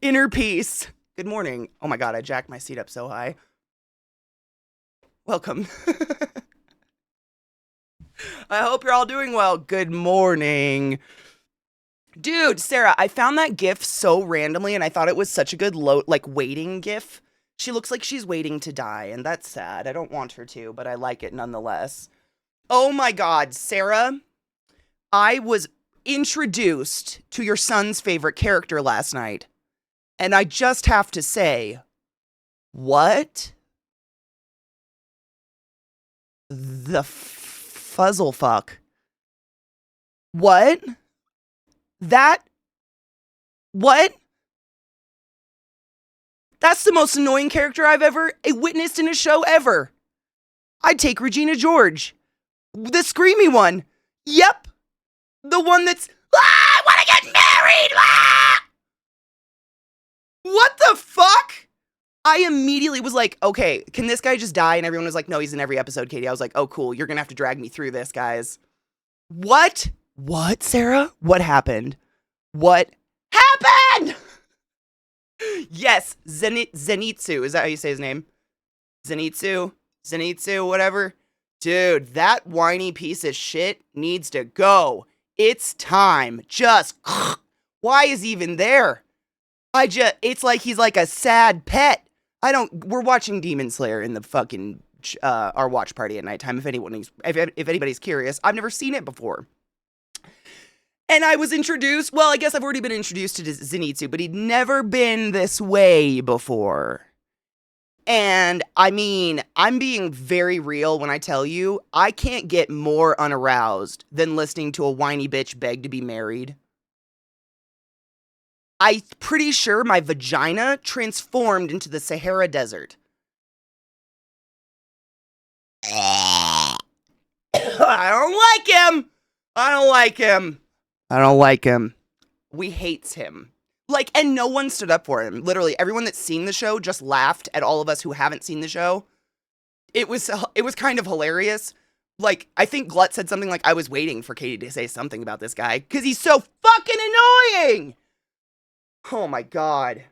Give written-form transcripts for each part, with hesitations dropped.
Inner peace. Good morning. Oh my god, I jacked my seat up so high. Welcome. I hope you're all doing well. Good morning. Dude, Sarah, I found that gif so randomly and I thought it was such a good waiting gif. She looks like she's waiting to die, and that's sad. I don't want her to, but I like it nonetheless. Oh my god, Sarah, I was introduced to your son's favorite character last night, and I just have to say, what the fuzzle fuck? What? That? What? That's the most annoying character I've ever witnessed in a show ever. I'd take Regina George. The screamy one. Yep. The one that's, I want to get married. What the fuck? I immediately was like, okay, can this guy just die? And everyone was like, no, he's in every episode, Katie. I was like, oh, cool. You're going to have to drag me through this, guys. What? What, Sarah? What happened? What happened? Yes, Zenitsu. Is that how you say his name? Zenitsu, whatever. Dude, that whiny piece of shit needs to go. It's time. Just, why is he even there? It's like he's like a sad pet. We're watching Demon Slayer in the fucking, our watch party at nighttime, if anybody's curious. I've never seen it before. And I was introduced, well, I guess I've already been introduced to Zenitsu, but he'd never been this way before. And I mean, I'm being very real when I tell you, I can't get more unaroused than listening to a whiny bitch beg to be married. I'm pretty sure my vagina transformed into the Sahara Desert. I don't like him. I don't like him. I don't like him. We hates him. Like, and no one stood up for him. Literally, everyone that's seen the show just laughed at all of us who haven't seen the show. It was kind of hilarious. Like, I think Glut said something like, I was waiting for Katie to say something about this guy, because he's so fucking annoying! Oh my god.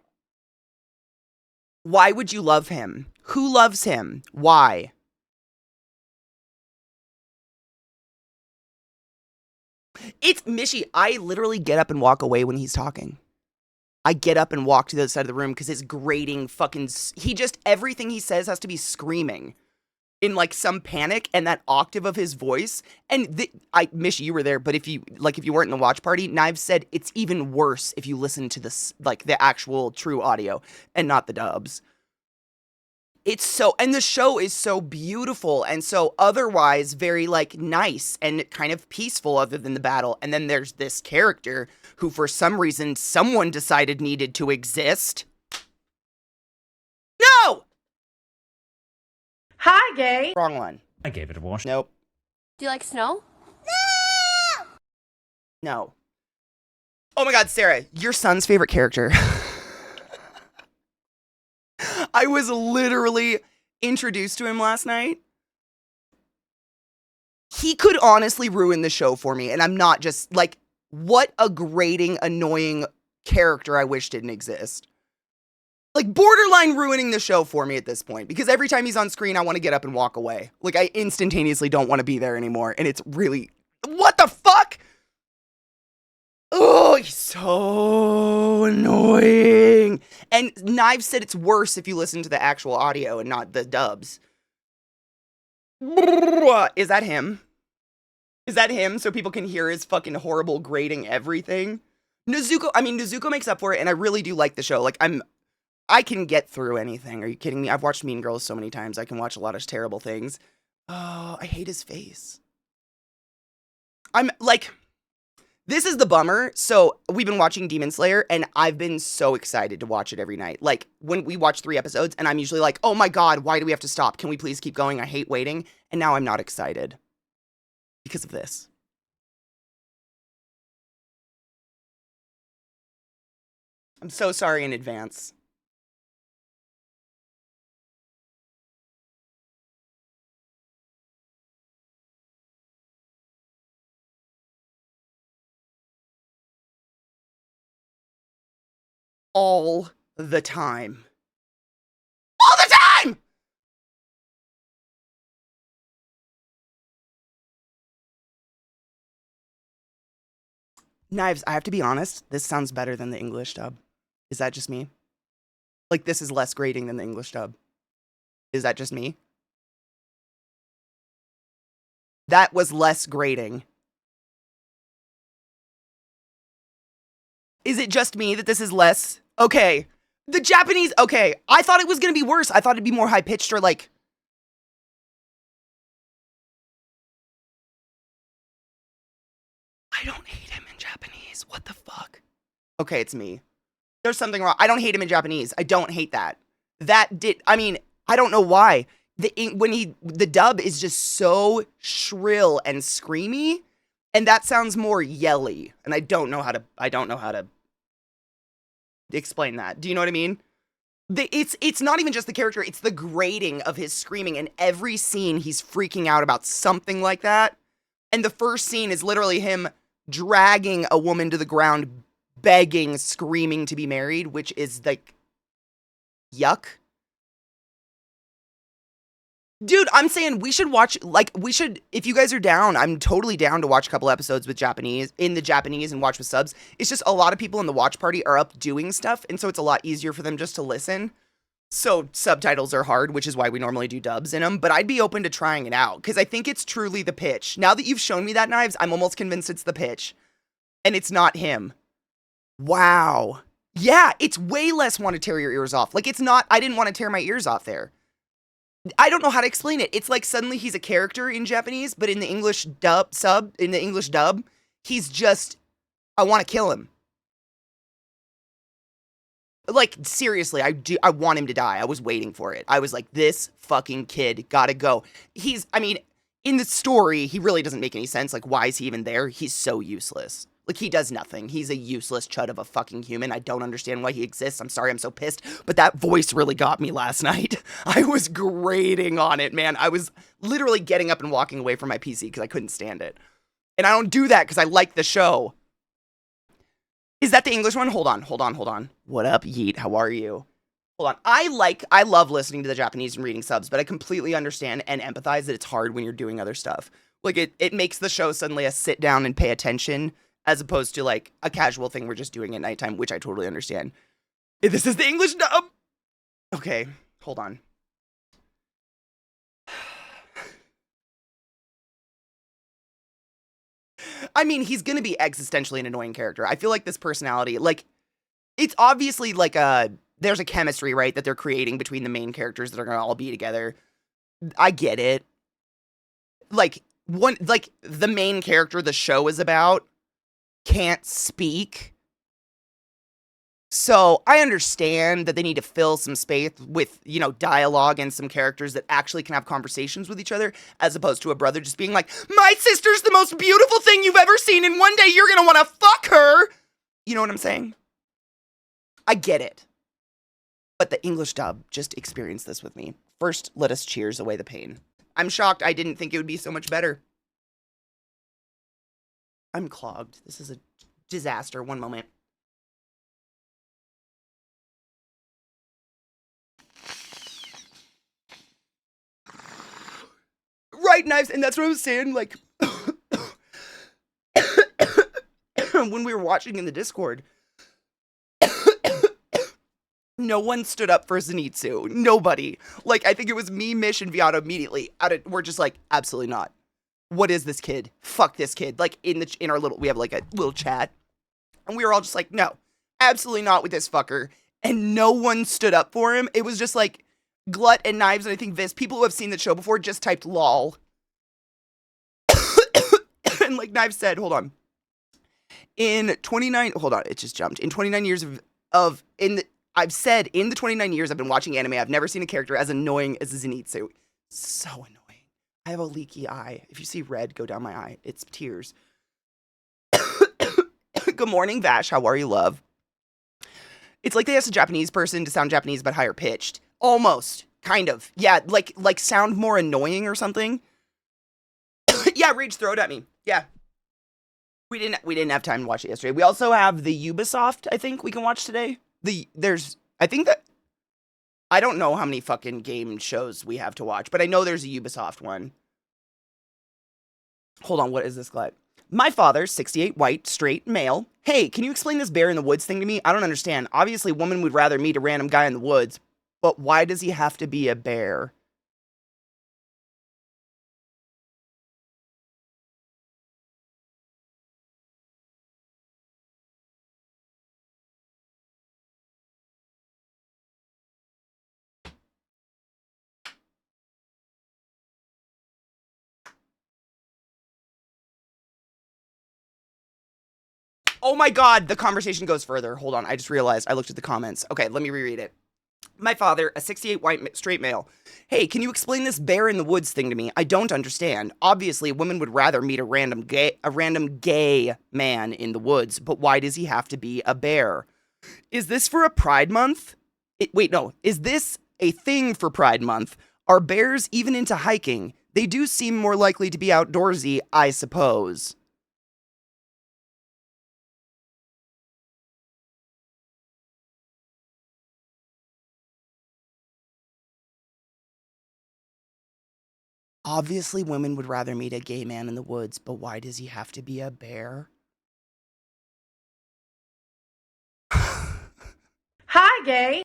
Why would you love him? Who loves him? Why? It's Mishy. I literally get up and walk away when he's talking. I get up and walk to the other side of the room because it's grating fucking. Everything he says has to be screaming in like some panic, and that octave of his voice. And Mishy, you were there, but if you weren't in the watch party, Knives said it's even worse if you listen to this, like the actual true audio and not the dubs. And the show is so beautiful and so otherwise very like nice and kind of peaceful other than the battle. And then there's this character who for some reason someone decided needed to exist. No! Hi, gay. Wrong one. I gave it a wash. Nope. Do you like snow? No. Oh my god, Sarah, your son's favorite character. I was literally introduced to him last night. He could honestly ruin the show for me, and I'm not just like, what a grating, annoying character I wish didn't exist. Like, borderline ruining the show for me at this point, because every time he's on screen, I want to get up and walk away. Like, I instantaneously don't want to be there anymore, and it's really, what the fuck? Oh, he's so annoying. And Knives said it's worse if you listen to the actual audio and not the dubs. Is that him? Is that him so people can hear his fucking horrible grating everything? Nezuko makes up for it, and I really do like the show. Like, I can get through anything. Are you kidding me? I've watched Mean Girls so many times. I can watch a lot of terrible things. Oh, I hate his face. I'm like, this is the bummer. So we've been watching Demon Slayer, and I've been so excited to watch it every night. Like, when we watch 3 episodes, and I'm usually like, oh my god, why do we have to stop? Can we please keep going? I hate waiting. And now I'm not excited because of this. I'm so sorry in advance. all the time. All the time! Knives, I have to be honest, this sounds better than the English dub. Is that just me? Like, this is less grating than the English dub. Is that just me? That was less grating. Is it just me that this is less? Okay. The Japanese, okay. I thought it was going to be worse. I thought it'd be more high-pitched or like... I don't hate him in Japanese. What the fuck? Okay, it's me. There's something wrong. I don't hate him in Japanese. I don't hate that. I mean, I don't know why. The dub is just so shrill and screamy, and that sounds more yelly. And I don't know how to explain that. Do you know what I mean? It's not even just the character, it's the grating of his screaming. And every scene he's freaking out about something like that. And the first scene is literally him dragging a woman to the ground, begging, screaming to be married, which is like, yuck. Dude, I'm saying we should watch, if you guys are down, I'm totally down to watch a couple episodes in the Japanese and watch with subs. It's just a lot of people in the watch party are up doing stuff, and so it's a lot easier for them just to listen. So subtitles are hard, which is why we normally do dubs in them, but I'd be open to trying it out, because I think it's truly the pitch. Now that you've shown me that, Knives, I'm almost convinced it's the pitch, and it's not him. Wow. Yeah, it's way less want to tear your ears off. Like, it's not, I didn't want to tear my ears off there. I don't know how to explain it. It's like suddenly he's a character in Japanese, but in the English dub, he's just, I want to kill him. Like, seriously, I want him to die. I was waiting for it. I was like, this fucking kid gotta go. In the story, he really doesn't make any sense. Like, why is he even there? He's so useless. Like, he does nothing. He's a useless chud of a fucking human. I don't understand why he exists. I'm sorry, I'm so pissed. But that voice really got me last night. I was grating on it, man. I was literally getting up and walking away from my PC because I couldn't stand it. And I don't do that because I like the show. Is that the English one? Hold on. What up, Yeet? How are you? Hold on. I love listening to the Japanese and reading subs, but I completely understand and empathize that it's hard when you're doing other stuff. Like, it makes the show suddenly a sit down and pay attention, as opposed to, like, a casual thing we're just doing at nighttime, which I totally understand. This is the English dub! Okay, hold on. I mean, he's gonna be existentially an annoying character. I feel like this personality, like, it's obviously, like, there's a chemistry, right, that they're creating between the main characters that are gonna all be together. I get it. Like, the main character the show is about can't speak. So I understand that they need to fill some space with, dialogue and some characters that actually can have conversations with each other, as opposed to a brother just being like, my sister's the most beautiful thing you've ever seen, and one day you're gonna want to fuck her. You know what I'm saying? I get it. But the English dub just experienced this with me. First, let us cheers away the pain. I'm shocked. I didn't think it would be so much better. I'm clogged. This is a disaster. One moment. Right, Knives, and that's what I was saying, like, when we were watching in the Discord, no one stood up for Zenitsu. Nobody. Like, I think it was me, Mish, and Viato immediately. We're just like, absolutely not. What is this kid? Fuck this kid. Like, in our we have like a little chat. And we were all just like, no, absolutely not with this fucker. And no one stood up for him. It was just like Glut and Knives, and I think Vis, people who have seen the show before, just typed lol. And like Knives said, hold on. It just jumped. In 29 years I've said in the 29 years I've been watching anime, I've never seen a character as annoying as Zenitsu. So annoying. I have a leaky eye. If you see red go down my eye, it's tears. Good morning, Vash. How are you, love? It's like they asked a Japanese person to sound Japanese but higher pitched. Almost. Kind of. Yeah, like sound more annoying or something. Yeah, Rage, throw it at me. Yeah. We didn't have time to watch it yesterday. We also have the Ubisoft, I think, we can watch today. I think that I don't know how many fucking game shows we have to watch, but I know there's a Ubisoft one. Hold on, what is this, Glad? My father, 68, white, straight, male. Hey, can you explain this bear in the woods thing to me? I don't understand. Obviously, a woman would rather meet a random guy in the woods, but why does he have to be a bear? Oh my god, the conversation goes further. Hold on, I just realized I looked at the comments. Okay, let me reread it. My father, a 68 white straight male. Hey, can you explain this bear in the woods thing to me? I don't understand. Obviously, a woman would rather meet a random gay man in the woods, but why does he have to be a bear? Is this for a Pride Month? Wait, no. Is this a thing for Pride Month? Are bears even into hiking? They do seem more likely to be outdoorsy, I suppose. Obviously, women would rather meet a gay man in the woods, but why does he have to be a bear? Hi, gay.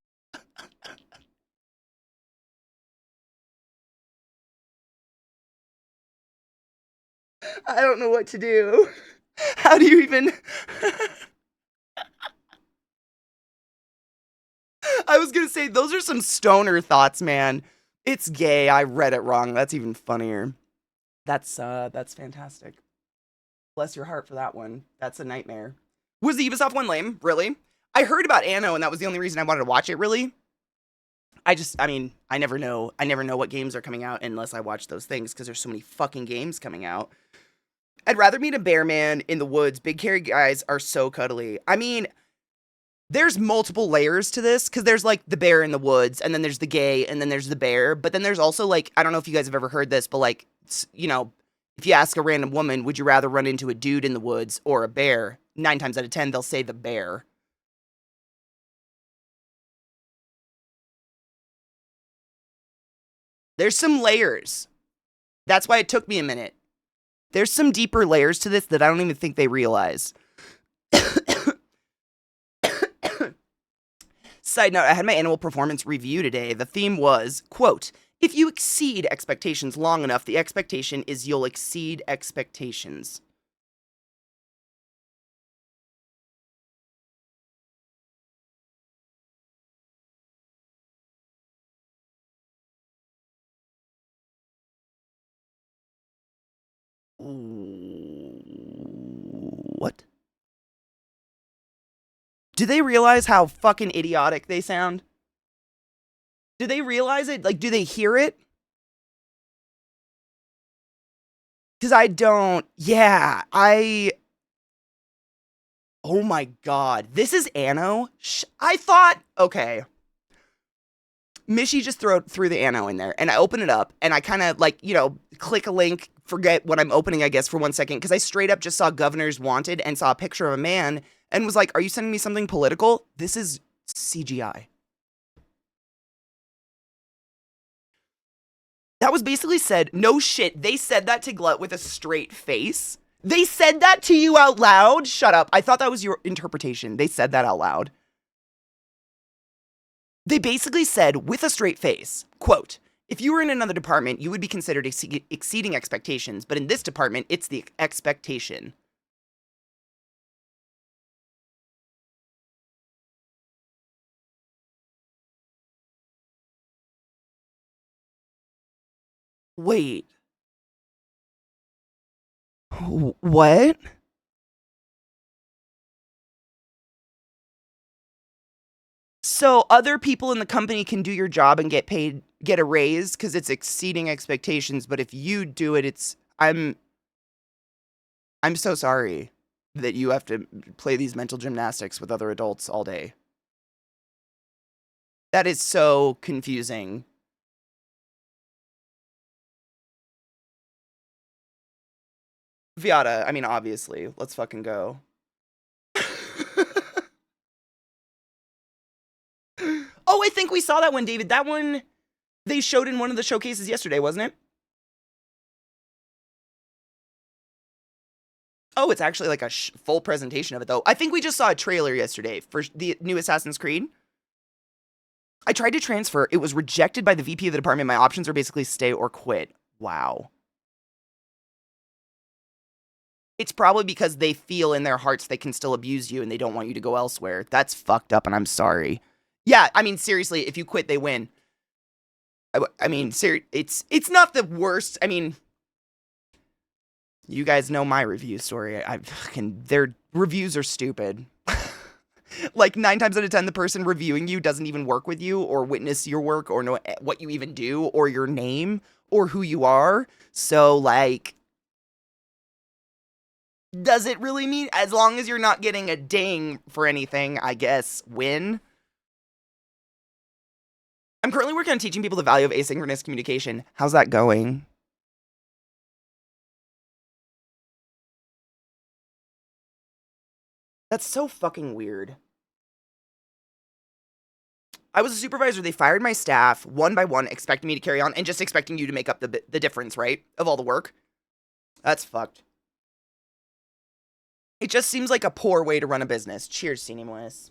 I don't know what to do. How do you even... I was gonna say, those are some stoner thoughts, man. It's gay. I read it wrong. That's even funnier. That's fantastic. Bless your heart for that one. That's a nightmare. Was the Ubisoft one lame? Really? I heard about Anno, and that was the only reason I wanted to watch it, really. I mean, I never know. I never know what games are coming out unless I watch those things, because there's so many fucking games coming out. I'd rather meet a bear man in the woods. Big hairy guys are so cuddly. I mean, there's multiple layers to this, because there's like the bear in the woods, and then there's the gay, and then there's the bear. But then there's also like, I don't know if you guys have ever heard this, but like, you know, if you ask a random woman, would you rather run into a dude in the woods or a bear? 9 times out of 10, they'll say the bear. There's some layers. That's why it took me a minute. There's some deeper layers to this that I don't even think they realize. Side note, I had my annual performance review today. The theme was, quote, if you exceed expectations long enough, the expectation is you'll exceed expectations. What? Do they realize how fucking idiotic they sound? Do they realize it? Like, do they hear it? Because I don't. Yeah, oh my god. This is Anno? I thought. Okay. Mishy just threw the Anno in there, and I open it up, and I kind of, like, you know, click a link, forget what I'm opening, I guess, for 1 second, because I straight up just saw Governors Wanted and saw a picture of a man, and was like, are you sending me something political? This is CGI. That was basically said, no shit, they said that to Glut with a straight face. They said that to you out loud? Shut up. I thought that was your interpretation. They said that out loud. They basically said with a straight face, quote, if you were in another department, you would be considered exceeding expectations, but in this department, it's the expectation. Wait. What? So other people in the company can do your job and get a raise because it's exceeding expectations, but if you do it, I'm so sorry that you have to play these mental gymnastics with other adults all day. That is so confusing. Viata, I mean, obviously. Let's fucking go. Oh, I think we saw that one, David. That one they showed in one of the showcases yesterday, wasn't it? Oh, it's actually like a full presentation of it, though. I think we just saw a trailer yesterday for the new Assassin's Creed. I tried to transfer. It was rejected by the VP of the department. My options are basically stay or quit. Wow. It's probably because they feel in their hearts they can still abuse you and they don't want you to go elsewhere. That's fucked up, and I'm sorry. Yeah, I mean, seriously, if you quit, they win. I mean, it's not the worst. I mean, you guys know my review story. Their reviews are stupid. Like 9 times out of 10, the person reviewing you doesn't even work with you or witness your work or know what you even do or your name or who you are. So, like, does it really mean, as long as you're not getting a ding for anything, I guess, win? I'm currently working on teaching people the value of asynchronous communication. How's that going? That's so fucking weird. I was a supervisor. They fired my staff one by one, expecting me to carry on and just expecting you to make up the difference, right? Of all the work. That's fucked. It just seems like a poor way to run a business. Cheers, Cinemois.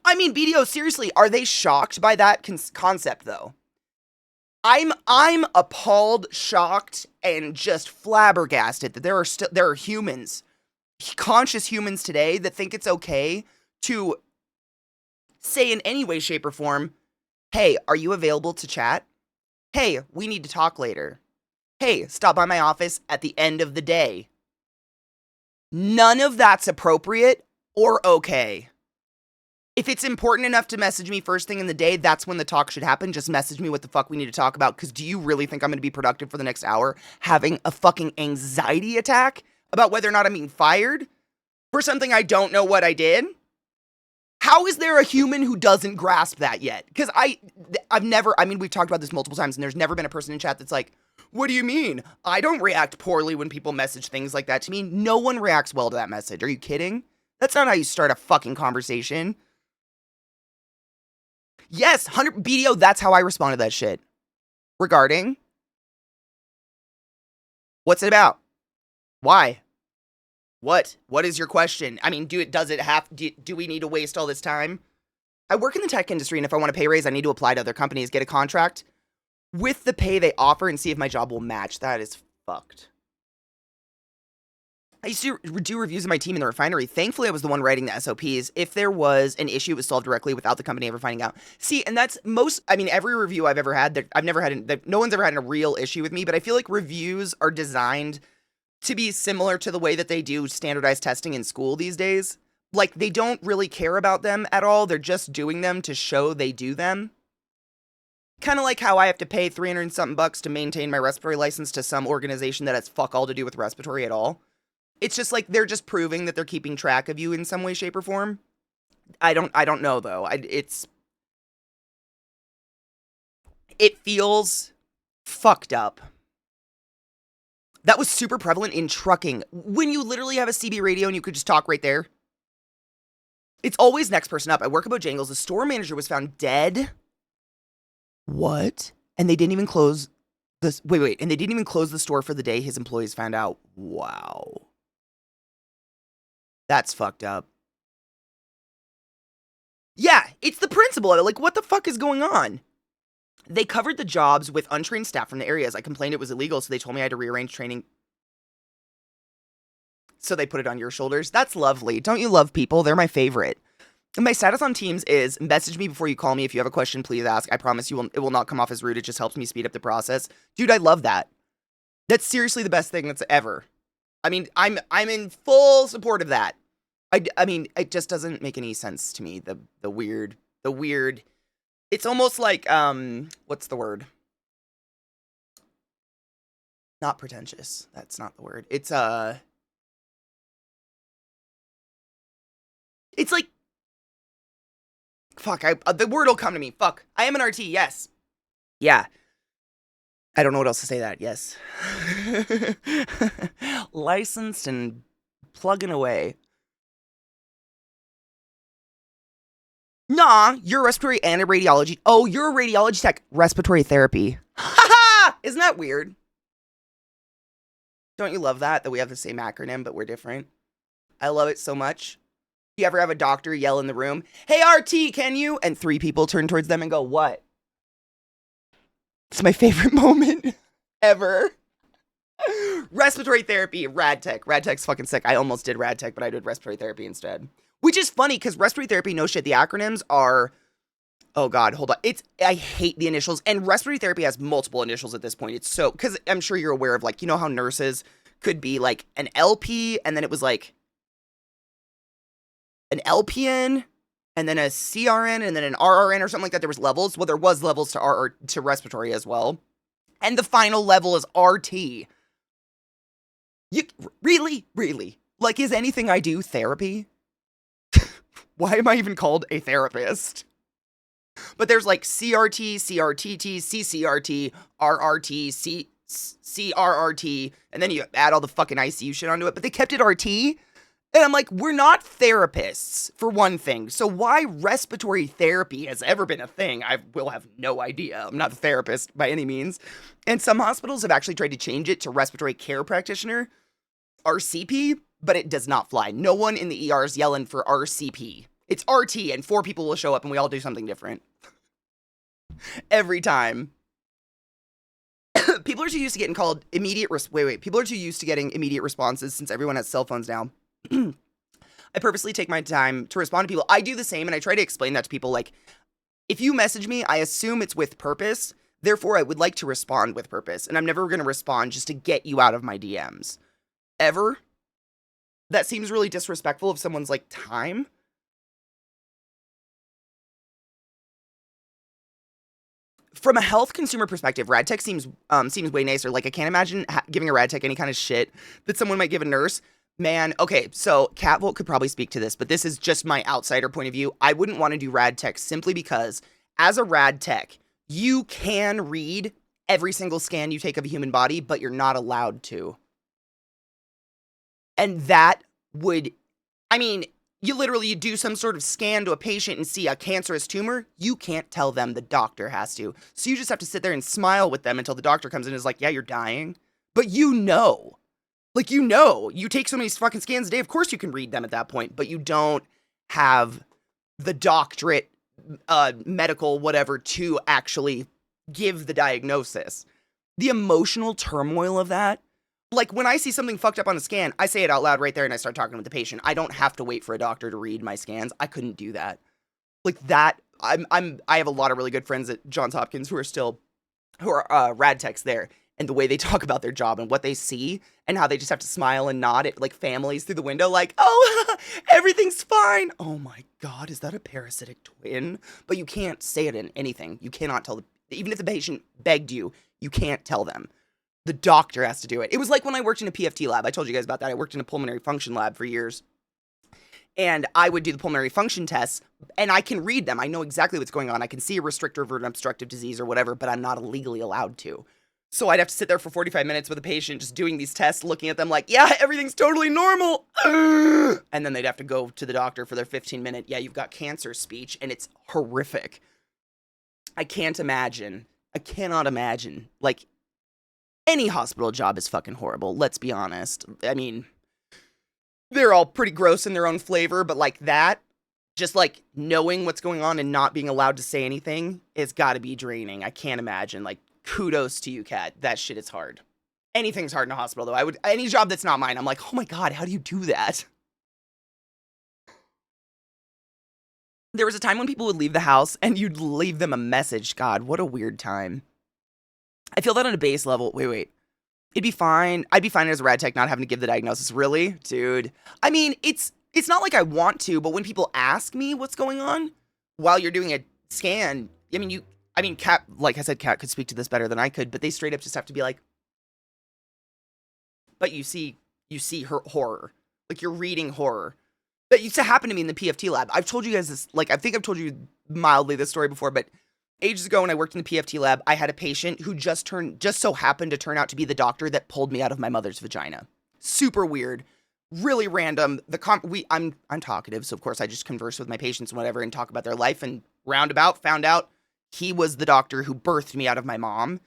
I mean, BDO, seriously, are they shocked by that concept, though? I'm appalled, shocked, and just flabbergasted that there are humans, conscious humans today that think it's okay to say in any way, shape, or form, hey, are you available to chat? Hey, we need to talk later. Hey, stop by my office at the end of the day. None of that's appropriate or okay. If it's important enough to message me first thing in the day, that's when the talk should happen. Just message me what the fuck we need to talk about. Because do you really think I'm going to be productive for the next hour having a fucking anxiety attack about whether or not I'm being fired for something I don't know what I did? How is there a human who doesn't grasp that yet? Because I've never, I mean, we've talked about this multiple times, and there's never been a person in chat that's like, what do you mean? I don't react poorly when people message things like that to me. No one reacts well to that message. Are you kidding? That's not how you start a fucking conversation. Yes, 100 BDO, that's how I responded to that shit. Regarding? What's it about? Why? What? What is your question? I mean, do we need to waste all this time? I work in the tech industry, and if I want a pay raise, I need to apply to other companies, get a contract with the pay they offer, and see if my job will match. That is fucked. I used to do reviews of my team in the refinery. Thankfully, I was the one writing the SOPs. If there was an issue, it was solved directly without the company ever finding out. See, and that's every review I've ever had, no one's ever had a real issue with me, but I feel like reviews are designed to be similar to the way that they do standardized testing in school these days. Like, they don't really care about them at all. They're just doing them to show they do them. Kind of like how I have to pay 300 and something bucks to maintain my respiratory license to some organization that has fuck all to do with respiratory at all. It's just like they're just proving that they're keeping track of you in some way, shape, or form. I don't know though. It feels fucked up. That was super prevalent in trucking. When you literally have a CB radio and you could just talk right there. It's always next person up. I work at Bojangles. The store manager was found dead. What? And they didn't even close this. Wait. And they didn't even close the store for the day his employees found out. Wow. That's fucked up. Yeah, it's the principle of it. Like, what the fuck is going on? They covered the jobs with untrained staff from the areas. I complained it was illegal, so they told me I had to rearrange training. So they put it on your shoulders. That's lovely. Don't you love people? They're my favorite. And my status on Teams is message me before you call me. If you have a question, please ask. I promise it will not come off as rude. It just helps me speed up the process. Dude, I love that. That's seriously the best thing that's ever. I mean, I'm in full support of that. I mean, it just doesn't make any sense to me. The weird. It's almost like, what's the word? Not pretentious. That's not the word. It's like fuck, the word will come to me. Fuck. I am an RT, yes. Yeah. I don't know what else to say that, yes. Licensed and plugging away. Nah, you're a respiratory and a radiology. Oh, you're a radiology tech. Respiratory therapy. Ha! Isn't that weird? Don't you love that we have the same acronym, but we're different? I love it so much. You ever have a doctor yell in the room, "Hey, RT, can you?" And 3 people turn towards them and go, "What?" It's my favorite moment ever. Respiratory therapy, rad tech. Rad tech's fucking sick. I almost did rad tech, but I did respiratory therapy instead. Which is funny, because respiratory therapy, no shit, the acronyms are... Oh, God, hold on. I hate the initials, and respiratory therapy has multiple initials at this point. It's so... Because I'm sure you're aware of, like, you know how nurses could be, like, an LP, and then it was, like, an LPN, and then a CRN, and then an RRN or something like that. There was levels. Well, there was levels to respiratory as well. And the final level is RT. Really? Like, is anything I do therapy? Why am I even called a therapist? But there's like CRT, CRTT, CCRT, RRT, CRRT, and then you add all the fucking ICU shit onto it. But they kept it RT. And I'm like, we're not therapists, for one thing. So why respiratory therapy has ever been a thing, I will have no idea. I'm not a therapist by any means. And some hospitals have actually tried to change it to respiratory care practitioner, RCP, but it does not fly. No one in the ER is yelling for RCP. It's RT, and 4 people will show up, and we all do something different. Every time. People are too used to getting called immediate... People are too used to getting immediate responses since everyone has cell phones now. I purposely take my time to respond to people. I do the same, and I try to explain that to people. Like, if you message me, I assume it's with purpose. Therefore, I would like to respond with purpose. And I'm never going to respond just to get you out of my DMs. Ever. That seems really disrespectful of someone's, like, time. From a health consumer perspective, rad tech seems way nicer. Like, I can't imagine giving a rad tech any kind of shit that someone might give a nurse. Man, okay, so Catvolt could probably speak to this, but this is just my outsider point of view. I wouldn't want to do rad tech simply because, as a rad tech, you can read every single scan you take of a human body, but you're not allowed to. And that would, I mean, you do some sort of scan to a patient and see a cancerous tumor, you can't tell them, the doctor has to. So you just have to sit there and smile with them until the doctor comes in and is like, yeah, you're dying. But you know. Like, you take so many fucking scans a day, of course you can read them at that point, but you don't have the doctorate, medical whatever, to actually give the diagnosis. The emotional turmoil of that. Like, when I see something fucked up on a scan, I say it out loud right there and I start talking with the patient. I don't have to wait for a doctor to read my scans. I couldn't do that. Like, that, I have a lot of really good friends at Johns Hopkins who are rad techs there. And the way they talk about their job and what they see and how they just have to smile and nod at, like, families through the window, like, oh, everything's fine. Oh my God, is that a parasitic twin? But you can't say it in anything. You cannot tell, even if the patient begged you, you can't tell them. The doctor has to do it. It was like when I worked in a PFT lab. I told you guys about that. I worked in a pulmonary function lab for years. And I would do the pulmonary function tests, and I can read them. I know exactly what's going on. I can see a restrictive or an obstructive disease or whatever, but I'm not legally allowed to. So I'd have to sit there for 45 minutes with a patient just doing these tests, looking at them like, yeah, everything's totally normal. And then they'd have to go to the doctor for their 15-minute, yeah, you've got cancer speech, and it's horrific. I cannot imagine. Like, any hospital job is fucking horrible, let's be honest. I mean, they're all pretty gross in their own flavor, but like that, just like knowing what's going on and not being allowed to say anything, it's gotta be draining. I can't imagine. Like, kudos to you, Kat. That shit is hard. Anything's hard in a hospital, though. Any job that's not mine, I'm like, oh my God, how do you do that? There was a time when people would leave the house and you'd leave them a message. God, what a weird time. I feel that on a base level. Wait. It'd be fine. I'd be fine as a rad tech not having to give the diagnosis. Really? Dude. I mean, it's not like I want to, but when people ask me what's going on while you're doing a scan, Kat, like I said, Kat could speak to this better than I could, but they straight up just have to be like, but you see her horror. Like, you're reading horror. That used to happen to me in the PFT lab. I've told you guys this, like, I think I've told you mildly this story before, but ages ago when I worked in the PFT lab, I had a patient who just so happened to turn out to be the doctor that pulled me out of my mother's vagina. Super weird, really random. I'm talkative, so of course I just converse with my patients and whatever and talk about their life, and roundabout found out he was the doctor who birthed me out of my mom.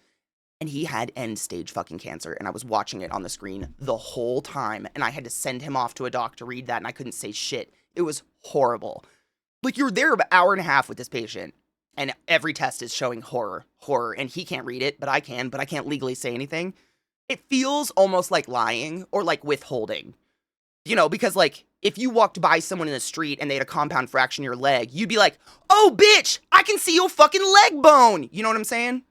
And he had end-stage fucking cancer, and I was watching it on the screen the whole time, and I had to send him off to a doc to read that, and I couldn't say shit. It was horrible. Like, you're there about an hour and a half with this patient, and every test is showing horror, and he can't read it, but I can't legally say anything. It feels almost like lying, or like withholding. You know, because, like, if you walked by someone in the street and they had a compound fracture in your leg, you'd be like, oh, bitch, I can see your fucking leg bone! You know what I'm saying?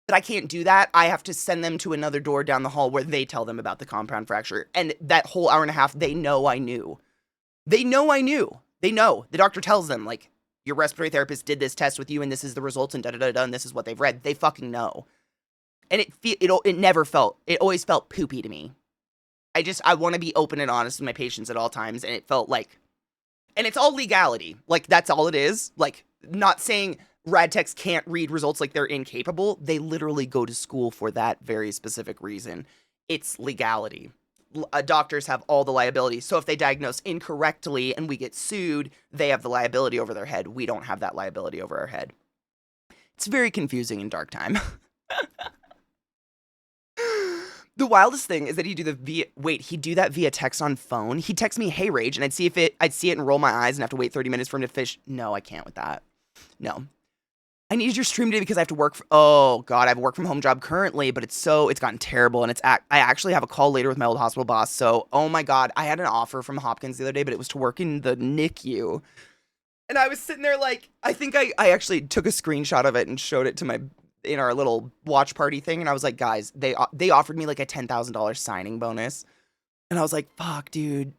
But I can't do that. I have to send them to another door down the hall where they tell them about the compound fracture. And that whole hour and a half, they know I knew. They know I knew. They know. The doctor tells them, like, your respiratory therapist did this test with you, and this is the results, and da-da-da-da, and this is what they've read. They fucking know. And it always felt poopy to me. I want to be open and honest with my patients at all times, and it felt like, and it's all legality. Like, that's all it is. Like, not saying rad techs can't read results like they're incapable. They literally go to school for that very specific reason. It's legality. Doctors have all the liability. So if they diagnose incorrectly and we get sued, they have the liability over their head. We don't have that liability over our head. It's very confusing in dark time. The wildest thing is that he'd do that via text on phone. He'd text me, hey, Rage, and I'd see it and roll my eyes and have to wait 30 minutes for him to fish. No, I can't with that. No. I need your stream today because I have to work. Oh God, I have a work from home job currently, but it's gotten terrible, and I actually have a call later with my old hospital boss. So, oh my God, I had an offer from Hopkins the other day, but it was to work in the NICU, and I was sitting there like, I think I actually took a screenshot of it and showed it to in our little watch party thing, and I was like, guys, they offered me like a $10,000 signing bonus, and I was like, fuck, dude,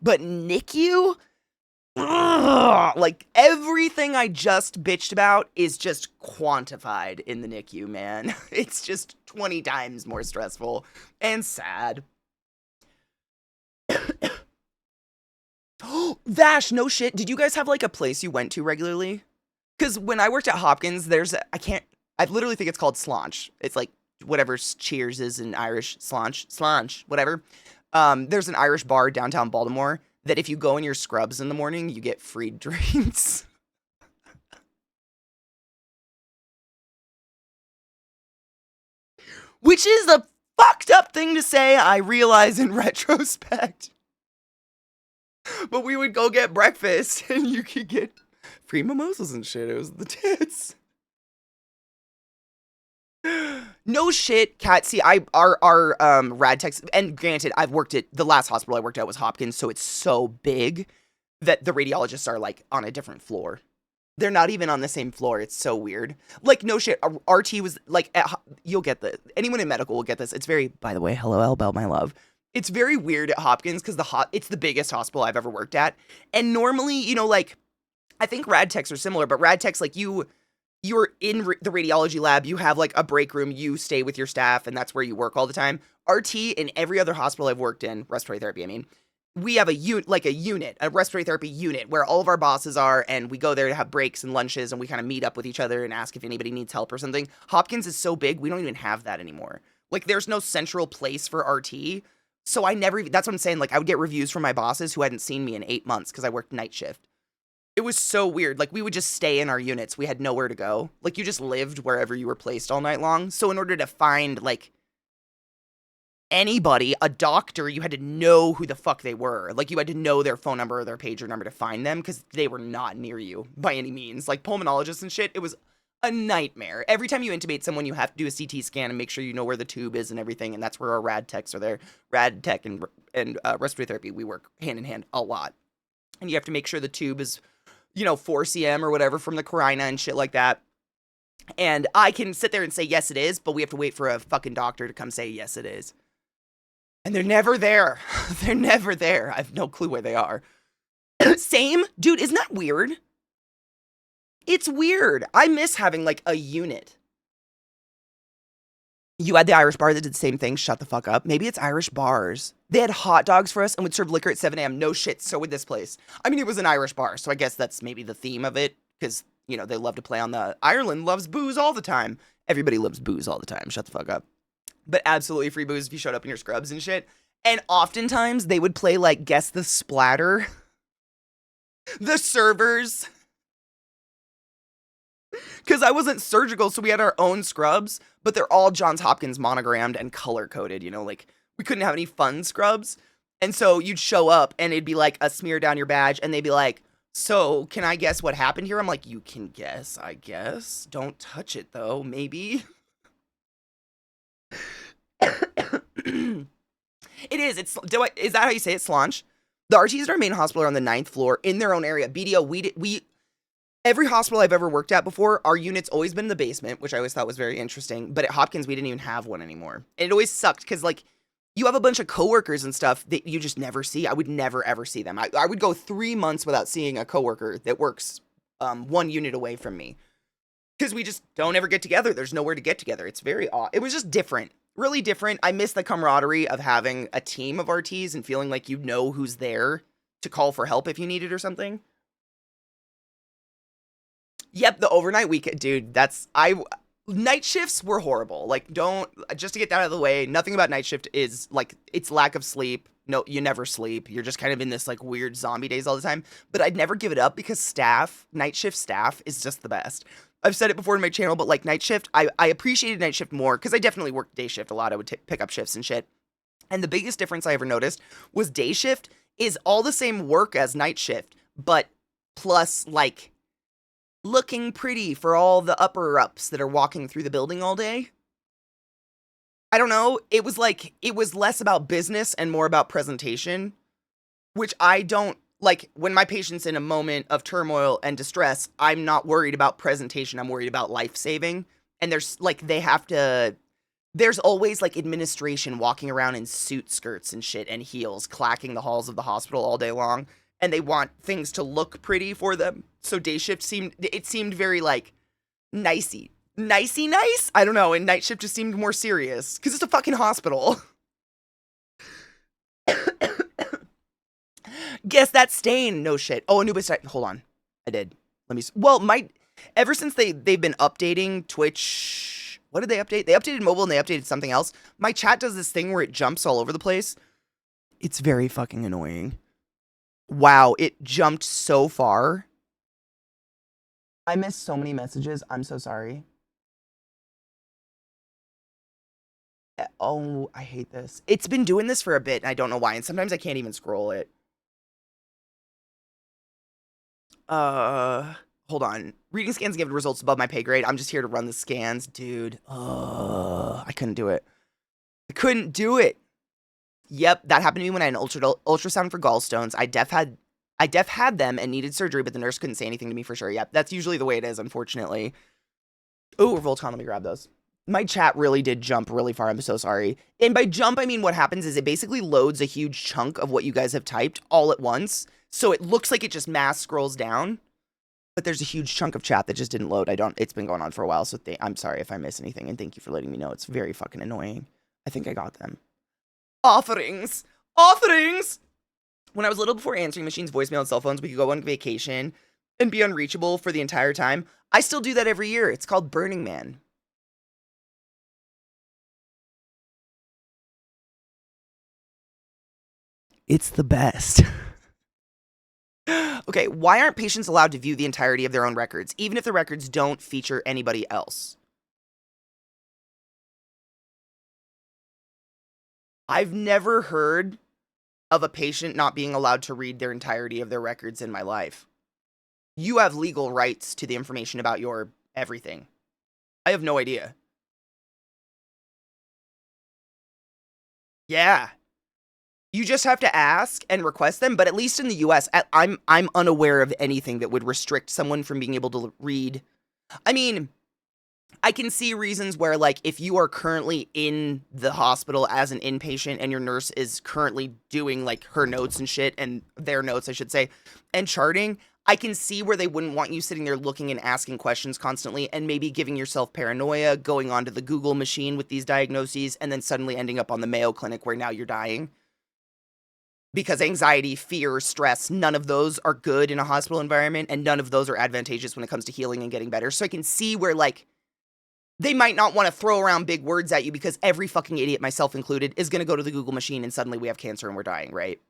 but NICU. Ugh, like, everything I just bitched about is just quantified in the NICU, man. It's just 20 times more stressful and sad. Vash, no shit. Did you guys have, like, a place you went to regularly? Because when I worked at Hopkins, I literally think it's called Slaunch. It's like whatever Cheers is in Irish. Slaunch, whatever. There's an Irish bar downtown Baltimore that if you go in your scrubs in the morning, you get free drinks. Which is a fucked up thing to say, I realize in retrospect. But we would go get breakfast and you could get free mimosas and shit. It was the tits. No shit, Kat. See, our rad techs, and granted, the last hospital I worked at was Hopkins, so it's so big that the radiologists are like on a different floor. They're not even on the same floor. It's so weird. Like, no shit. RT was like, you'll get this. Anyone in medical will get this. It's very, by the way, hello, Elbel, my love. It's very weird at Hopkins because it's the biggest hospital I've ever worked at. And normally, you know, like, I think rad techs are similar, but rad techs, like, you're in the radiology lab, you have like a break room, you stay with your staff, and that's where you work all the time. RT in every other hospital I've worked in, respiratory therapy, I mean, we have a respiratory therapy unit where all of our bosses are, and we go there to have breaks and lunches, and we kind of meet up with each other and ask if anybody needs help or something. Hopkins is so big, we don't even have that anymore. Like, there's no central place for RT. So that's what I'm saying. Like, I would get reviews from my bosses who hadn't seen me in 8 months because I worked night shift. It was so weird. Like, we would just stay in our units. We had nowhere to go. Like, you just lived wherever you were placed all night long. So in order to find, like, anybody, a doctor, you had to know who the fuck they were. Like, you had to know their phone number or their pager number to find them because they were not near you by any means. Like, pulmonologists and shit, it was a nightmare. Every time you intubate someone, you have to do a CT scan and make sure you know where the tube is and everything, and that's where our rad techs are there. Rad tech and respiratory therapy, we work hand in hand a lot. And you have to make sure the tube is, 4 cm or whatever from the carina and shit like that. And I can sit there and say, yes, it is, but we have to wait for a fucking doctor to come say, yes, it is. And they're never there. They're never there. I have no clue where they are. Same? Dude, isn't that weird? It's weird. I miss having, like, a unit. You had the Irish bar that did the same thing. Shut the fuck up. Maybe it's Irish bars. They had hot dogs for us and would serve liquor at 7 a.m. No shit. So would this place. I mean, it was an Irish bar, so I guess that's maybe the theme of it, because, you know, they love to play on the Ireland loves booze all the time. Everybody loves booze all the time. Shut the fuck up. But absolutely free booze if you showed up in your scrubs and shit. And oftentimes they would play, like, Guess the Splatter. The servers. Because I wasn't surgical, so we had our own scrubs, but they're all Johns Hopkins monogrammed and color-coded, you know, like, we couldn't have any fun scrubs. And so you'd show up, and it'd be like a smear down your badge, and they'd be like, so, can I guess what happened here? I'm like, you can guess, I guess. Don't touch it, though, maybe. It is, is that how you say it, Slanch? The RTs at our main hospital are on the 9th floor, in their own area. BDO, every hospital I've ever worked at before, our unit's always been in the basement, which I always thought was very interesting. But at Hopkins, we didn't even have one anymore. And it always sucked because, like, you have a bunch of coworkers and stuff that you just never see. I would never, ever see them. I would go 3 months without seeing a coworker that works 1 unit away from me. Because we just don't ever get together. There's nowhere to get together. It's very odd. It was just different. Really different. I miss the camaraderie of having a team of RTs and feeling like you know who's there to call for help if you need it or something. Yep, the overnight weekend, dude, night shifts were horrible. Like, just to get that out of the way, nothing about night shift is, like, it's lack of sleep. No, you never sleep. You're just kind of in this, like, weird zombie days all the time. But I'd never give it up because night shift staff is just the best. I've said it before in my channel, but, like, night shift, I appreciated night shift more because I definitely worked day shift a lot. I would pick up shifts and shit. And the biggest difference I ever noticed was day shift is all the same work as night shift, but plus, like, looking pretty for all the upper-ups that are walking through the building all day. I don't know. It was less about business and more about presentation, which I don't, like, when my patient's in a moment of turmoil and distress, I'm not worried about presentation. I'm worried about life-saving. And there's always, like, administration walking around in suit skirts and shit and heels, clacking the halls of the hospital all day long. And they want things to look pretty for them. So day shift seemed very, like, nicey nice. I don't know. And night shift just seemed more serious because it's a fucking hospital. Guess that stain. No shit. Oh, Anubis. Hold on. I did. Ever since they've been updating Twitch. What did they update? They updated mobile and they updated something else. My chat does this thing where it jumps all over the place. It's very fucking annoying. Wow, it jumped so far. I missed so many messages. I'm so sorry. Oh, I hate this. It's been doing this for a bit, and I don't know why, and sometimes I can't even scroll it. Hold on. Reading scans given results above my pay grade. I'm just here to run the scans. Dude, I couldn't do it. I couldn't do it. Yep, that happened to me when I had an ultrasound for gallstones. I def had them and needed surgery, but the nurse couldn't say anything to me for sure. Yep, that's usually the way it is, unfortunately. Ooh, Voltron, let me grab those. My chat really did jump really far. I'm so sorry. And by jump, I mean what happens is it basically loads a huge chunk of what you guys have typed all at once. So it looks like it just mass scrolls down. But there's a huge chunk of chat that just didn't load. It's been going on for a while, so I'm sorry if I miss anything, and thank you for letting me know. It's very fucking annoying. I think I got them. Offerings! When I was little, before answering machines, voicemail, and cell phones, we could go on vacation and be unreachable for the entire time. I still do that every year. It's called Burning Man. It's the best. Okay, why aren't patients allowed to view the entirety of their own records, even if the records don't feature anybody else? I've never heard of a patient not being allowed to read their entirety of their records in my life. You have legal rights to the information about your everything. I have no idea. Yeah. You just have to ask and request them, but at least in the US, I'm unaware of anything that would restrict someone from being able to read. I mean, I can see reasons where, like, if you are currently in the hospital as an inpatient and your nurse is currently doing, like, her notes and shit, and their notes, I should say, and charting, I can see where they wouldn't want you sitting there looking and asking questions constantly and maybe giving yourself paranoia, going onto the Google machine with these diagnoses, and then suddenly ending up on the Mayo Clinic where now you're dying. Because anxiety, fear, stress, none of those are good in a hospital environment, and none of those are advantageous when it comes to healing and getting better. So I can see where, like, they might not want to throw around big words at you because every fucking idiot, myself included, is going to go to the Google machine and suddenly we have cancer and we're dying, right?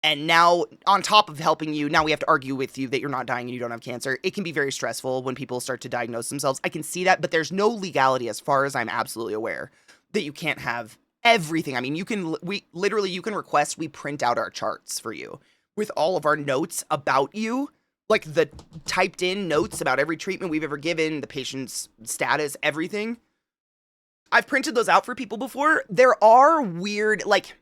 And now, on top of helping you, now we have to argue with you that you're not dying and you don't have cancer. It can be very stressful when people start to diagnose themselves. I can see that, but there's no legality, as far as I'm absolutely aware, that you can't have everything. I mean, you can request we print out our charts for you with all of our notes about you, like the typed in notes about every treatment we've ever given, the patient's status, everything. I've printed those out for people before. There are weird, like,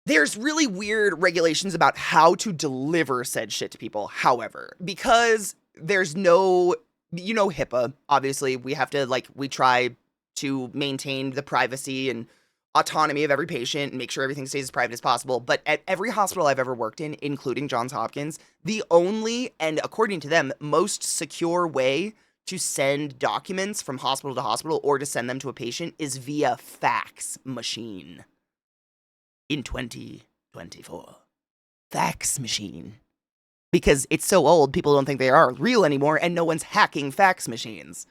there's really weird regulations about how to deliver said shit to people. However, because there's no, HIPAA, obviously, we have to, like, we try to maintain the privacy and autonomy of every patient and make sure everything stays as private as possible. But at every hospital I've ever worked in, including Johns Hopkins, the only, and according to them, most secure way to send documents from hospital to hospital or to send them to a patient is via fax machine. In 2024. Fax machine. Because it's so old, people don't think they are real anymore, and no one's hacking fax machines.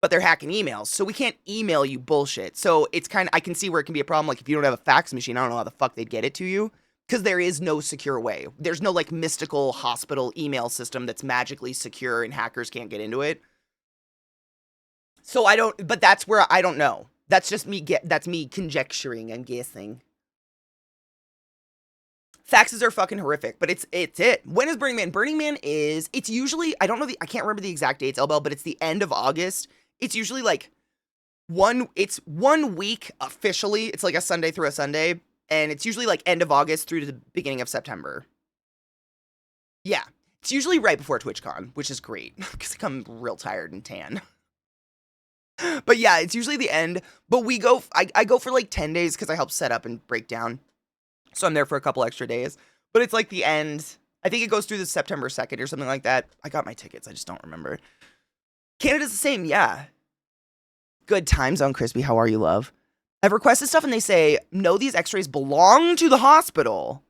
But they're hacking emails, so we can't email you bullshit. So it's kind of, I can see where it can be a problem. Like, if you don't have a fax machine, I don't know how the fuck they'd get it to you. Because there is no secure way. There's no, like, mystical hospital email system that's magically secure and hackers can't get into it. So but that's where I don't know. That's just that's me conjecturing, I'm guessing. Faxes are fucking horrific, but it's it. When is Burning Man? Burning Man it's usually, I can't remember the exact dates, Elbel, but it's the end of August. It's usually like 1 week officially. It's like a Sunday through a Sunday, and it's usually like end of August through to the beginning of September. Yeah, it's usually right before TwitchCon, which is great, because I come real tired and tan. But yeah, it's usually the end, but I go for like 10 days because I help set up and break down. So I'm there for a couple extra days. But it's like the end. I think it goes through the September 2nd or something like that. I got my tickets. I just don't remember. Canada's the same. Yeah. Good time zone, Crispy. How are you, love? I've requested stuff and they say, no, these x-rays belong to the hospital.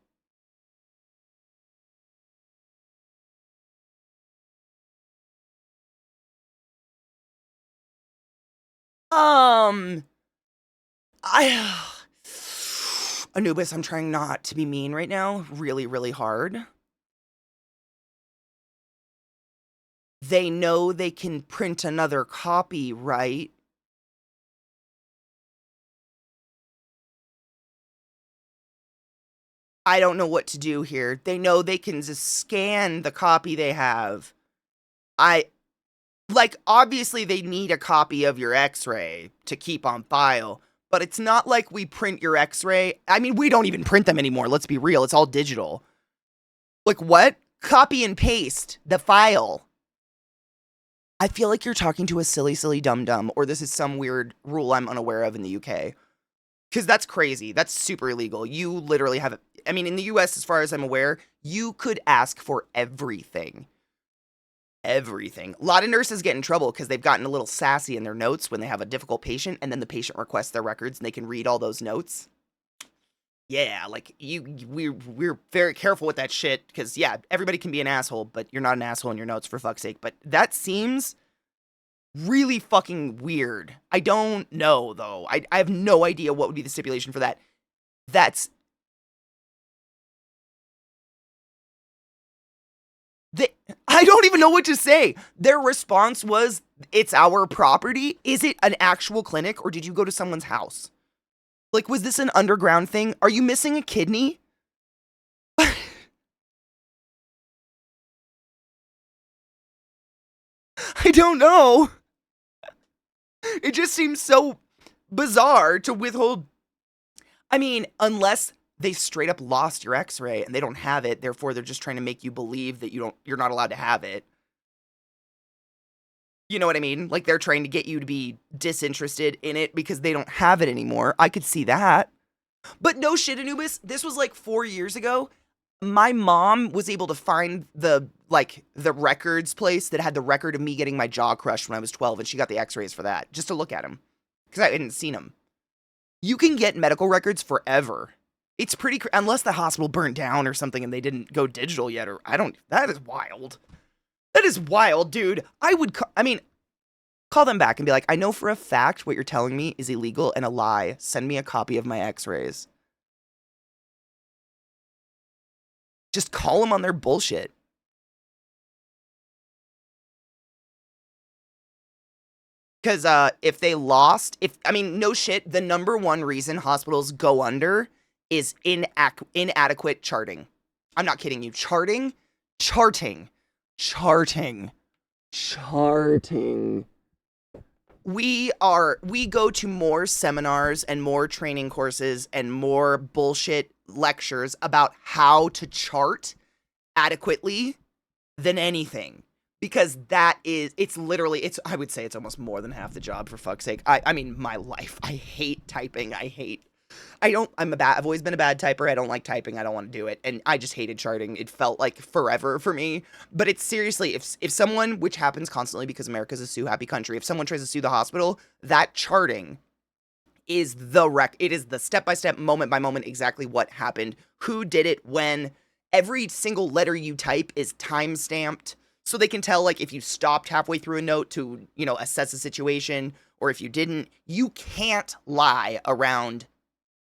Anubis, I'm trying not to be mean right now. Really, really hard. They know they can print another copy, right? I don't know what to do here. They know they can just scan the copy they have. Obviously they need a copy of your x-ray to keep on file. But it's not like we print your x-ray. I mean, we don't even print them anymore. Let's be real. It's all digital. Like, what? Copy and paste the file. I feel like you're talking to a silly, silly dum-dum, or this is some weird rule I'm unaware of in the UK. Because that's crazy. That's super illegal. You literally have... I mean, in the US, as far as I'm aware, you could ask for everything. Everything. A lot of nurses get in trouble because they've gotten a little sassy in their notes when they have a difficult patient, and then the patient requests their records and they can read all those notes. Yeah, like we're very careful with that shit because yeah, everybody can be an asshole, but you're not an asshole in your notes, for fuck's sake. But that seems really fucking weird. I don't know though. I have no idea what would be the stipulation for that. I don't even know what to say. Their response was, it's our property. Is it an actual clinic or did you go to someone's house? Like, was this an underground thing? Are you missing a kidney? I don't know. It just seems so bizarre to withhold. I mean, unless they straight up lost your x-ray and they don't have it, therefore they're just trying to make you believe that you're not allowed to have it. You know what I mean? Like, they're trying to get you to be disinterested in it because they don't have it anymore. I could see that. But no shit, Anubis, this was like 4 years ago. My mom was able to find the records place that had the record of me getting my jaw crushed when I was 12, and she got the x-rays for that, just to look at them, because I hadn't seen them. You can get medical records forever. It's pretty, unless the hospital burnt down or something and they didn't go digital yet, or that is wild. That is wild, dude. Call them back and be like, I know for a fact what you're telling me is illegal and a lie. Send me a copy of my x-rays. Just call them on their bullshit. Because if they lost, no shit, the number one reason hospitals go under is inadequate charting. I'm not kidding you. Charting. We go to more seminars and more training courses and more bullshit lectures about how to chart adequately than anything. Because I would say it's almost more than half the job, for fuck's sake. My life. I hate typing. I've always been a bad typer. I don't like typing. I don't want to do it. And I just hated charting. It felt like forever for me. But it's seriously, if someone, which happens constantly because America's a sue-happy country, if someone tries to sue the hospital, that charting is it is the step-by-step, moment-by-moment, exactly what happened, who did it, when. Every single letter you type is time-stamped. So they can tell, if you stopped halfway through a note to, assess a situation, or if you didn't. You can't lie around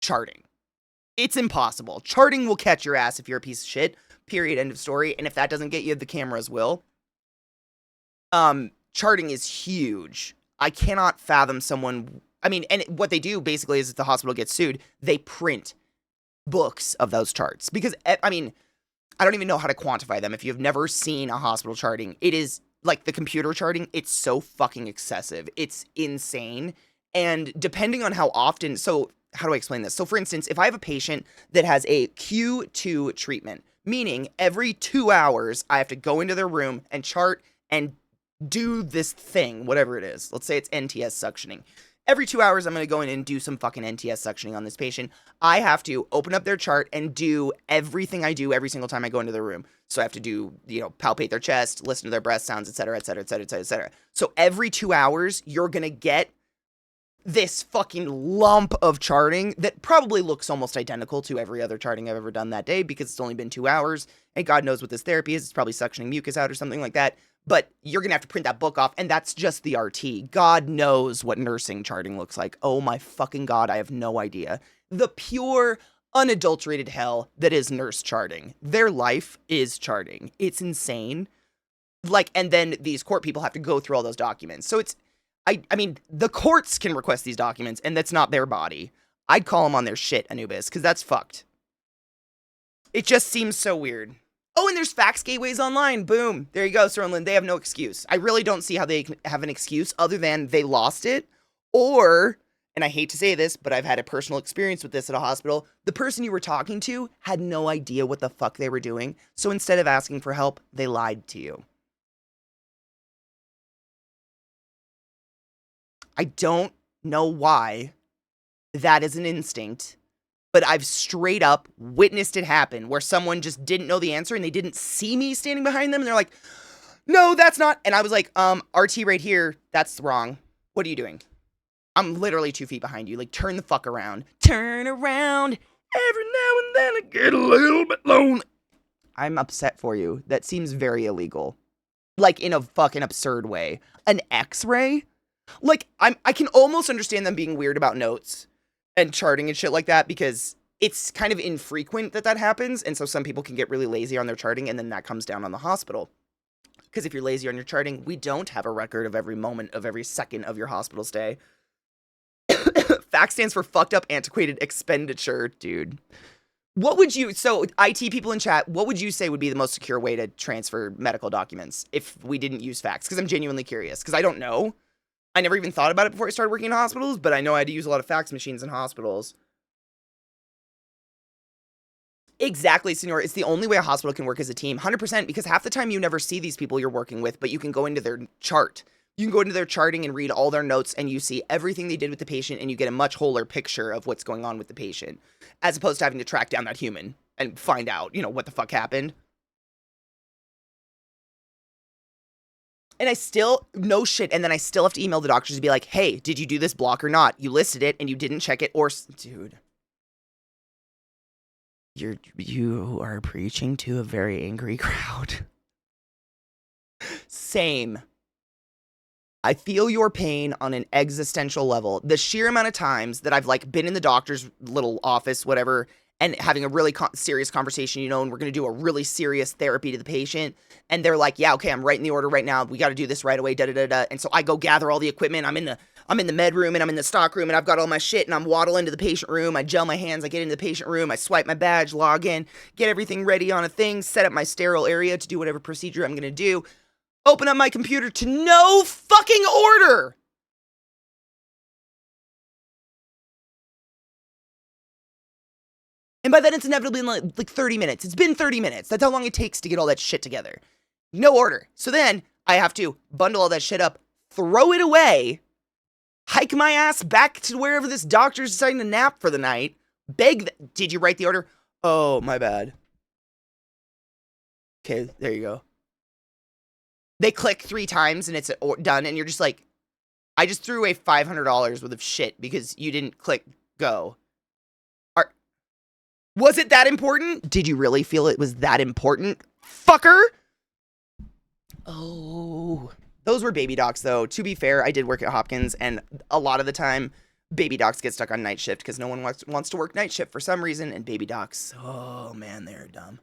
charting. It's impossible. Charting will catch your ass if you're a piece of shit. Period. End of story. And if that doesn't get you, the cameras will. Charting is huge. I cannot fathom someone... and what they do, basically, is if the hospital gets sued, they print books of those charts. Because, I don't even know how to quantify them. If you've never seen a hospital charting, it is, the computer charting, it's so fucking excessive. It's insane. And depending on how often, so how do I explain this? So for instance, if I have a patient that has a Q2 treatment, meaning every 2 hours, I have to go into their room and chart and do this thing, whatever it is. Let's say it's NTS suctioning. Every 2 hours, I'm going to go in and do some fucking NTS suctioning on this patient. I have to open up their chart and do everything I do every single time I go into their room. So I have to do, palpate their chest, listen to their breath sounds, et cetera, et cetera, et cetera, et cetera, et cetera. So every 2 hours, you're going to get this fucking lump of charting that probably looks almost identical to every other charting I've ever done that day, because it's only been 2 hours, and God knows what this therapy is. It's probably suctioning mucus out or something like that. But you're going to have to print that book off, and that's just the RT. God knows what nursing charting looks like. Oh my fucking God, I have no idea. The pure, unadulterated hell that is nurse charting. Their life is charting. It's insane. And then these court people have to go through all those documents. So it's, the courts can request these documents, and that's not their body. I'd call them on their shit, Anubis, because that's fucked. It just seems so weird. Oh, and there's fax gateways online. Boom. There you go, Sirlin. They have no excuse. I really don't see how they have an excuse other than they lost it. Or, and I hate to say this, but I've had a personal experience with this at a hospital. The person you were talking to had no idea what the fuck they were doing. So instead of asking for help, they lied to you. I don't know why that is an instinct, but I've straight up witnessed it happen where someone just didn't know the answer and they didn't see me standing behind them. And they're like, no, that's not. And I was like, RT right here. That's wrong. What are you doing? I'm literally 2 feet behind you. Turn the fuck around. Turn around. Every now and then I get a little bit lonely. I'm upset for you. That seems very illegal. In a fucking absurd way. An x-ray? I can almost understand them being weird about notes and charting and shit like that, because it's kind of infrequent that happens, and so some people can get really lazy on their charting, and then that comes down on the hospital. Because if you're lazy on your charting, we don't have a record of every moment of every second of your hospital stay. FACT stands for fucked up, antiquated expenditure, dude. So IT people in chat, what would you say would be the most secure way to transfer medical documents if we didn't use fax? Because I'm genuinely curious, because I don't know. I never even thought about it before I started working in hospitals, but I know I had to use a lot of fax machines in hospitals. Exactly, Senor. It's the only way a hospital can work as a team. 100%, because half the time you never see these people you're working with, but you can go into their chart. You can go into their charting and read all their notes, and you see everything they did with the patient, and you get a much wholer picture of what's going on with the patient, as opposed to having to track down that human. and find out, what the fuck happened. And I still, no shit, and then I still have to email the doctors to be like, hey, did you do this block or not? You listed it and you didn't check it, or, dude. You are preaching to a very angry crowd. Same. I feel your pain on an existential level. The sheer amount of times that I've like been in the doctor's little office, whatever, and having a really serious conversation, and we're going to do a really serious therapy to the patient. And they're like, yeah, okay, I'm writing the order right now. We got to do this right away, da-da-da-da. And so I go gather all the equipment. I'm in the med room and I'm in the stock room and I've got all my shit and I'm waddling to the patient room. I gel my hands. I get into the patient room. I swipe my badge, log in, get everything ready on a thing, set up my sterile area to do whatever procedure I'm going to do. Open up my computer to no fucking order. And by then it's inevitably like 30 minutes. It's been 30 minutes. That's how long it takes to get all that shit together. No order. So then I have to bundle all that shit up, throw it away, hike my ass back to wherever this doctor's deciding to nap for the night, did you write the order? Oh, my bad. Okay, there you go. They click 3 times and it's done, and you're just like, I just threw away $500 worth of shit because you didn't click go. Was it that important? Did you really feel it was that important? Fucker! Oh. Those were baby docs, though. To be fair, I did work at Hopkins, and a lot of the time, baby docs get stuck on night shift because no one wants to work night shift for some reason, and baby docs, oh man, they're dumb.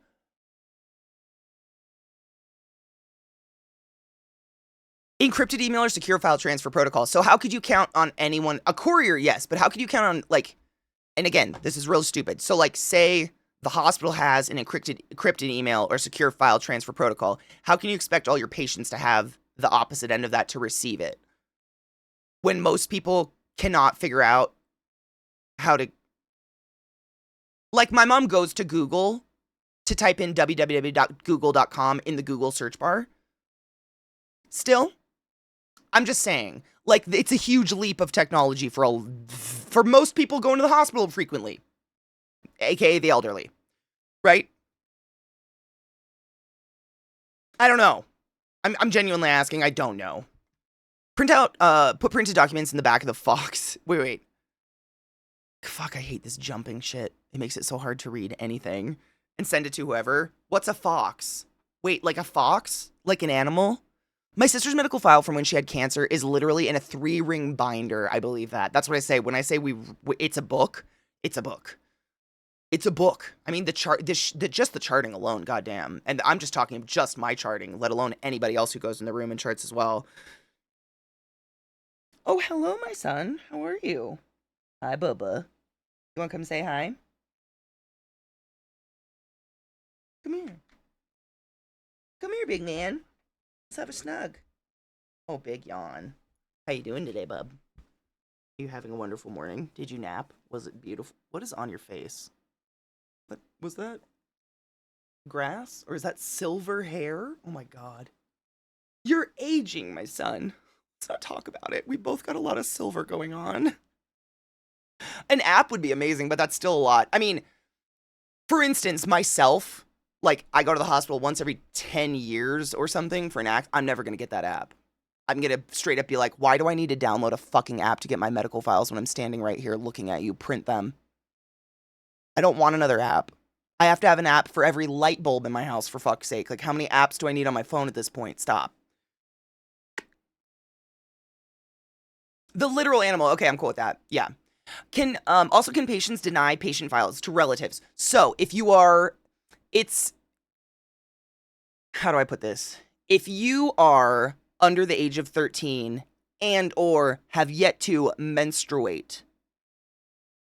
Encrypted email or secure file transfer protocol. So how could you count on anyone? A courier, yes, but how could you count on, like, and again, this is real stupid. So, like, say the hospital has an encrypted email or secure file transfer protocol. How can you expect all your patients to have the opposite end of that to receive it? When most people cannot figure out how to... Like, my mom goes to Google to type in www.google.com in the Google search bar. Still, I'm just saying, like, it's a huge leap of technology for most people going to the hospital frequently, aka the elderly, right? I don't know. I'm genuinely asking. I don't know. Put printed documents in the back of the Fox. Wait. Fuck, I hate this jumping shit. It makes it so hard to read anything. And send it to whoever. What's a fox? Wait, like a fox? Like an animal? My sister's medical file from when she had cancer is literally in a 3-ring binder. I believe that. That's what I say. When I say it's a book, it's a book. It's a book. I mean, just the charting alone, goddamn. And I'm just talking just my charting, let alone anybody else who goes in the room and charts as well. Oh, hello, my son. How are you? Hi, Bubba. You want to come say hi? Come here. Come here, big man. Let's have a snug. Oh, big yawn. How you doing today, bub? Are you having a wonderful morning? Did you nap? Was it beautiful? What is on your face? What was that? Grass? Or is that silver hair? Oh my god. You're aging, my son. Let's not talk about it. We both got a lot of silver going on. An app would be amazing, but that's still a lot. I mean, for instance, myself... Like, I go to the hospital once every 10 years or something for an act. I'm never going to get that app. I'm going to straight up be like, why do I need to download a fucking app to get my medical files when I'm standing right here looking at you print them? I don't want another app. I have to have an app for every light bulb in my house, for fuck's sake. Like, how many apps do I need on my phone at this point? Stop. The literal animal. Okay, I'm cool with that. Yeah. Can patients deny patient files to relatives? So, if you are... how do I put this? If you are under the age of 13 and or have yet to menstruate,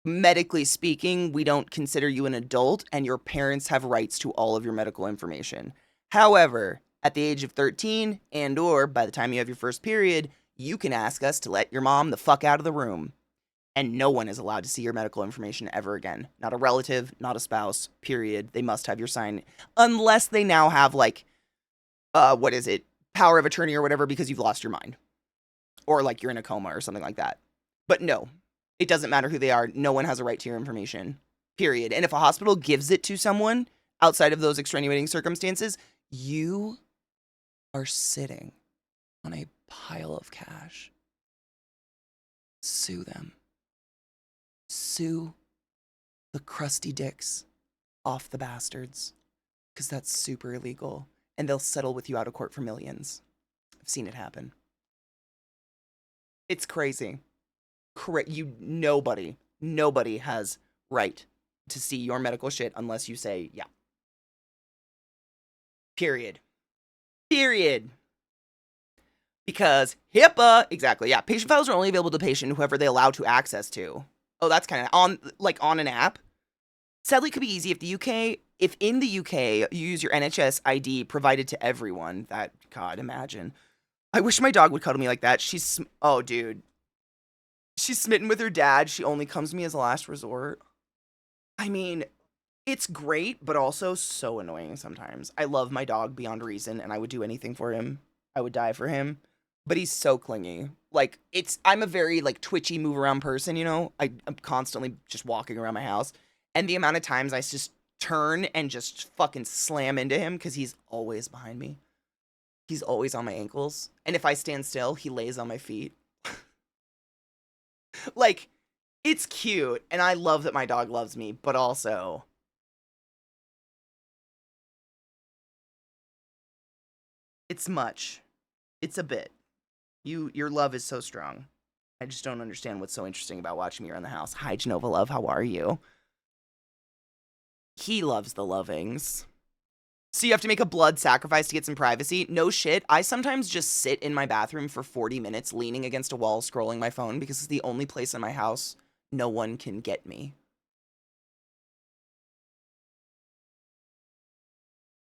medically speaking, we don't consider you an adult and your parents have rights to all of your medical information. However, at the age of 13 and or by the time you have your first period, you can ask us to let your mom the fuck out of the room. And no one is allowed to see your medical information ever again. Not a relative, not a spouse, period. They must have your sign. Unless they now have, like, power of attorney or whatever because you've lost your mind. Or, like, you're in a coma or something like that. But no, it doesn't matter who they are. No one has a right to your information. Period. And if a hospital gives it to someone outside of those extenuating circumstances, you are sitting on a pile of cash. Sue them. Sue the crusty dicks off the bastards, because that's super illegal, and they'll settle with you out of court for millions. I've seen it happen. It's crazy. Nobody has right to see your medical shit unless you say, yeah. Period. Because HIPAA, exactly, yeah. Patient files are only available to the patient whoever they allow to access to. Oh, that's kind of on an app. Sadly, it could be easy if in the UK you use your NHS ID provided to everyone. That, God, imagine. I wish my dog would cuddle me like that. Oh, dude. She's smitten with her dad. She only comes to me as a last resort. I mean, it's great, but also so annoying sometimes. I love my dog beyond reason, and I would do anything for him. I would die for him. But he's so clingy. Like, I'm a very, like, twitchy, move-around person, you know? I'm constantly just walking around my house. And the amount of times I just turn and just fucking slam into him, because he's always behind me. He's always on my ankles. And if I stand still, he lays on my feet. Like, it's cute, and I love that my dog loves me, but also, it's much. It's a bit. Your love is so strong. I just don't understand what's so interesting about watching me around the house. Hi, Genova love, how are you? He loves the lovings. So you have to make a blood sacrifice to get some privacy? No shit. I sometimes just sit in my bathroom for 40 minutes leaning against a wall scrolling my phone because it's the only place in my house no one can get me.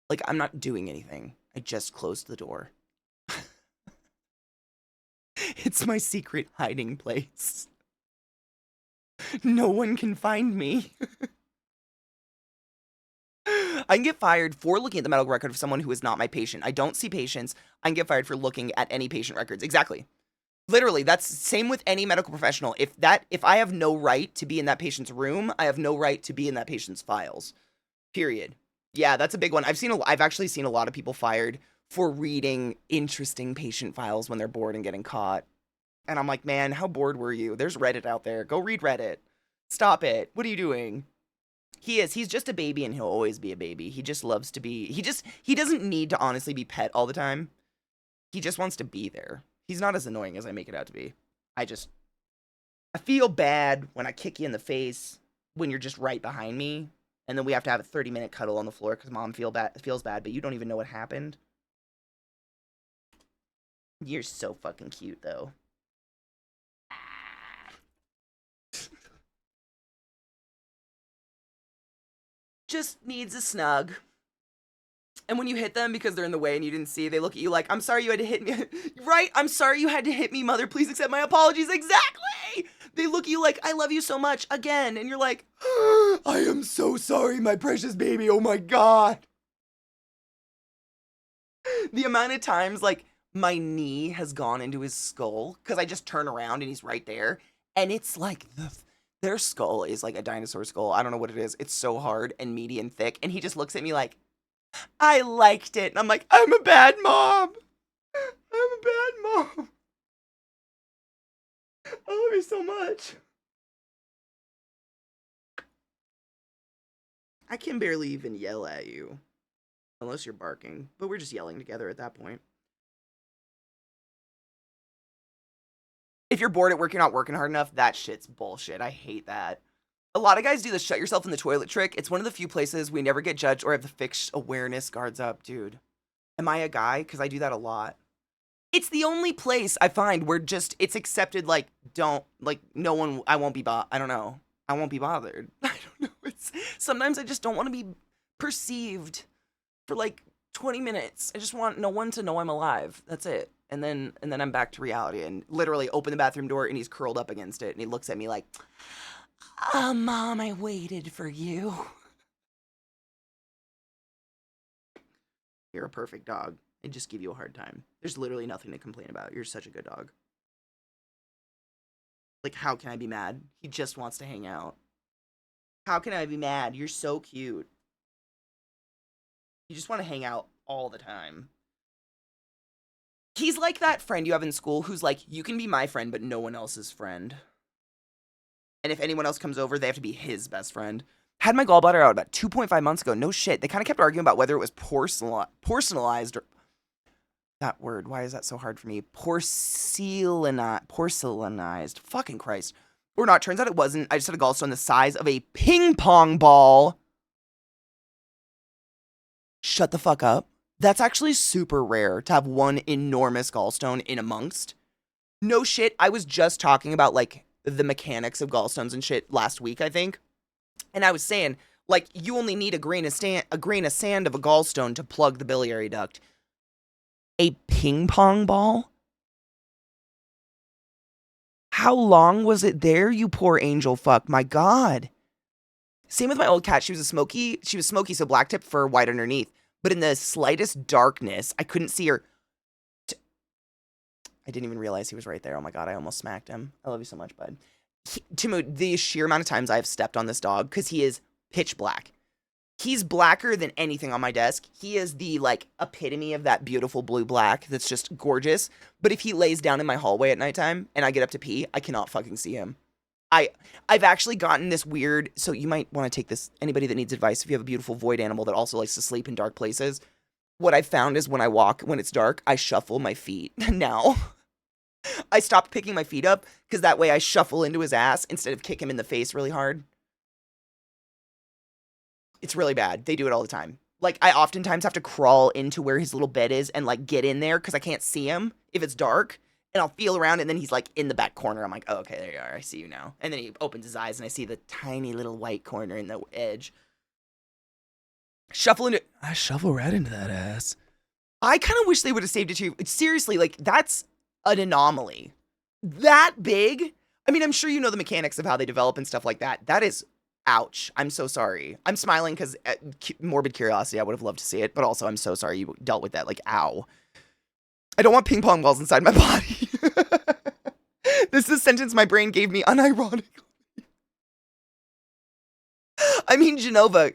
Like, I'm not doing anything. I just closed the door. It's my secret hiding place. No one can find me. I can get fired for looking at the medical record of someone who is not my patient. I don't see patients. I can get fired for looking at any patient records. Exactly. Literally, that's same with any medical professional. If I have no right to be in that patient's room, I have no right to be in that patient's files. Period. Yeah, that's a big one. I've actually seen a lot of people fired for reading interesting patient files when they're bored and getting caught. And I'm like, man, how bored were you? There's Reddit out there. Go read Reddit. Stop it. What are you doing? He's just a baby, and he'll always be a baby. He just loves to be, he doesn't need to honestly be pet all the time. He just wants to be there. He's not as annoying as I make it out to be. I feel bad when I kick you in the face when you're just right behind me, and then we have to have a 30-minute cuddle on the floor because mom feels bad, but you don't even know what happened. You're so fucking cute, though. Just needs a snug. And when you hit them because they're in the way and you didn't see, they look at you like, I'm sorry you had to hit me. Right? I'm sorry you had to hit me, mother. Please accept my apologies. Exactly. They look at you like, I love you so much again. And you're like, I am so sorry, my precious baby. Oh my God. The amount of times, like, my knee has gone into his skull because I just turn around and he's right there. And it's like, their skull is like a dinosaur skull. I don't know what it is. It's so hard and meaty and thick. And he just looks at me like, I liked it. And I'm like, I'm a bad mom. I'm a bad mom. I love you so much. I can barely even yell at you. Unless you're barking. But we're just yelling together at that point. If you're bored at work, you're not working hard enough, that shit's bullshit. I hate that. A lot of guys do the shut yourself in the toilet trick. It's one of the few places we never get judged or have the fixed awareness guards up, dude. Am I a guy? Because I do that a lot. It's the only place I find where it's accepted, like, no one, I won't be I don't know. I won't be bothered. I don't know. Sometimes I just don't want to be perceived for, like, 20 minutes. I just want no one to know I'm alive. That's it. And then I'm back to reality and literally open the bathroom door and he's curled up against it and he looks at me like, Mom, I waited for you. You're a perfect dog. I just give you a hard time. There's literally nothing to complain about. You're such a good dog. Like, how can I be mad? He just wants to hang out. How can I be mad? You're so cute. You just want to hang out all the time. He's like that friend you have in school who's like, you can be my friend, but no one else's friend. And if anyone else comes over, they have to be his best friend. Had my gallbladder out about 2.5 months ago. No shit. They kind of kept arguing about whether it was porcelainized or... That word, why is that so hard for me? Porcelainized. Fucking Christ. Or not, turns out it wasn't. I just had a gallstone the size of a ping pong ball. Shut the fuck up. That's actually super rare to have one enormous gallstone in amongst. No shit, I was just talking about, like, the mechanics of gallstones and shit last week, I think. And I was saying, like, you only need a grain of sand of a gallstone to plug the biliary duct. A ping pong ball? How long was it there, you poor angel fuck? My God. Same with my old cat. She was smoky, so black tip fur, white underneath. But in the slightest darkness, I couldn't see her. I didn't even realize he was right there. Oh my God, I almost smacked him. I love you so much, bud. Timu, the sheer amount of times I've stepped on this dog, because he is pitch black. He's blacker than anything on my desk. He is the, like, epitome of that beautiful blue black that's just gorgeous. But if he lays down in my hallway at nighttime and I get up to pee, I cannot fucking see him. I've actually gotten this weird, so you might want to take this, anybody that needs advice, if you have a beautiful void animal that also likes to sleep in dark places, what I've found is when I walk, when it's dark, I shuffle my feet. Now, I stopped picking my feet up, because that way I shuffle into his ass instead of kick him in the face really hard. It's really bad. They do it all the time. Like, I oftentimes have to crawl into where his little bed is and, like, get in there, because I can't see him if it's dark. And I'll feel around, and then he's, like, in the back corner. I'm like, oh, okay, there you are. I see you now. And then he opens his eyes, and I see the tiny little white corner in the edge. I shuffle right into that ass. I kind of wish they would have saved it too. Seriously, like, that's an anomaly. That big? I mean, I'm sure you know the mechanics of how they develop and stuff like that. That is, ouch. I'm so sorry. I'm smiling because morbid curiosity, I would have loved to see it. But also, I'm so sorry you dealt with that. Like, ow. I don't want ping pong balls inside my body. This is a sentence my brain gave me unironically. I mean, Genova,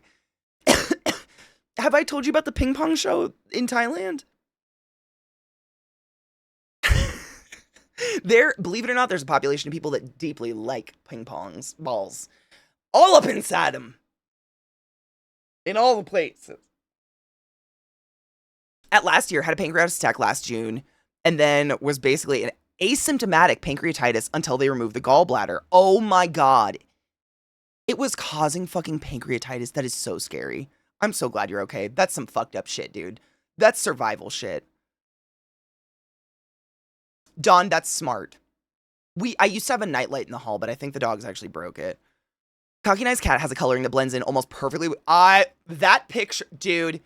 have I told you about the ping pong show in Thailand? Believe it or not, there's a population of people that deeply like ping pongs, balls. All up inside them. In all the places. At last year, had a pancreatitis attack last June, and then was basically an asymptomatic pancreatitis until they removed the gallbladder. Oh my God. It was causing fucking pancreatitis. That is so scary. I'm so glad you're okay. That's some fucked up shit, dude. That's survival shit. Dawn, that's smart. I used to have a nightlight in the hall, but I think the dogs actually broke it. Cocky Nice Cat has a coloring that blends in almost perfectly. That picture, dude.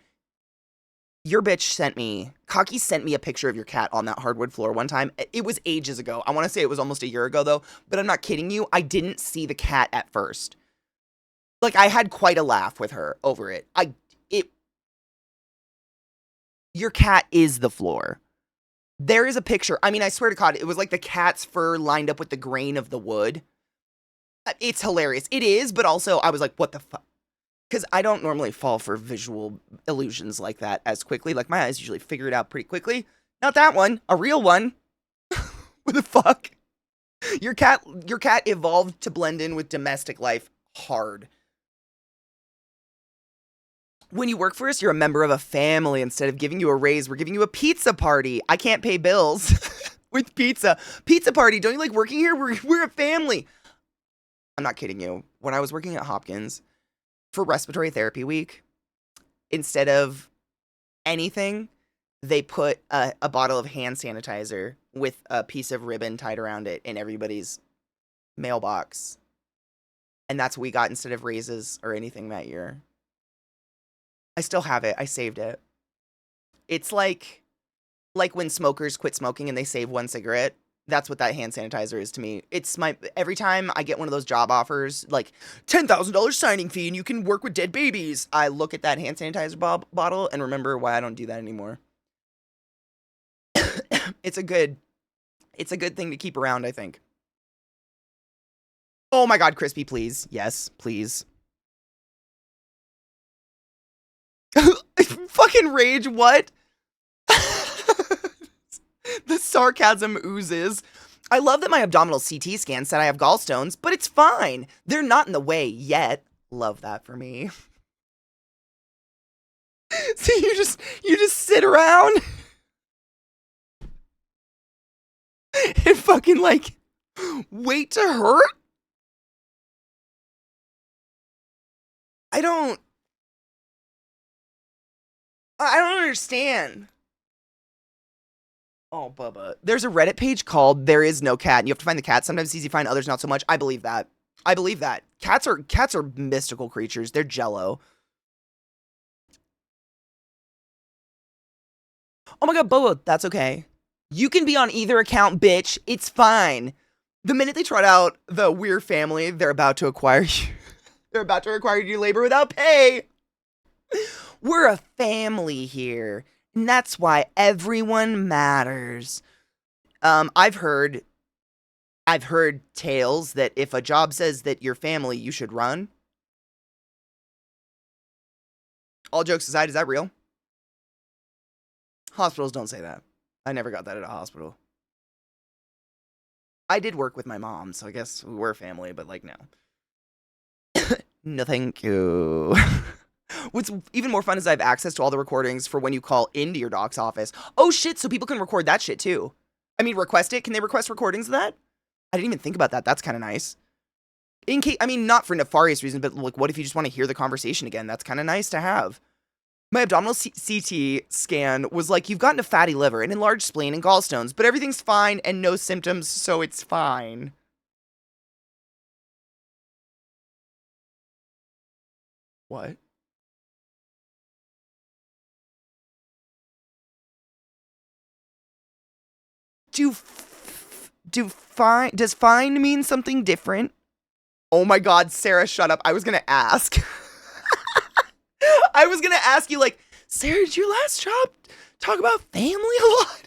Your bitch sent me, Cocky sent me a picture of your cat on that hardwood floor one time. It was ages ago. I want to say it was almost a year ago though, but I'm not kidding you. I didn't see the cat at first. Like, I had quite a laugh with her over it. Your cat is the floor. There is a picture. I mean, I swear to God, it was like the cat's fur lined up with the grain of the wood. It's hilarious. It is, but also I was like, what the fuck? Because I don't normally fall for visual illusions like that as quickly. Like, my eyes usually figure it out pretty quickly. Not that one. A real one. What the fuck? Your cat evolved to blend in with domestic life hard. When you work for us, you're a member of a family. Instead of giving you a raise, we're giving you a pizza party. I can't pay bills with pizza. Pizza party. Don't you like working here? We're a family. I'm not kidding you. When I was working at Hopkins for respiratory therapy week, instead of anything, they put a bottle of hand sanitizer with a piece of ribbon tied around it in everybody's mailbox. And that's what we got instead of raises or anything that year. I still have it. I saved it. It's like when smokers quit smoking and they save one cigarette. That's what that hand sanitizer is to me. It's every time I get one of those job offers, like $10,000 signing fee and you can work with dead babies, I look at that hand sanitizer bottle and remember why I don't do that anymore. It's a good thing to keep around, I think. Oh my God, Crispy, please. Yes, please. Fucking rage, what? The sarcasm oozes. I love that my abdominal CT scan said I have gallstones, but it's fine. They're not in the way yet. Love that for me. So you just sit around and fucking like wait to hurt? I don't understand. Oh, Bubba. There's a Reddit page called There Is No Cat, and you have to find the cat. Sometimes it's easy to find, others not so much. I believe that. I believe that. Cats are mystical creatures. They're jello. Oh my god, Bubba, that's okay. You can be on either account, bitch. It's fine. The minute they trot out the We're Family, they're about to acquire you. They're about to require you to labor without pay. We're a family here. And that's why everyone matters. I've heard tales that if a job says that you're family, you should run. All jokes aside, is that real? Hospitals don't say that. I never got that at a hospital. I did work with my mom, so I guess we're family, but like, no. No, thank you. What's even more fun is I have access to all the recordings for when you call into your doc's office. Oh shit, so people can record that shit too. I mean, request it. Can they request recordings of that? I didn't even think about that. That's kind of nice. In case, I mean, not for nefarious reasons, but like, what if you just want to hear the conversation again? That's kind of nice to have. My abdominal CT scan was like, you've gotten a fatty liver, an enlarged spleen, and gallstones, but everything's fine and no symptoms, so it's fine. What? Does fine mean something different? Oh my god, Sarah, shut up. I was gonna ask. I was gonna ask you, like, Sarah, did your last job talk about family a lot?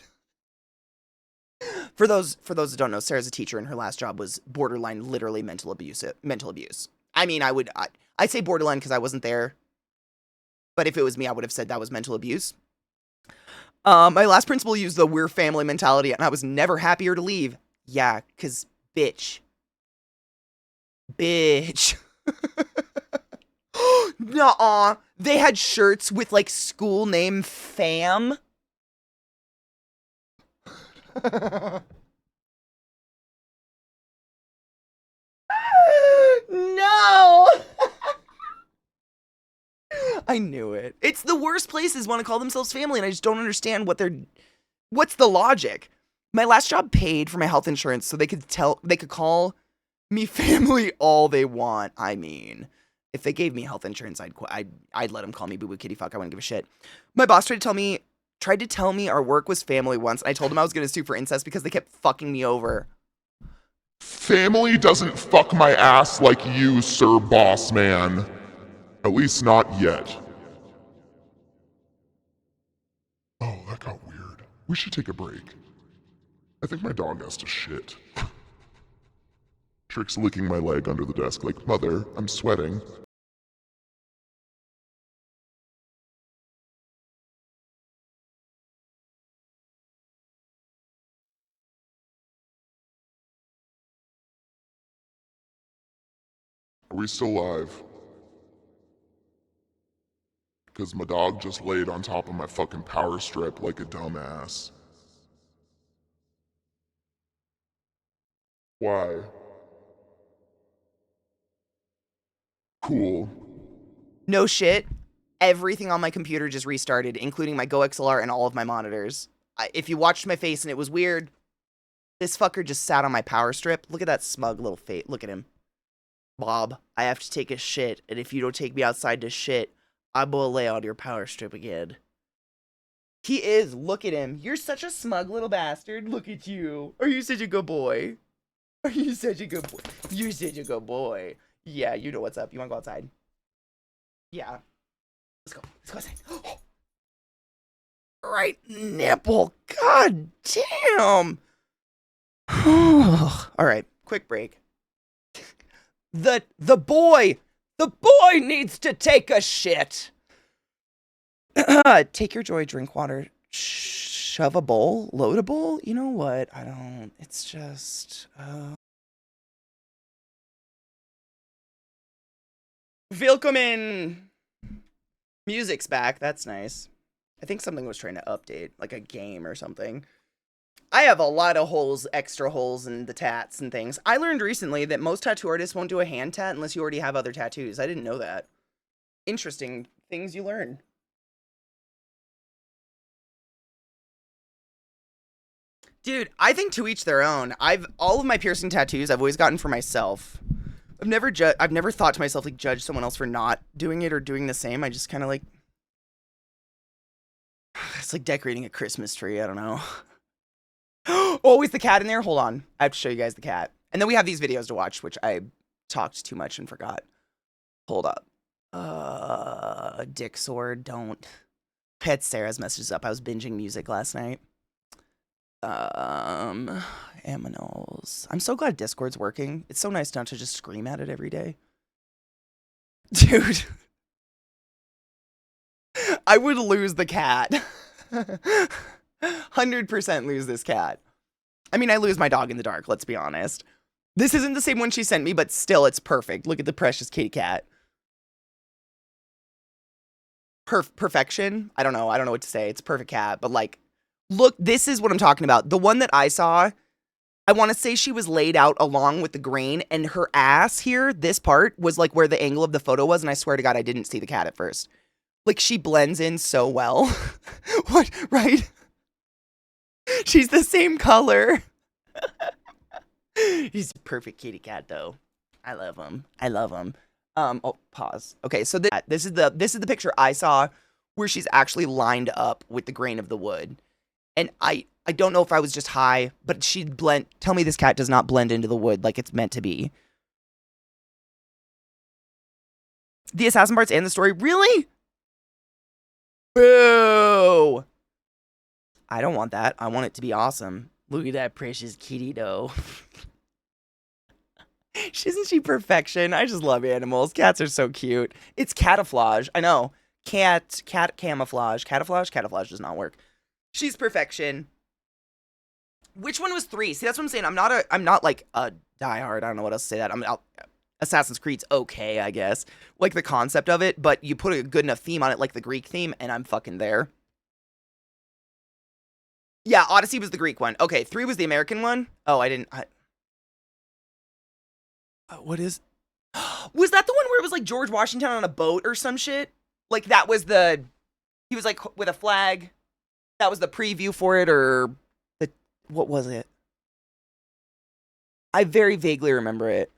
For those that don't know, Sarah's a teacher, and her last job was borderline, literally mental abuse. I mean, I'd say borderline because I wasn't there, but if it was me, I would have said that was mental abuse. My last principal used the we're family mentality, and I was never happier to leave. Yeah, cause bitch. Nuh-uh. They had shirts with like school name fam. No. I knew it. It's the worst places want to call themselves family, and I just don't understand what's the logic. My last job paid for my health insurance so they could call me family all they want. I mean, if they gave me health insurance, I'd let them call me boo boo kitty fuck. I wouldn't give a shit. My boss tried to tell me our work was family once, and I told him I was going to sue for incest because they kept fucking me over. Family doesn't fuck my ass like you, sir boss man. At least not yet. Oh, that got weird. We should take a break. I think my dog has to shit. Trick's licking my leg under the desk like, Mother, I'm sweating. Are we still live? Because my dog just laid on top of my fucking power strip like a dumbass. Why? Cool. No shit. Everything on my computer just restarted, including my Go XLR and all of my monitors. If you watched my face and it was weird, this fucker just sat on my power strip. Look at that smug little face. Look at him. Bob, I have to take a shit, and if you don't take me outside to shit, I'm gonna lay on your power strip again. He is. Look at him. You're such a smug little bastard. Look at you. Are you such a good boy? Are you such a good boy? You're such a good boy. Yeah, you know what's up. You wanna go outside? Yeah. Let's go. Let's go outside. Right nipple. God damn. All right. Quick break. The boy needs to take a shit. Take your joy, drink water, shove a bowl, load a bowl. You know what? I don't. It's just. Willkommen. Music's back. That's nice. I think something was trying to update, like a game or something. I have a lot of holes, extra holes in the tats and things. I learned recently that most tattoo artists won't do a hand tat unless you already have other tattoos. I didn't know that. Interesting things you learn. Dude, I think to each their own. All of my piercing tattoos I've always gotten for myself. I've never thought to myself like judge someone else for not doing it or doing the same. I just kind of like it's like decorating a Christmas tree. I don't know. Oh, is the cat in there? Hold on. I have to show you guys the cat. And then we have these videos to watch, which I talked too much and forgot. Hold up. Dick sword, don't. Pet Sarah's messages up. I was binging music last night. Aminals. I'm so glad Discord's working. It's so nice not to just scream at it every day. Dude. I would lose the cat. 100% lose this cat. I mean, I lose my dog in the dark, let's be honest. This isn't the same one she sent me, but still, it's perfect. Look at the precious kitty cat. Perfection? I don't know what to say. It's a perfect cat, but like, look, this is what I'm talking about. The one that I saw, I want to say she was laid out along with the grain, and her ass here, this part, was like where the angle of the photo was, and I swear to God, I didn't see the cat at first. Like, she blends in so well. What, right? She's the same color. He's a perfect kitty cat, though. I love him. I love him. Oh, pause. Okay, so this is the picture I saw where she's actually lined up with the grain of the wood. And I don't know if I was just high, but tell me this cat does not blend into the wood like it's meant to be. The assassin parts and the story, really? Boo! I don't want that. I want it to be awesome. Look at that precious kitty, though. Isn't she perfection? I just love animals. Cats are so cute. It's camouflage. I know. Cat camouflage. Camouflage does not work. She's perfection. Which one was 3? See, that's what I'm saying. I'm not like a diehard. I don't know what else to say that. Assassin's Creed's okay, I guess. Like the concept of it, but you put a good enough theme on it, like the Greek theme, and I'm fucking there. Yeah, Odyssey was the Greek one. Okay, 3 was the American one. Oh, what is... Was that the one where it was like George Washington on a boat or some shit? Like that was he was like with a flag. That was the preview for it, or what was it? I very vaguely remember it.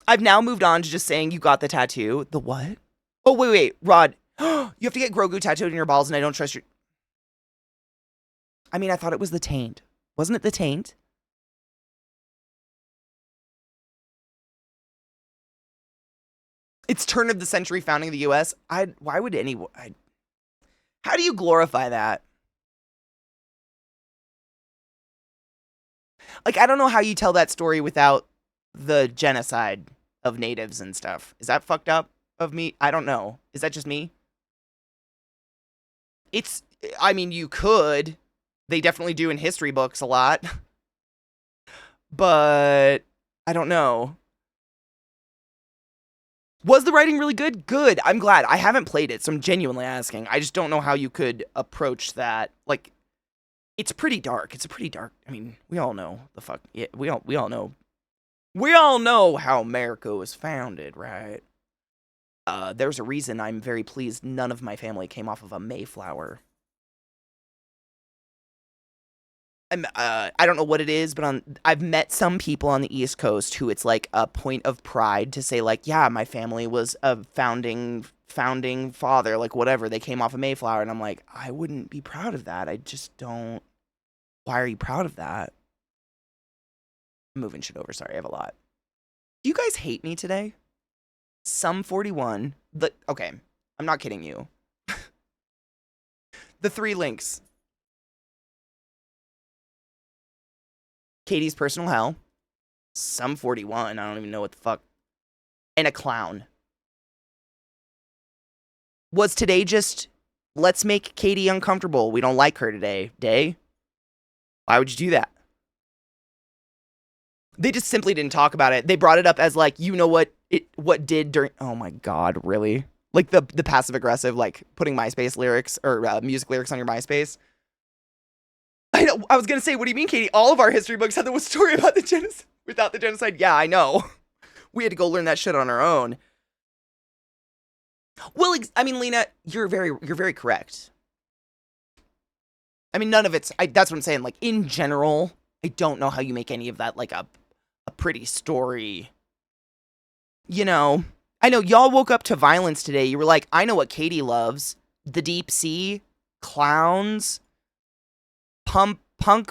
I've now moved on to just saying you got the tattoo. The what? Oh, wait, Rod. You have to get Grogu tattooed in your balls, and I don't trust your... I mean, I thought it was the taint. Wasn't it the taint? It's turn of the century founding of the U.S. Why would anyone... How do you glorify that? Like, I don't know how you tell that story without the genocide of natives and stuff. Is that fucked up of me? I don't know. Is that just me? I mean, you could. They definitely do in history books a lot. But I don't know. Was the writing really good? Good. I'm glad. I haven't played it, so I'm genuinely asking. I just don't know how you could approach that. Like, it's pretty dark. It's a pretty dark... I mean, we all know the fuck... Yeah, we all know. We all know how America was founded, right? There's a reason I'm very pleased none of my family came off of a Mayflower. I don't know what it is, but I've met some people on the East Coast who it's like a point of pride to say like, yeah, my family was a founding father, like whatever. They came off of Mayflower, and I'm like, I wouldn't be proud of that. I just don't. Why are you proud of that? I'm moving shit over. Sorry, I have a lot. Do you guys hate me today? Some 41. Okay, I'm not kidding you. The 3 links. Katie's personal hell. Some 41. I don't even know what the fuck. And a clown. Was today just, let's make Katie uncomfortable. We don't like her today. Day? Why would you do that? They just simply didn't talk about it. They brought it up as like, you know what did during, oh my God, really? Like the passive aggressive, like putting MySpace lyrics or music lyrics on your MySpace. I know. I was gonna say, what do you mean, Katie? All of our history books had the story about the genocide. Without the genocide, yeah, I know. We had to go learn that shit on our own. Well, I mean, Lena, you're very correct. I mean, none of it's. That's what I'm saying. Like in general, I don't know how you make any of that like a pretty story. You know, I know y'all woke up to violence today. You were like, I know what Katie loves: the deep sea, clowns, punk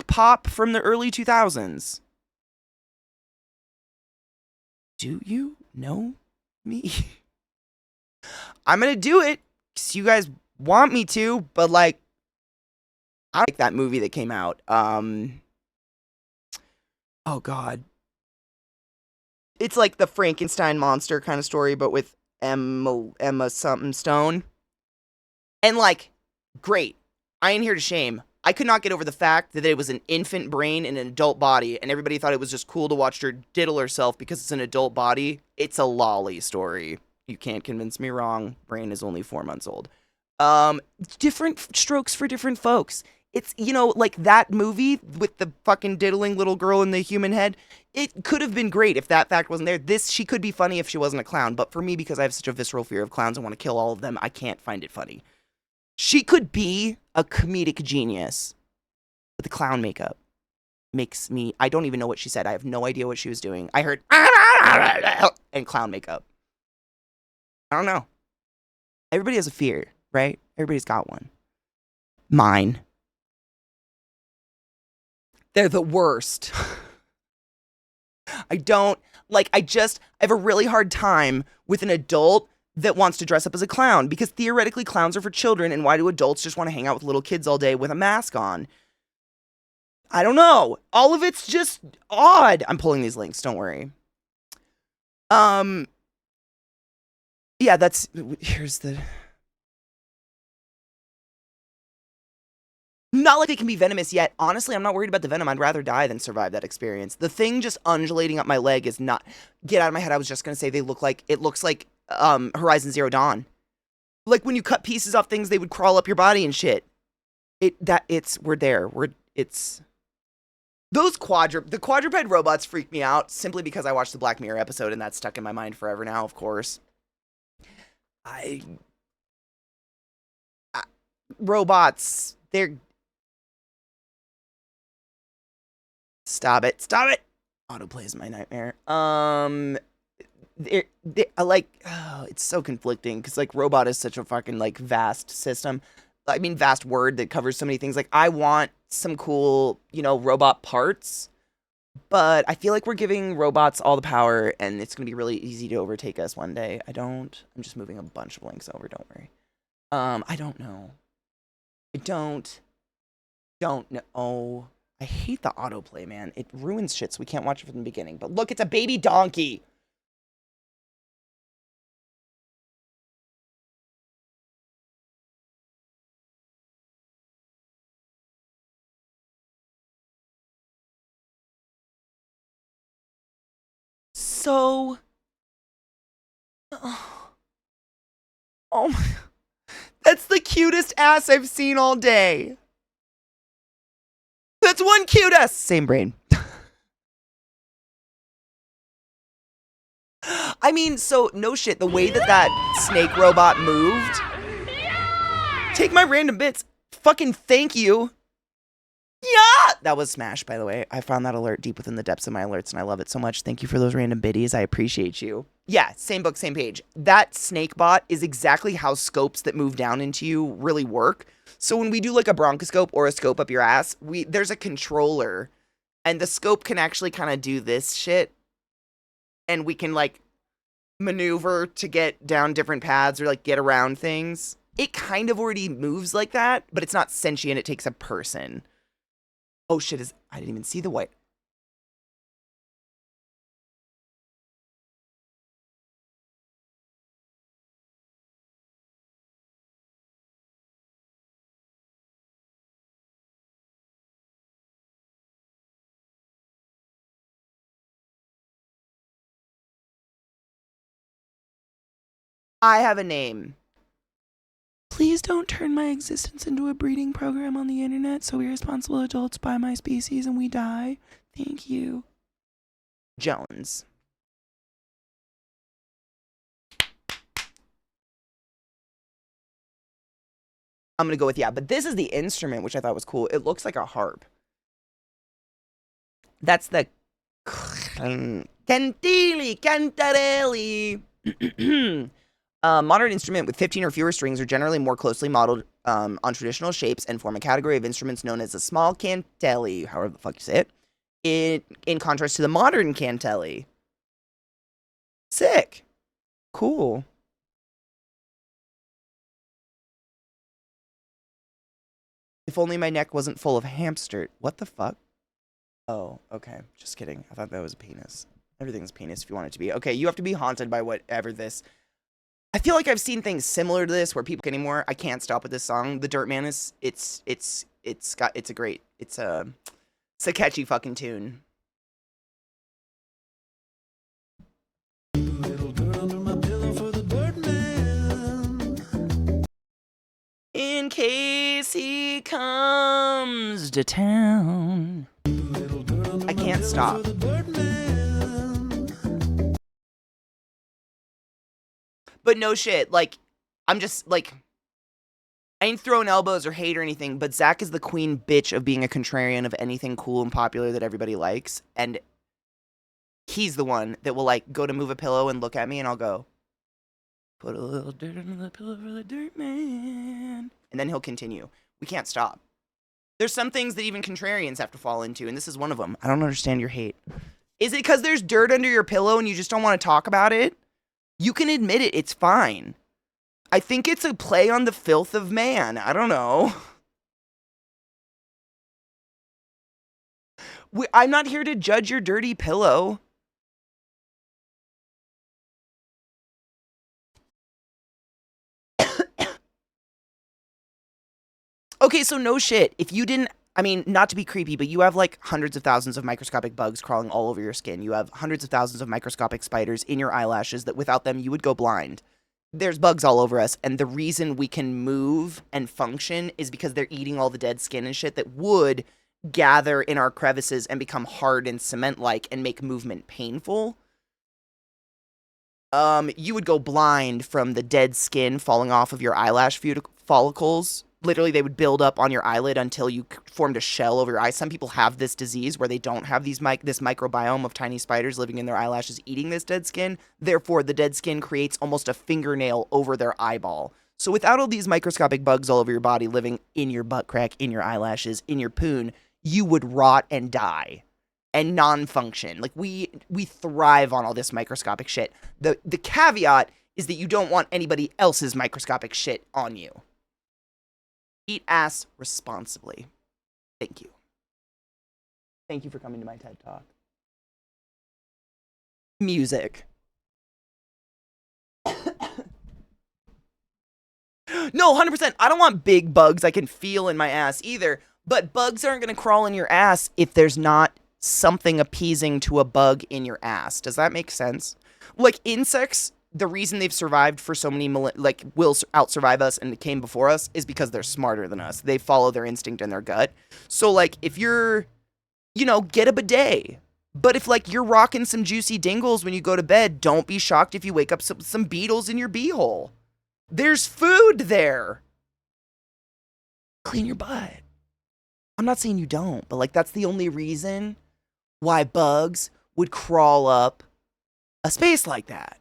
pop from the early 2000s. Do you know me? I'm gonna do it because you guys want me to, but like, I like that movie that came out. Oh God, it's like the Frankenstein monster kind of story, but with Emma something Stone, and like, great. I ain't here to shame. I could not get over the fact that it was an infant brain in an adult body, and everybody thought it was just cool to watch her diddle herself because it's an adult body. It's a lolly story. You can't convince me wrong. Brain is only 4 months old. Different strokes for different folks. It's, you know, like that movie with the fucking diddling little girl in the human head. It could have been great if that fact wasn't there. She could be funny if she wasn't a clown, but for me, because I have such a visceral fear of clowns and want to kill all of them, I can't find it funny. She could be a comedic genius, but the clown makeup makes me, I don't even know what she said. I have no idea what she was doing. I heard, and clown makeup. I don't know. Everybody has a fear, right? Everybody's got one. Mine. They're the worst. I have a really hard time with an adult that wants to dress up as a clown, because theoretically clowns are for children, and why do adults just want to hang out with little kids all day with a mask on? I don't know. All of it's just odd. I'm pulling these links, don't worry. Yeah, here's the... Not like they can be venomous yet. Honestly, I'm not worried about the venom. I'd rather die than survive that experience. The thing just undulating up my leg is not... Get out of my head. I was just going to say it looks like Horizon Zero Dawn. Like when you cut pieces off things, they would crawl up your body and shit. We're there. The quadruped robots freak me out simply because I watched the Black Mirror episode and that's stuck in my mind forever now, of course. Robots, they're... Stop it. Autoplay is my nightmare. It's so conflicting because like robot is such a fucking like vast system. I mean, vast word that covers so many things. Like I want some cool, robot parts, but I feel like we're giving robots all the power and it's going to be really easy to overtake us one day. I'm just moving a bunch of links over. Don't worry. I don't know. I don't know. I hate the autoplay, man. It ruins shit, so we can't watch it from the beginning. But look, it's a baby donkey. So... Oh my... That's the cutest ass I've seen all day. That's one cute ass. Same brain. I mean, so no shit. The way that snake robot moved. Take my random bits. Fucking thank you. Yeah! That was Smash, by the way. I found that alert deep within the depths of my alerts, and I love it so much. Thank you for those random biddies. I appreciate you. Yeah, same book, same page. That snake bot is exactly how scopes that move down into you really work. So when we do like a bronchoscope or a scope up your ass, there's a controller, and the scope can actually kind of do this shit, and we can like maneuver to get down different paths or like get around things. It kind of already moves like that, but it's not sentient. It takes a person. Oh shit, I didn't even see the white. I have a name. Please don't turn my existence into a breeding program on the internet so irresponsible adults buy my species and we die. Thank you. Jones. I'm gonna go with yeah, but this is the instrument, which I thought was cool. It looks like a harp. That's the cantarelli. Modern instrument with 15 or fewer strings are generally more closely modeled on traditional shapes and form a category of instruments known as a small cantelli, however the fuck you say it, in contrast to the modern cantelli. Sick. Cool. If only my neck wasn't full of hamster. What the fuck? Oh, okay. Just kidding. I thought that was a penis. Everything's penis if you want it to be. Okay, you have to be haunted by whatever this... I feel like I've seen things similar to this where people anymore. I can't stop with this song. The Dirt Man is... It's a catchy fucking tune. Little dirt under my pillow for the Dirt Man. In case he comes to town. I can't stop. But no shit, like, I'm just, like, I ain't throwing elbows or hate or anything, but Zach is the queen bitch of being a contrarian of anything cool and popular that everybody likes, and he's the one that will, like, go to move a pillow and look at me, and I'll go, put a little dirt under the pillow for the Dirt Man. And then he'll continue. We can't stop. There's some things that even contrarians have to fall into, and this is one of them. I don't understand your hate. Is it because there's dirt under your pillow and you just don't want to talk about it? You can admit it. It's fine. I think it's a play on the filth of man. I don't know. I'm not here to judge your dirty pillow. Okay, so no shit. If you didn't, I mean, not to be creepy, but you have like hundreds of thousands of microscopic bugs crawling all over your skin. You have hundreds of thousands of microscopic spiders in your eyelashes that without them you would go blind. There's bugs all over us, and the reason we can move and function is because they're eating all the dead skin and shit that would gather in our crevices and become hard and cement-like and make movement painful. You would go blind from the dead skin falling off of your eyelash follicles. Literally, they would build up on your eyelid until you formed a shell over your eye. Some people have this disease where they don't have this microbiome of tiny spiders living in their eyelashes eating this dead skin. Therefore, the dead skin creates almost a fingernail over their eyeball. So without all these microscopic bugs all over your body living in your butt crack, in your eyelashes, in your poon, you would rot and die and non-function. Like, we thrive on all this microscopic shit. The caveat is that you don't want anybody else's microscopic shit on you. Eat ass responsibly. Thank you. Thank you for coming to my TED Talk. Music. No, 100%. I don't want big bugs I can feel in my ass either. But bugs aren't going to crawl in your ass if there's not something appeasing to a bug in your ass. Does that make sense? Like, insects, the reason they've survived for so many, like, will out-survive us and came before us is because they're smarter than us. They follow their instinct and their gut. So, like, if you're, get a bidet. But if, like, you're rocking some juicy dingles when you go to bed, don't be shocked if you wake up some beetles in your beehole. There's food there. Clean your butt. I'm not saying you don't, but, like, that's the only reason why bugs would crawl up a space like that.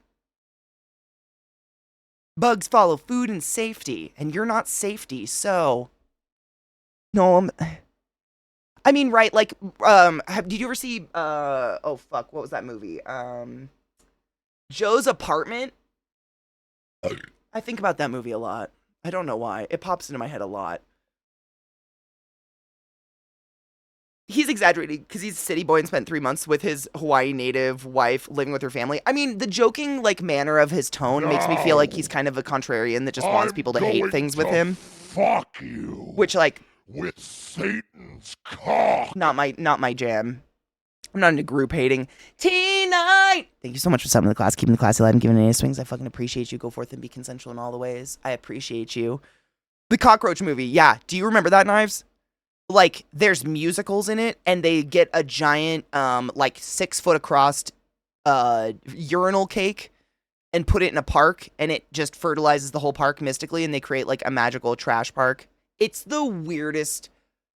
Bugs follow food and safety, and you're not safety, so... No, I mean, right, like, did you ever see, oh, fuck, what was that movie? Joe's Apartment? I think about that movie a lot. I don't know why. It pops into my head a lot. He's exaggerating because he's a city boy and spent 3 months with his Hawaii native wife living with her family. I mean, the joking, like, manner of his tone makes me feel like he's kind of a contrarian that just wants people to hate things with him. Fuck you. Which, like... With Satan's cock. Not my jam. I'm not into group hating. T-Night! Thank you so much for subbing to the class, keeping the class alive and giving it any swings. I fucking appreciate you. Go forth and be consensual in all the ways. I appreciate you. The cockroach movie. Yeah. Do you remember that, Knives? Like, there's musicals in it, and they get a giant, like, 6 foot across urinal cake and put it in a park, and it just fertilizes the whole park mystically, and they create, like, a magical trash park. It's the weirdest.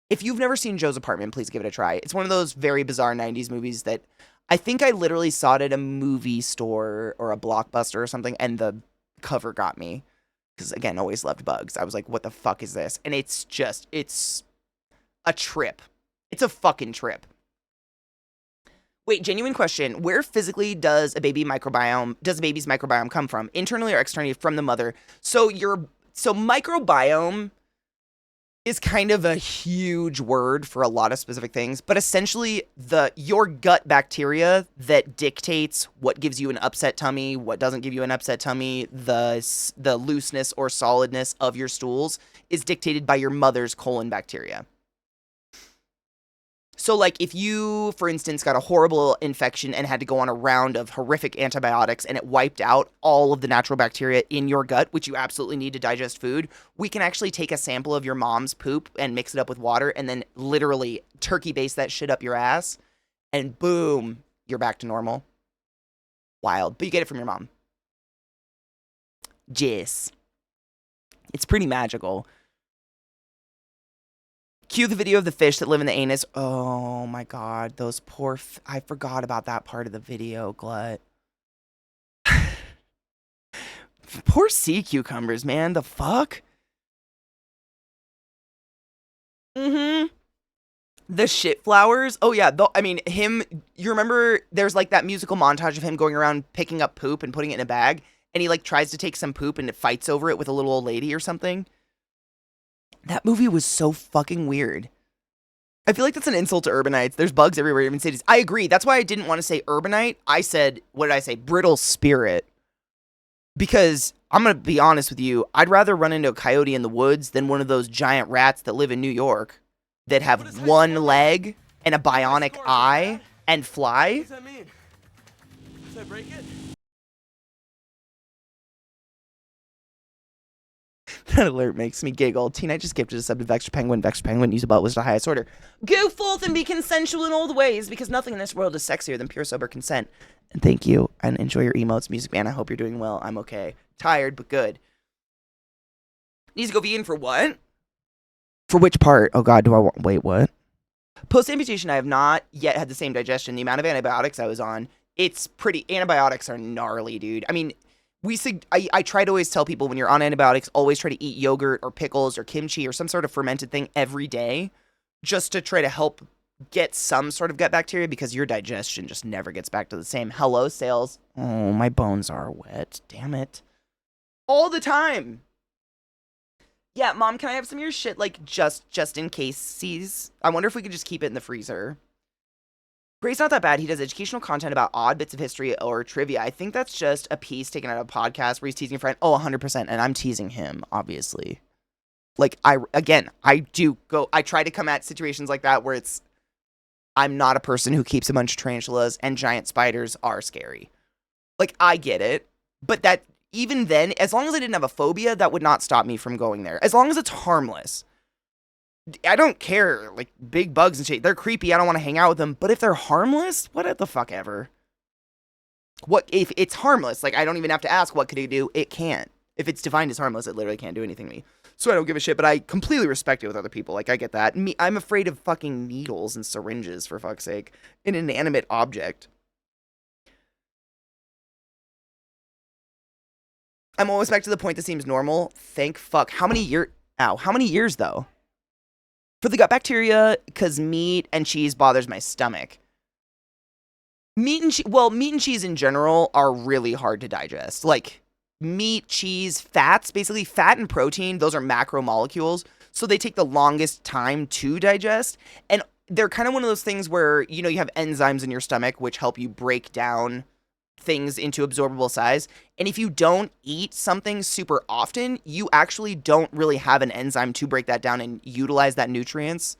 If you've never seen Joe's Apartment, please give it a try. It's one of those very bizarre 90s movies that I think I literally saw it at a movie store or a Blockbuster or something, and the cover got me. Because, again, always loved bugs. I was like, what the fuck is this? And it's a trip. It's a fucking trip. Wait, genuine question. Where physically does a baby's microbiome come from? Internally or externally from the mother? So microbiome is kind of a huge word for a lot of specific things, but essentially your gut bacteria that dictates what gives you an upset tummy, what doesn't give you an upset tummy, the looseness or solidness of your stools is dictated by your mother's colon bacteria. So, like, if you, for instance, got a horrible infection and had to go on a round of horrific antibiotics and it wiped out all of the natural bacteria in your gut, which you absolutely need to digest food, we can actually take a sample of your mom's poop and mix it up with water and then literally turkey base that shit up your ass, and boom, you're back to normal. Wild. But you get it from your mom. Jizz. It's pretty magical. Cue the video of the fish that live in the anus. Oh my god, those poor I forgot about that part of the video, Glut. Poor sea cucumbers, man. The fuck? The shit flowers. Oh yeah, I mean, him, you remember there's like that musical montage of him going around picking up poop and putting it in a bag, and he like tries to take some poop and it fights over it with a little old lady or something? That movie was so fucking weird. I feel like that's an insult to urbanites. There's bugs everywhere, even in cities. I agree. That's why I didn't want to say urbanite. I said, what did I say? Brittle spirit. Because I'm going to be honest with you. I'd rather run into a coyote in the woods than one of those giant rats that live in New York that have one leg and a bionic eye and fly. What does that mean? Did I break it? That alert makes me giggle. Teen, just gifted a sub to Vextra Penguin. Vextra Penguin, use a butt was the highest order. Go forth and be consensual in all the ways, because nothing in this world is sexier than pure sober consent. And thank you, and enjoy your emotes, Music Man. I hope you're doing well. I'm okay. Tired, but good. Needs to go vegan for what? For which part? Oh god, do I want... Wait, what? Post-amputation, I have not yet had the same digestion. The amount of antibiotics I was on, it's pretty... Antibiotics are gnarly, dude. I mean... I try to always tell people when you're on antibiotics, always try to eat yogurt or pickles or kimchi or some sort of fermented thing every day just to try to help get some sort of gut bacteria because your digestion just never gets back to the same. Hello, sales. Oh, my bones are wet. Damn it. All the time. Yeah, Mom, can I have some of your shit, like, just in case? I wonder if we could just keep it in the freezer. Gray's not that bad. He does educational content about odd bits of history or trivia. I think that's just a piece taken out of a podcast where he's teasing a friend. Oh, 100%. And I'm teasing him, obviously. Like, I try to come at situations like that where I'm not a person who keeps a bunch of tarantulas and giant spiders are scary. Like, I get it. But that, even then, as long as I didn't have a phobia, that would not stop me from going there. As long as it's harmless. I don't care, like, big bugs and shit. They're creepy. I don't want to hang out with them. But if they're harmless, what the fuck ever? What if it's harmless? Like, I don't even have to ask what could it do. It can't. If it's defined as harmless, it literally can't do anything to me. So I don't give a shit, but I completely respect it with other people. Like, I get that. I'm afraid of fucking needles and syringes, for fuck's sake. An inanimate object. I'm always back to the point that seems normal. Thank fuck. How many years, though? For the gut bacteria, because meat and cheese bothers my stomach. Meat and cheese in general are really hard to digest. Like, meat, cheese, fats, basically fat and protein, those are macromolecules, so they take the longest time to digest. And they're kind of one of those things where, you know, you have enzymes in your stomach which help you break down things into absorbable size. And if you don't eat something super often, you actually don't really have an enzyme to break that down and utilize that nutrients.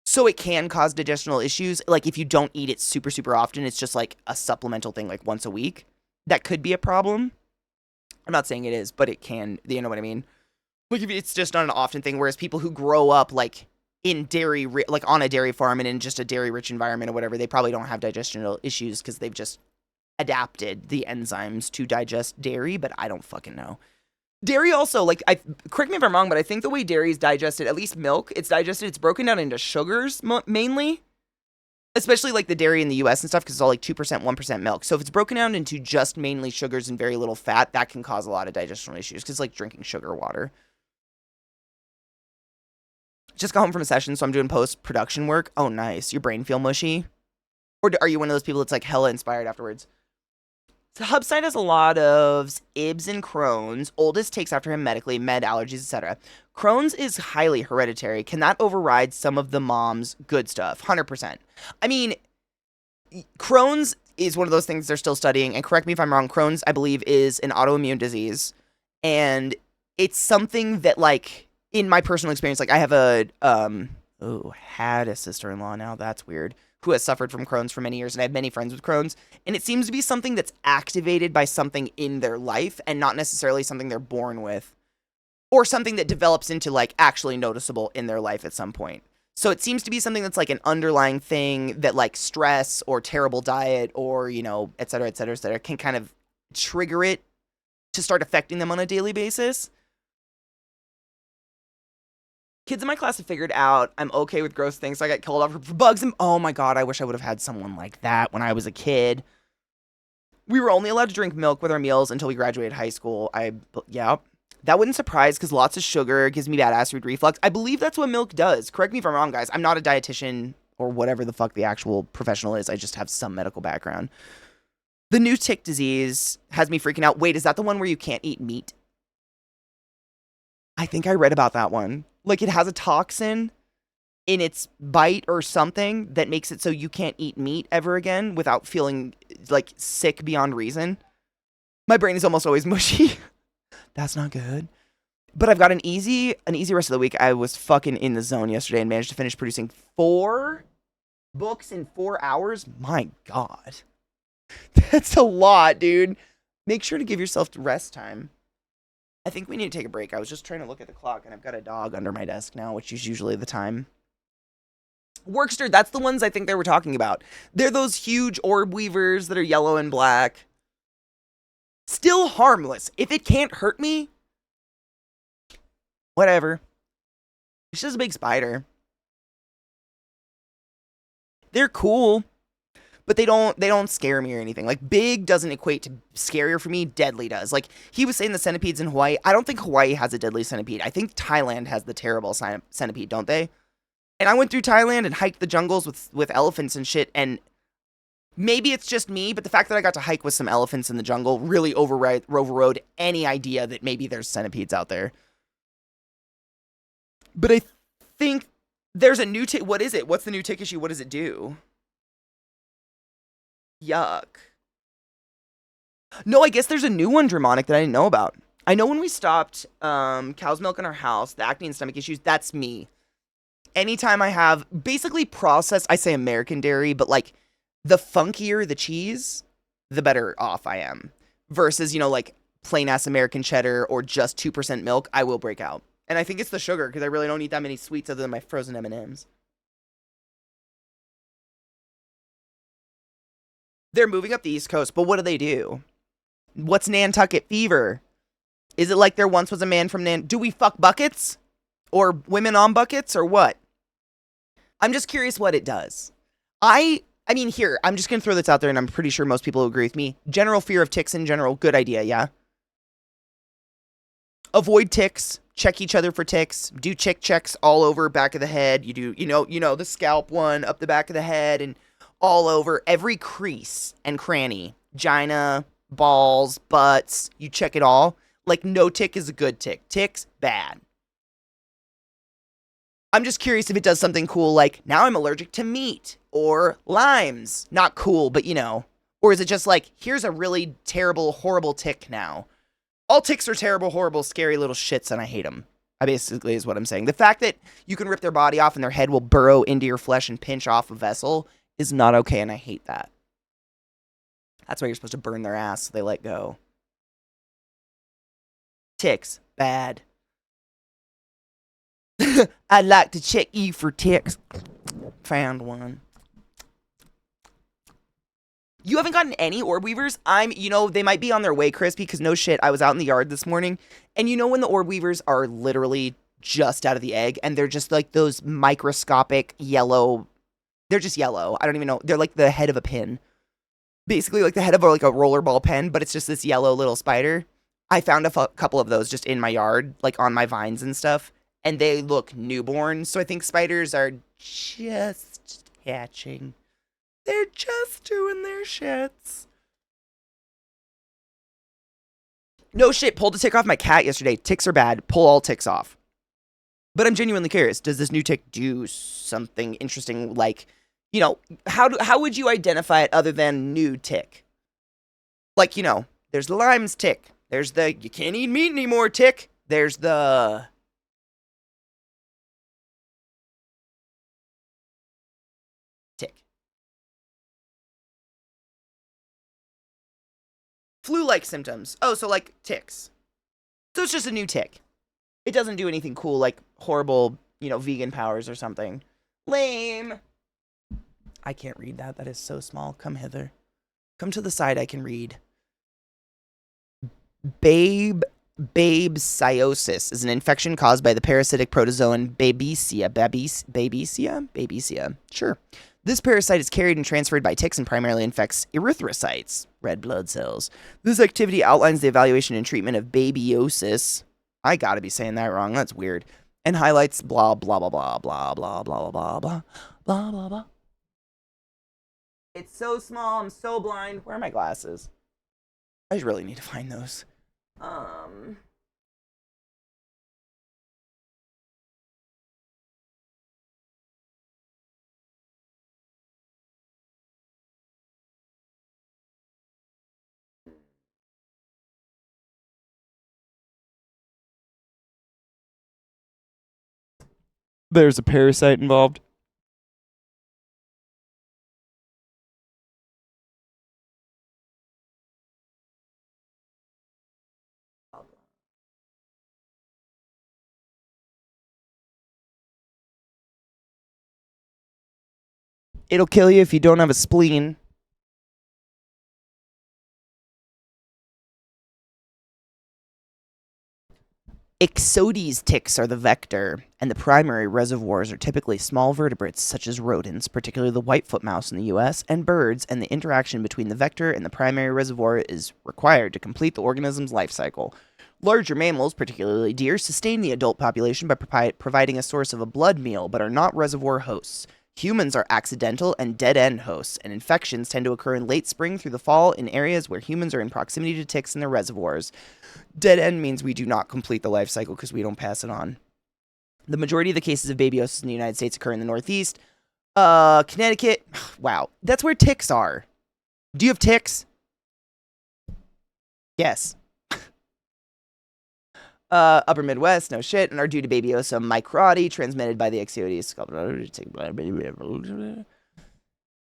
So it can cause digestional issues. Like if you don't eat it super, super often, it's just like a supplemental thing, like once a week. That could be a problem. I'm not saying it is, but it can. You know what I mean? Like if it's just not an often thing. Whereas people who grow up like in dairy, like on a dairy farm and in just a dairy-rich environment or whatever, they probably don't have digestional issues because they've just adapted the enzymes to digest dairy. But I don't fucking know. Dairy also, like, correct me if I'm wrong, but I think the way dairy is digested, at least milk, it's broken down into sugars mainly. Especially like the dairy in the US and stuff, because it's all like 2%, 1% milk. So if it's broken down into just mainly sugars and very little fat, that can cause a lot of digestional issues, because it's like drinking sugar water. Just got home from a session, so I'm doing post-production work. Oh, nice. Your brain feel mushy? Or are you one of those people that's like hella inspired afterwards? The Hubside has a lot of IBS and Crohn's. Oldest takes after him medically, med, allergies, etc. Crohn's is highly hereditary. Can that override some of the mom's good stuff? 100%. I mean, Crohn's is one of those things they're still studying. And correct me if I'm wrong, Crohn's, I believe, is an autoimmune disease. And it's something that, like, in my personal experience, like, I have had a sister-in-law now. That's weird. Who has suffered from Crohn's for many years, and I have many friends with Crohn's, and it seems to be something that's activated by something in their life and not necessarily something they're born with, or something that develops into, like, actually noticeable in their life at some point. So it seems to be something that's, like, an underlying thing that, like, stress or terrible diet or, you know, et cetera, can kind of trigger it to start affecting them on a daily basis. Kids in my class have figured out I'm okay with gross things. So I got called out for bugs. And oh my God, I wish I would have had someone like that when I was a kid. We were only allowed to drink milk with our meals until we graduated high school. Yeah, that wouldn't surprise because lots of sugar gives me bad acid reflux. I believe that's what milk does. Correct me if I'm wrong, guys. I'm not a dietitian or whatever the fuck the actual professional is. I just have some medical background. The new tick disease has me freaking out. Wait, is that the one where you can't eat meat? I think I read about that one. Like, it has a toxin in its bite or something that makes it so you can't eat meat ever again without feeling, like, sick beyond reason. My brain is almost always mushy. That's not good. But I've got an easy rest of the week. I was fucking in the zone yesterday and managed to finish producing 4 books in 4 hours. My God. That's a lot, dude. Make sure to give yourself rest time. I think we need to take a break. I was just trying to look at the clock, and I've got a dog under my desk now, which is usually the time. Workster, that's the ones I think they were talking about. They're those huge orb weavers that are yellow and black. Still harmless. If it can't hurt me, whatever. It's just a big spider. They're cool, but they don't scare me or anything. Like, big doesn't equate to scarier for me. Deadly does. Like, he was saying the centipedes in Hawaii. I don't think Hawaii has a deadly centipede. I think Thailand has the terrible centipede, don't they? And I went through Thailand and hiked the jungles with elephants and shit, and maybe it's just me, but the fact that I got to hike with some elephants in the jungle really overrode any idea that maybe there's centipedes out there. But I think there's a new tick. What is it? What's the new tick issue? What does it do? Yuck. No, I guess there's a new one, Dramonic, that I didn't know about. I know when we stopped cow's milk in our house, the acne and stomach issues, that's me. Anytime I have basically processed, I say American dairy, but like the funkier the cheese, the better off I am. Versus, you know, like plain ass American cheddar or just 2% milk, I will break out. And I think it's the sugar because I really don't eat that many sweets other than my frozen M&Ms. They're moving up the East Coast, but what do? What's Nantucket fever? Is it like there once was a man from Do we fuck buckets? Or women on buckets? Or what? I'm just curious what it does. I mean, here, I'm just going to throw this out there, and I'm pretty sure most people will agree with me. General fear of ticks in general, good idea, yeah? Avoid ticks. Check each other for ticks. Do tick checks all over back of the head. You do, you know, the scalp one up the back of the head and all over every crease and cranny. Gina, balls, butts. You check it all. Like, no tick is a good tick. Ticks, bad. I'm just curious if it does something cool like, now I'm allergic to meat. Or limes. Not cool, but you know. Or is it just like, here's a really terrible, horrible tick now. All ticks are terrible, horrible, scary little shits, and I hate them. I basically is what I'm saying. The fact that you can rip their body off and their head will burrow into your flesh and pinch off a vessel is not okay, and I hate that. That's why you're supposed to burn their ass so they let go. Ticks. Bad. I'd like to check you for ticks. Found one. You haven't gotten any orb weavers? They might be on their way, Crispy, because no shit, I was out in the yard this morning, and you know when the orb weavers are literally just out of the egg, and they're just like those microscopic yellow, they're just yellow. I don't even know. They're like the head of a pin. Basically like the head of like a rollerball pen, but it's just this yellow little spider. I found a couple of those just in my yard, like on my vines and stuff, and they look newborn, so I think spiders are just hatching. They're just doing their shits. No shit, pulled a tick off my cat yesterday. Ticks are bad. Pull all ticks off. But I'm genuinely curious. Does this new tick do something interesting? Like, how would you identify it other than new tick? Like, there's the Lyme's tick. There's the you can't eat meat anymore tick. There's the tick. Flu-like symptoms. Oh, so like ticks. So it's just a new tick. It doesn't do anything cool like horrible, vegan powers or something. Lame. I can't read that. That is so small. Come hither. Come to the side. I can read. Babeciosis is an infection caused by the parasitic protozoan Babesia. Babesia? Sure. This parasite is carried and transferred by ticks and primarily infects erythrocytes, red blood cells. This activity outlines the evaluation and treatment of babesiosis. I gotta be saying that wrong. That's weird. And highlights blah, blah, blah, blah, blah, blah, blah, blah, blah, blah, blah, blah. It's so small. I'm so blind. Where are my glasses? I really need to find those. There's a parasite involved. It'll kill you if you don't have a spleen. Ixodes ticks are the vector, and the primary reservoirs are typically small vertebrates such as rodents, particularly the whitefoot mouse in the US, and birds, and the interaction between the vector and the primary reservoir is required to complete the organism's life cycle. Larger mammals, particularly deer, sustain the adult population by providing a source of a blood meal, but are not reservoir hosts. Humans are accidental and dead-end hosts, and infections tend to occur in late spring through the fall in areas where humans are in proximity to ticks in their reservoirs. Dead end means we do not complete the life cycle because we don't pass it on. The majority of the cases of babiosis in the United States occur in the Northeast. Connecticut, wow, that's where ticks are. Do you have ticks? Yes. Upper Midwest, no shit, and are due to babiosa microti, transmitted by the Ixodes.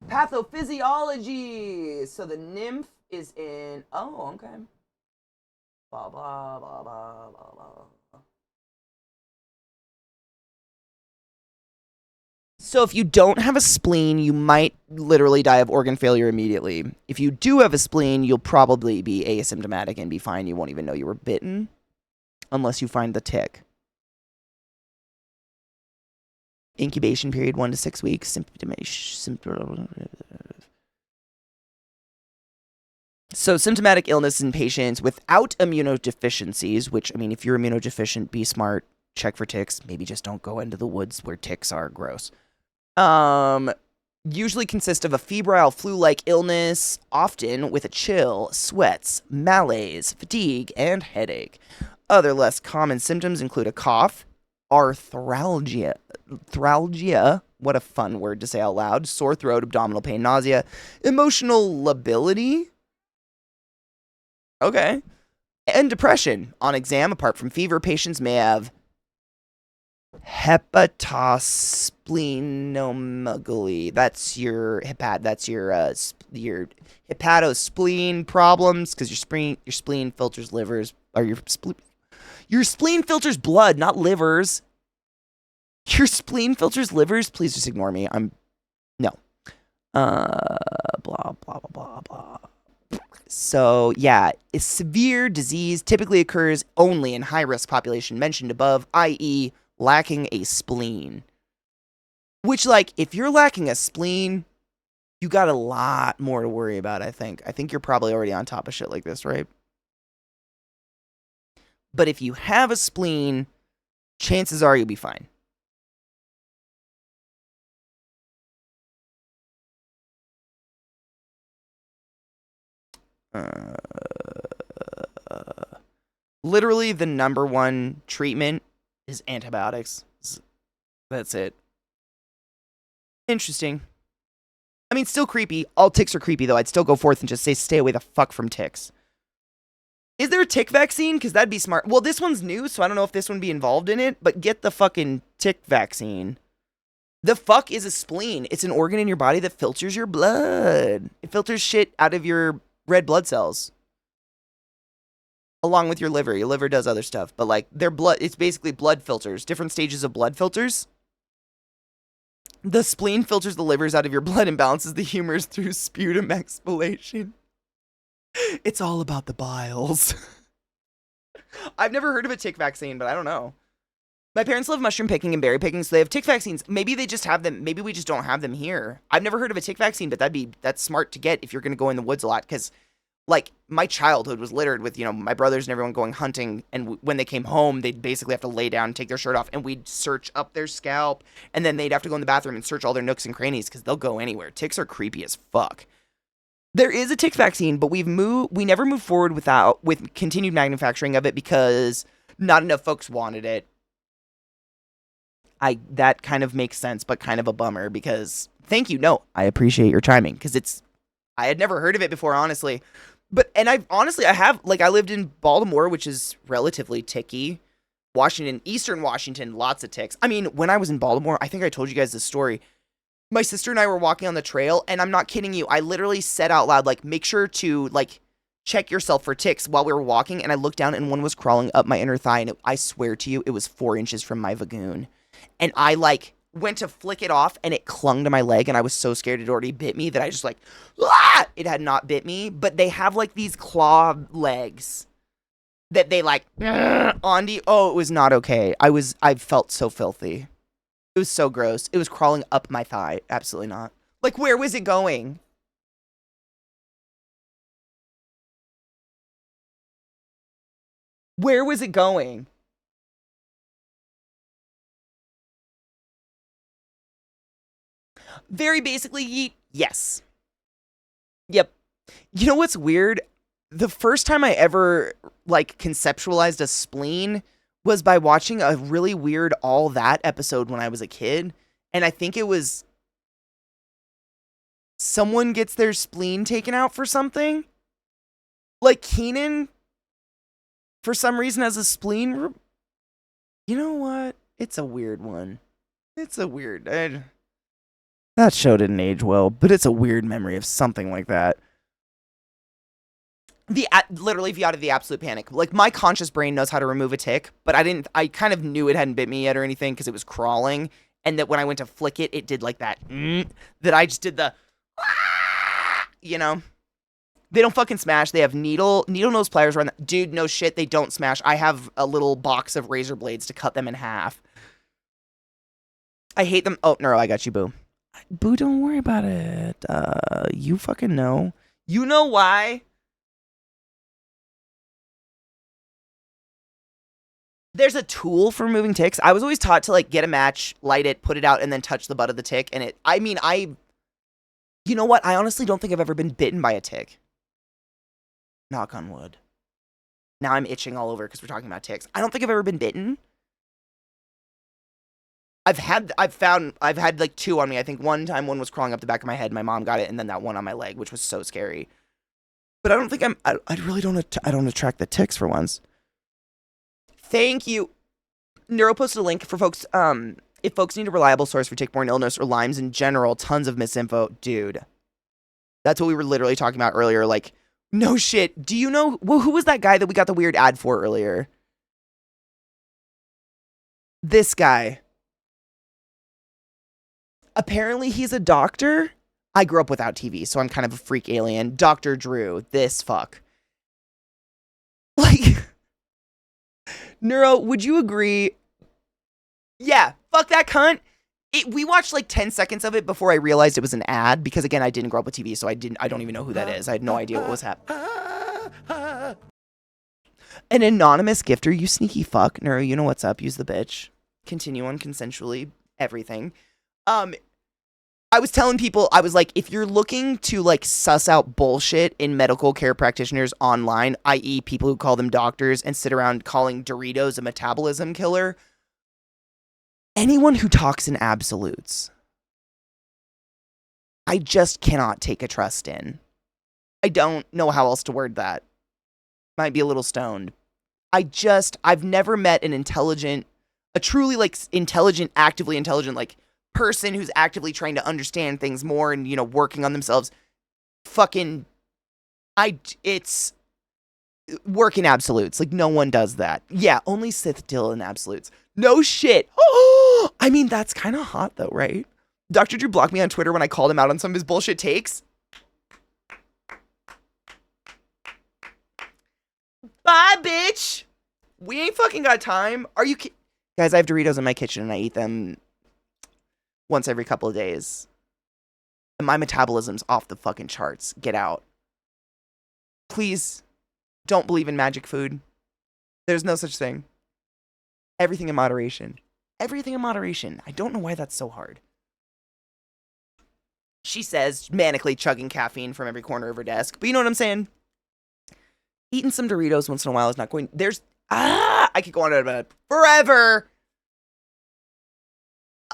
Pathophysiology. So the nymph is in. Oh, okay. Blah blah blah blah blah blah. So if you don't have a spleen, you might literally die of organ failure immediately. If you do have a spleen, you'll probably be asymptomatic and be fine. You won't even know you were bitten. Unless you find the tick. Incubation period 1 to 6 weeks. So symptomatic illness in patients without immunodeficiencies, which, I mean, if you're immunodeficient, be smart, check for ticks. Maybe just don't go into the woods where ticks are gross. Usually consist of a febrile flu-like illness, often with a chill, sweats, malaise, fatigue, and headache. Other less common symptoms include a cough, arthralgia, what a fun word to say out loud, sore throat, abdominal pain, nausea, emotional lability, okay, and depression. On exam, apart from fever, patients may have hepatosplenomegaly. That's your your hepatospleen problems because your spleen filters livers or your spleen filters blood, not livers. Your spleen filters livers. Please just ignore me. I'm no. Blah blah blah blah blah. So yeah, a severe disease typically occurs only in high-risk population mentioned above, i.e., lacking a spleen. Which, like, if you're lacking a spleen, you got a lot more to worry about, I think. I think you're probably already on top of shit like this, right? But if you have a spleen, chances are you'll be fine. Literally, the number one treatment is antibiotics. That's it. Interesting. I mean, still creepy. All ticks are creepy, though. I'd still go forth and just say, stay away the fuck from ticks. Is there a tick vaccine? Because that'd be smart. Well, this one's new, so I don't know if this one be involved in it, but get the fucking tick vaccine. The fuck is a spleen? It's an organ in your body that filters your blood. It filters shit out of your red blood cells. Along with your liver. Your liver does other stuff, but like their blood, it's basically blood filters, different stages of blood filters. The spleen filters the livers out of your blood and balances the humors through sputum expellation. It's all about the biles. I've never heard of a tick vaccine, but I don't know. My parents love mushroom picking and berry picking, so they have tick vaccines. Maybe they just have them. Maybe we just don't have them here. I've never heard of a tick vaccine, but that's smart to get if you're going to go in the woods a lot, because like my childhood was littered with, my brothers and everyone going hunting, and when they came home, they'd basically have to lay down and take their shirt off, and we'd search up their scalp, and then they'd have to go in the bathroom and search all their nooks and crannies because they'll go anywhere. Ticks are creepy as fuck. There is a tick vaccine, but we never moved forward with continued manufacturing of it because not enough folks wanted it. That kind of makes sense, but kind of a bummer because thank you. No, I appreciate your chiming because I had never heard of it before, honestly. But, and I have, like, I lived in Baltimore, which is relatively ticky. Eastern Washington, lots of ticks. I mean, when I was in Baltimore, I think I told you guys this story. My sister and I were walking on the trail, and I'm not kidding you. I literally said out loud, like, make sure to, like, check yourself for ticks while we were walking. And I looked down, and one was crawling up my inner thigh, and I swear to you, it was 4 inches from my vagoon. And I, like, went to flick it off, and it clung to my leg, and I was so scared it already bit me that I just, like, ah! It had not bit me. But they have, like, these claw legs that they, like, on you. Oh, it was not okay. I felt so filthy. It was so gross. It was crawling up my thigh. Absolutely not. Like, where was it going? Where was it going? Very basically, yes. Yep. You know what's weird? The first time I ever, like, conceptualized a spleen was by watching a really weird All That episode when I was a kid. And I think it was someone gets their spleen taken out for something. Like, Keenan, for some reason, has a spleen. You know what? It's a weird one. It's a weird... That show didn't age well, but it's a weird memory of something like that. Literally Viata of the absolute panic. Like, my conscious brain knows how to remove a tick, but I kind of knew it hadn't bit me yet or anything because it was crawling, and that when I went to flick it, it did like that, that I just did the, you know? They don't fucking smash. They have needle nose pliers around that. Dude, no shit, they don't smash. I have a little box of razor blades to cut them in half. I hate them. Oh, no, I got you, Boo. Boo, don't worry about it. You fucking know. You know why? There's a tool for removing ticks. I was always taught to, like, get a match, light it, put it out, and then touch the butt of the tick. And you know what? I honestly don't think I've ever been bitten by a tick. Knock on wood. Now I'm itching all over because we're talking about ticks. I don't think I've ever been bitten. I've had like 2 on me. I think one time one was crawling up the back of my head. My mom got it, and then that one on my leg, which was so scary. But I don't think I really don't. I don't attract the ticks for once. Thank you. Neuro posted a link for folks. If folks need a reliable source for tick-borne illness or Lyme's in general, tons of misinfo. Dude, that's what we were literally talking about earlier. Like, no shit. Do you know, who was that guy that we got the weird ad for earlier? This guy. Apparently he's a doctor. I grew up without TV, so I'm kind of a freak alien. Dr. Drew, this fuck. Like, Neuro, would you agree? Yeah, fuck that cunt. We watched like 10 seconds of it before I realized it was an ad, because again, I didn't grow up with TV, so I don't even know who that is. I had no idea what was happening. An anonymous gifter, you sneaky fuck. Neuro, you know what's up. Use the bitch. Continue on consensually. Everything. I was telling people, I was like, if you're looking to like suss out bullshit in medical care practitioners online, i.e. people who call them doctors and sit around calling Doritos a metabolism killer, anyone who talks in absolutes, I just cannot take a trust in. I don't know how else to word that. Might be a little stoned. I've never met a truly like intelligent, actively intelligent, like person who's actively trying to understand things more and, you know, working on themselves. It's work in absolutes. Like, no one does that. Yeah, only Sith deal in absolutes. No shit. Oh, I mean, that's kind of hot though, right? Dr. Drew blocked me on Twitter when I called him out on some of his bullshit takes. Bye, bitch. We ain't fucking got time. Are you guys, I have Doritos in my kitchen and I eat them once every couple of days. And my metabolism's off the fucking charts. Get out. Please don't believe in magic food. There's no such thing. Everything in moderation. Everything in moderation. I don't know why that's so hard. She says, manically chugging caffeine from every corner of her desk. But you know what I'm saying? Eating some Doritos once in a while is not going... I could go on about it forever.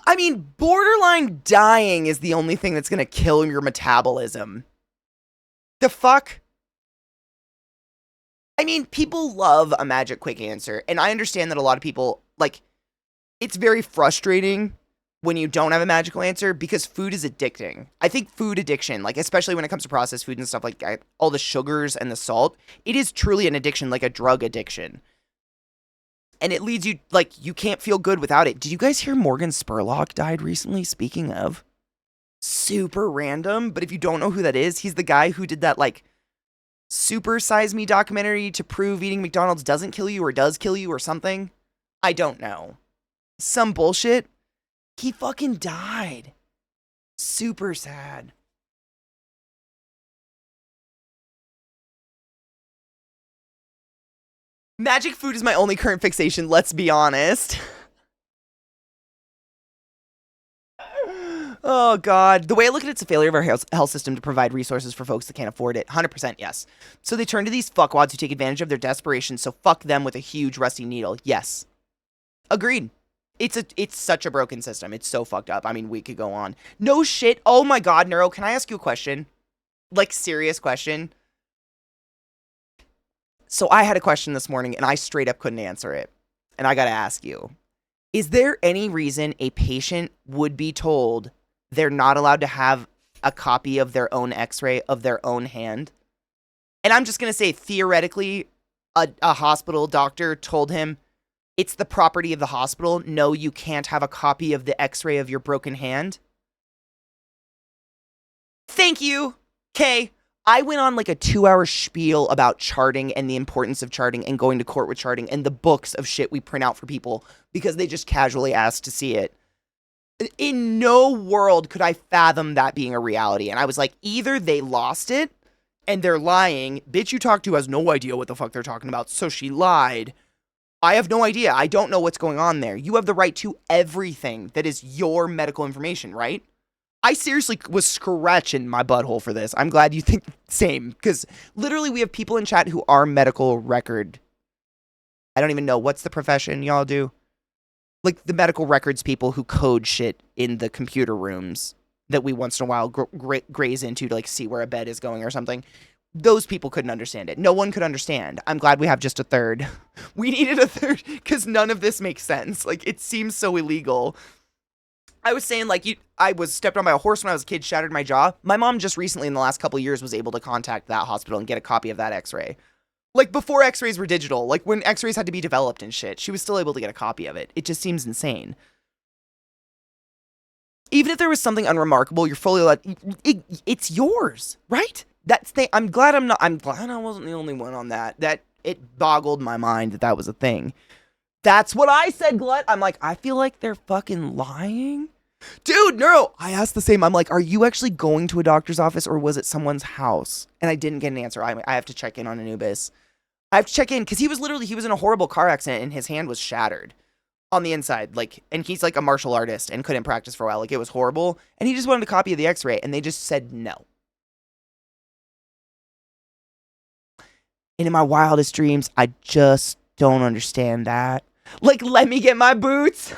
I mean, borderline dying is the only thing that's going to kill your metabolism. The fuck? I mean, people love a magic quick answer. And I understand that a lot of people, like, it's very frustrating when you don't have a magical answer because food is addicting. I think food addiction, like, especially when it comes to processed food and stuff like all the sugars and the salt, it is truly an addiction, like a drug addiction. And it leads you, like, you can't feel good without it. Did you guys hear Morgan Spurlock died recently? Speaking of, super random, but if you don't know who that is, he's the guy who did that, like, Super Size Me documentary to prove eating McDonald's doesn't kill you or does kill you or something. I don't know. Some bullshit. He fucking died. Super sad. Magic food is my only current fixation, let's be honest. Oh, God. The way I look at it's a failure of our health system to provide resources for folks that can't afford it. 100% yes. So they turn to these fuckwads who take advantage of their desperation, so fuck them with a huge rusty needle. Yes. Agreed. It's such a broken system. It's so fucked up. I mean, we could go on. No shit. Oh my God, Neuro, can I ask you a question? Like, serious question? So I had a question this morning, and I straight up couldn't answer it. And I gotta ask you. Is there any reason a patient would be told they're not allowed to have a copy of their own x-ray of their own hand? And I'm just gonna say, theoretically, a hospital doctor told him, it's the property of the hospital. No, you can't have a copy of the x-ray of your broken hand. Thank you. Okay. I went on like a 2-hour spiel about charting and the importance of charting and going to court with charting and the books of shit we print out for people because they just casually asked to see it. In no world could I fathom that being a reality. And I was like, either they lost it and they're lying. Bitch you talked to has no idea what the fuck they're talking about. So she lied. I have no idea. I don't know what's going on there. You have the right to everything that is your medical information, right? I seriously was scratching my butthole for this. I'm glad you think the same, because literally we have people in chat who are medical record. I don't even know. What's the profession y'all do? Like the medical records people who code shit in the computer rooms that we once in a while graze into to like see where a bed is going or something. those people couldn't understand it. No one could understand. I'm glad we have just a third. We needed a third because none of this makes sense. Like, it seems so illegal. I was saying, like, I was stepped on by a horse when I was a kid, shattered my jaw. My mom just recently, in the last couple of years, was able to contact that hospital and get a copy of that x-ray. Like, before x-rays were digital, like, when x-rays had to be developed and shit, she was still able to get a copy of it. It just seems insane. Even if there was something unremarkable, you're fully allowed, it's yours, right? I'm glad I wasn't the only one on that. That, it boggled my mind that was a thing. That's what I said, Glut. I'm like, I feel like they're fucking lying. Dude, Neuro, I asked the same. I'm like, are you actually going to a doctor's office or was it someone's house? And I didn't get an answer. I have to check in on Anubis. I have to check in because he was in a horrible car accident and his hand was shattered on the inside. Like, and he's like a martial artist and couldn't practice for a while. Like, it was horrible. And he just wanted a copy of the x-ray and they just said no. And in my wildest dreams, I just don't understand that. Like, let me get my boots.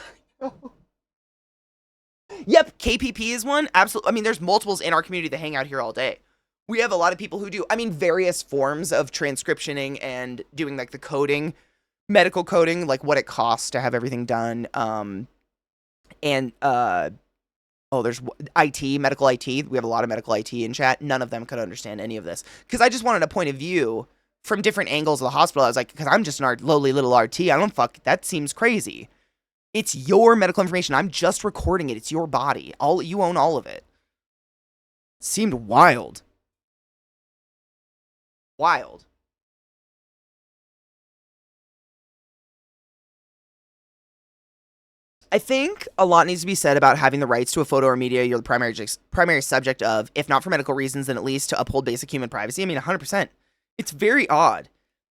Yep, KPP is one. Absolutely. I mean, there's multiples in our community that hang out here all day. We have a lot of people who do, I mean, various forms of transcriptioning and doing, like, the coding, medical coding, like what it costs to have everything done. There's IT, medical IT. We have a lot of medical IT in chat. None of them could understand any of this. Because I just wanted a point of view from different angles of the hospital. I was like, because I'm just an lowly little RT. I don't that seems crazy. It's your medical information. I'm just recording it. It's your body. You own all of it. Seemed wild. Wild. I think a lot needs to be said about having the rights to a photo or media you're the primary subject of, if not for medical reasons, then at least to uphold basic human privacy. I mean, 100%. It's very odd.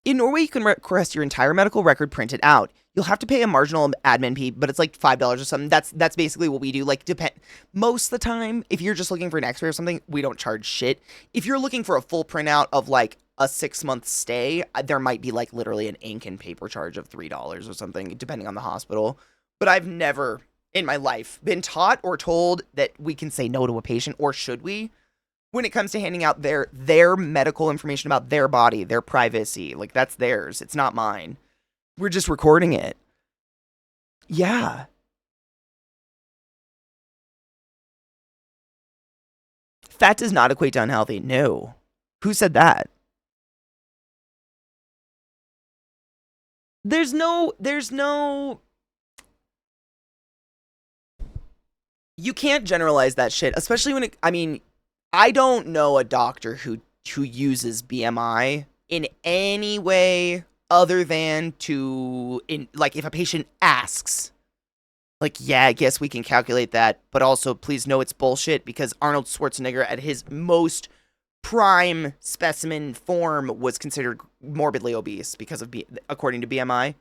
In Norway, you can request your entire medical record printed out. You'll have to pay a marginal admin fee, but it's like $5 or something. That's basically what we do. Like, most of the time, if you're just looking for an x-ray or something, we don't charge shit. If you're looking for a full printout of like a 6-month stay, there might be like literally an ink and paper charge of $3 or something, depending on the hospital. But I've never in my life been taught or told that we can say no to a patient, or should we? When it comes to handing out their medical information about their body, their privacy. Like, that's theirs. It's not mine. We're just recording it. Yeah. Fat does not equate to unhealthy. No. Who said that? There's no... You can't generalize that shit, especially when I mean, I don't know a doctor who uses BMI in any way other than like, if a patient asks, like, yeah, I guess we can calculate that, but also please know it's bullshit, because Arnold Schwarzenegger at his most prime specimen form was considered morbidly obese because of according to BMI.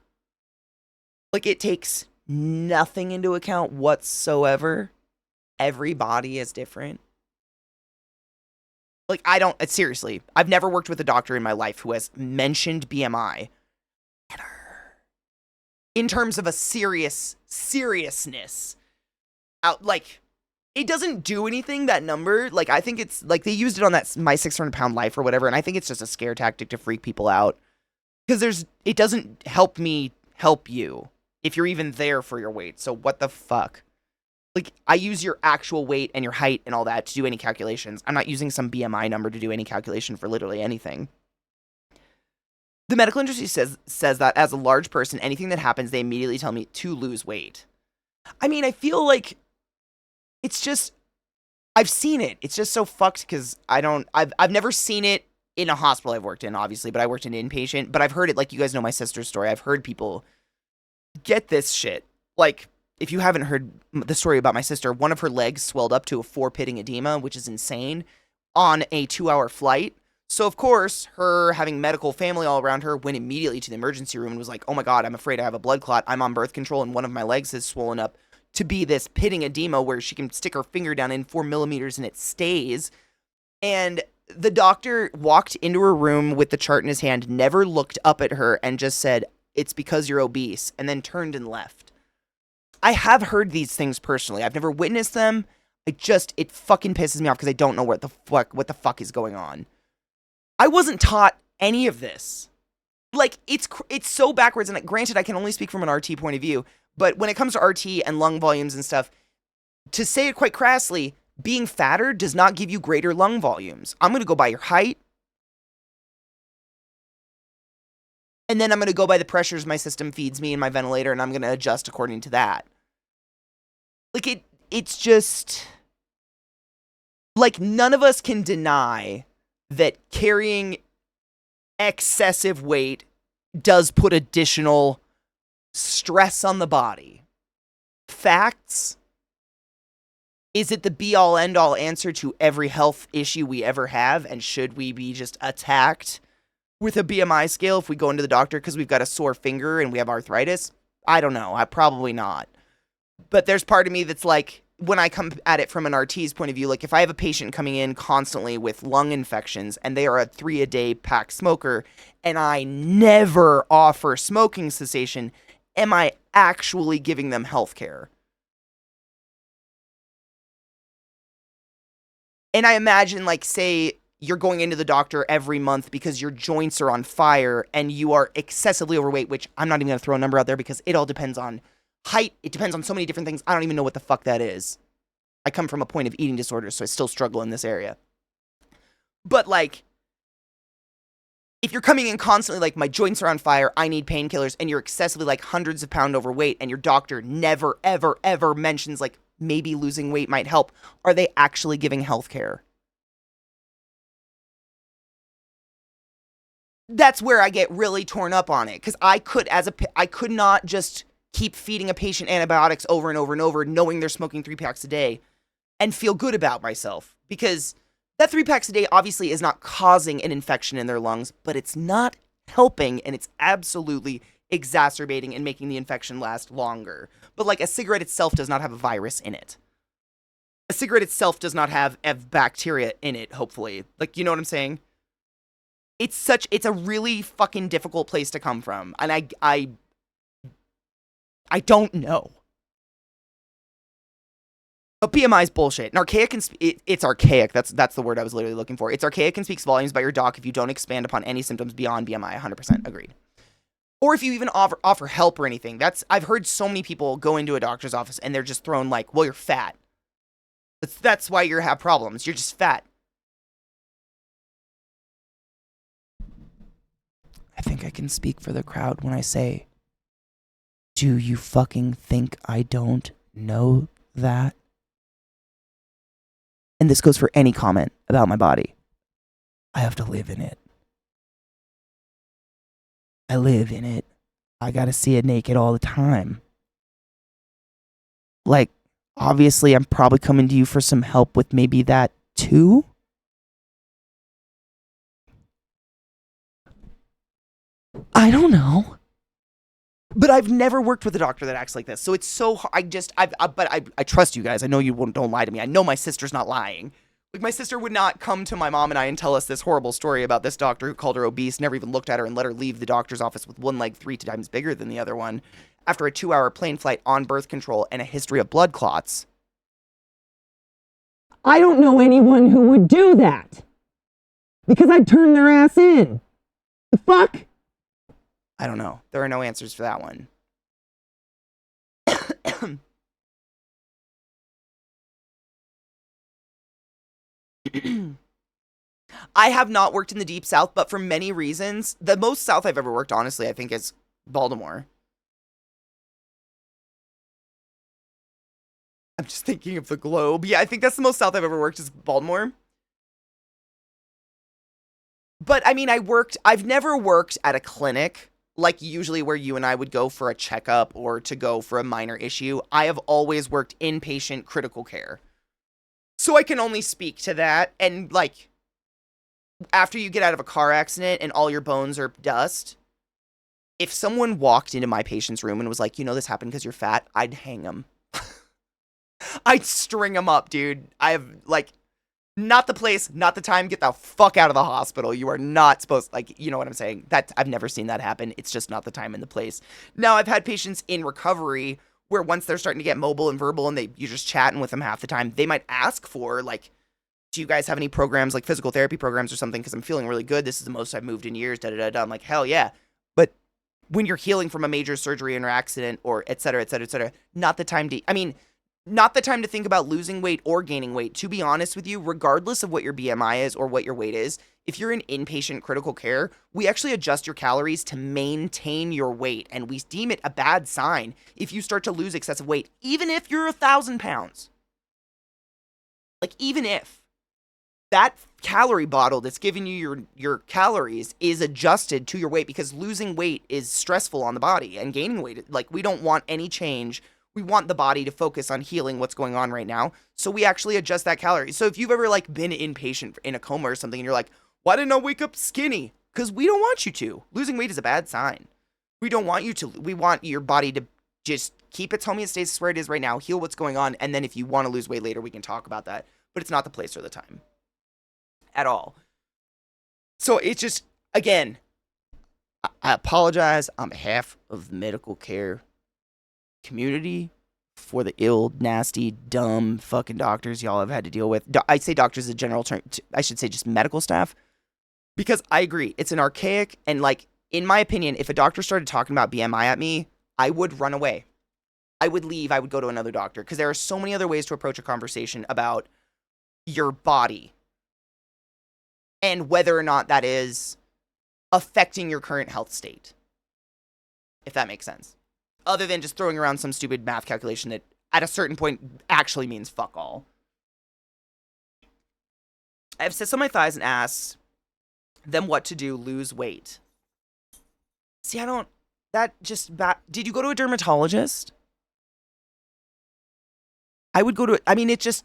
Like, it takes nothing into account whatsoever. Every body is different. Like, seriously, I've never worked with a doctor in my life who has mentioned BMI. Ever. In terms of a seriousness. Like, it doesn't do anything, that number. Like, I think it's, like, they used it on that My 600-Pound Life or whatever, and I think it's just a scare tactic to freak people out. Because it doesn't help me help you if you're even there for your weight, so what the fuck? Like, I use your actual weight and your height and all that to do any calculations. I'm not using some BMI number to do any calculation for literally anything. The medical industry says that as a large person, anything that happens, they immediately tell me to lose weight. I mean, I feel like it's just, I've seen it. It's just so fucked because I've never seen it in a hospital I've worked in, obviously, but I worked in inpatient. But I've heard it, like, you guys know my sister's story. I've heard people get this shit. Like, if you haven't heard the story about my sister, one of her legs swelled up to a 4-pitting edema, which is insane, on a 2-hour flight. So, of course, her having medical family all around her went immediately to the emergency room and was like, oh my God, I'm afraid I have a blood clot. I'm on birth control and one of my legs has swollen up to be this pitting edema where she can stick her finger down in 4 millimeters and it stays. And the doctor walked into her room with the chart in his hand, never looked up at her, and just said, it's because you're obese, and then turned and left. I have heard these things personally. I've never witnessed them. It fucking pisses me off because I don't know what the fuck is going on. I wasn't taught any of this. Like, it's so backwards, and granted, I can only speak from an RT point of view, but when it comes to RT and lung volumes and stuff, to say it quite crassly, being fatter does not give you greater lung volumes. I'm going to go by your height, and then I'm going to go by the pressures my system feeds me in my ventilator, and I'm going to adjust according to that. Like, it's just... Like, none of us can deny that carrying excessive weight does put additional stress on the body. Facts. Is it the be-all, end-all answer to every health issue we ever have? And should we be just attacked with a BMI scale if we go into the doctor because we've got a sore finger and we have arthritis? I don't know. Probably not. But there's part of me that's like, when I come at it from an RT's point of view, like if I have a patient coming in constantly with lung infections and they are a 3-a-day pack smoker and I never offer smoking cessation, am I actually giving them health care? And I imagine, like, say you're going into the doctor every month because your joints are on fire and you are excessively overweight, which I'm not even going to throw a number out there because it all depends on height. It depends on so many different things. I don't even know what the fuck that is. I come from a point of eating disorders, so I still struggle in this area. But, like, if you're coming in constantly, like, my joints are on fire, I need painkillers, and you're excessively, like, hundreds of pounds overweight, and your doctor never, ever, ever mentions, like, maybe losing weight might help, are they actually giving health care? That's where I get really torn up on it, because I could not just keep feeding a patient antibiotics over and over and over, knowing they're smoking 3 packs a day, and feel good about myself. Because that 3 packs a day obviously is not causing an infection in their lungs, but it's not helping, and it's absolutely exacerbating and making the infection last longer. But like, a cigarette itself does not have a virus in it. A cigarette itself does not have bacteria in it, hopefully. Like, you know what I'm saying? It's a really fucking difficult place to come from. And I don't know. But BMI is bullshit. And archaic it's archaic. That's the word I was literally looking for. It's archaic and speaks volumes about your doc if you don't expand upon any symptoms beyond BMI. 100% agreed. Or if you even offer help or anything. I've heard so many people go into a doctor's office and they're just thrown like, well, you're fat. That's why you have problems. You're just fat. I think I can speak for the crowd when I say, do you fucking think I don't know that? And this goes for any comment about my body. I have to live in it. I live in it. I gotta see it naked all the time. Like, obviously, I'm probably coming to you for some help with maybe that too. I don't know. But I've never worked with a doctor that acts like this. So it's so hard. I trust you guys. I know you don't lie to me. I know my sister's not lying. Like, my sister would not come to my mom and I and tell us this horrible story about this doctor who called her obese, never even looked at her, and let her leave the doctor's office with one leg 3 times bigger than the other one after a 2-hour plane flight on birth control and a history of blood clots. I don't know anyone who would do that. Because I'd turn their ass in. The fuck? I don't know. There are no answers for that one. I have not worked in the Deep South, but for many reasons, the most South I've ever worked, honestly, I think is Baltimore. I'm just thinking of the Gloob. Yeah, I think that's the most South I've ever worked is Baltimore. But, I mean, I've never worked at a clinic, like usually where you and I would go for a checkup or to go for a minor issue. I have always worked inpatient critical care. So I can only speak to that. And, like, after you get out of a car accident and all your bones are dust, if someone walked into my patient's room and was like, you know, this happened because you're fat, I'd hang them. I'd string them up, dude. I have, like, not the place, not the time. Get the fuck out of the hospital. You are not supposed, like, you know what I'm saying? I've never seen that happen. It's just not the time and the place. Now, I've had patients in recovery where once they're starting to get mobile and verbal and you're just chatting with them half the time, they might ask for, like, do you guys have any programs like physical therapy programs or something? Because I'm feeling really good. This is the most I've moved in years. Da da da da. I'm like, hell yeah. But when you're healing from a major surgery or accident or et cetera, et cetera, et cetera, not the time to. I mean, not the time to think about losing weight or gaining weight. To be honest with you, regardless of what your BMI is or what your weight is, if you're in inpatient critical care, we actually adjust your calories to maintain your weight, and we deem it a bad sign if you start to lose excessive weight, even if you're 1,000 pounds. Like, even if that calorie bottle that's giving you your calories is adjusted to your weight, because losing weight is stressful on the body, and gaining weight, like, we don't want any change. We want the body to focus on healing what's going on right now. So we actually adjust that calorie. So if you've ever like been inpatient in a coma or something and you're like, why didn't I wake up skinny? Because we don't want you to. Losing weight is a bad sign. We don't want you to. We want your body to just keep its homeostasis where it is right now, heal what's going on, and then if you want to lose weight later, we can talk about that. But it's not the place or the time at all. So it's just, again, I apologize on behalf of the medical care community for the ill, nasty, dumb fucking doctors y'all have had to deal with. I say doctors as a general term. I should say just medical staff. Because I agree, it's an archaic, and like, in my opinion, if a doctor started talking about BMI at me, I would run away. I would leave, I would go to another doctor, because there are so many other ways to approach a conversation about your body and whether or not that is affecting your current health state. If that makes sense. Other than just throwing around some stupid math calculation that at a certain point actually means fuck all. I have cysts on my thighs and ass. Them what to do, lose weight. See, I don't, that just, did you go to a dermatologist? I would go to, I mean, it just,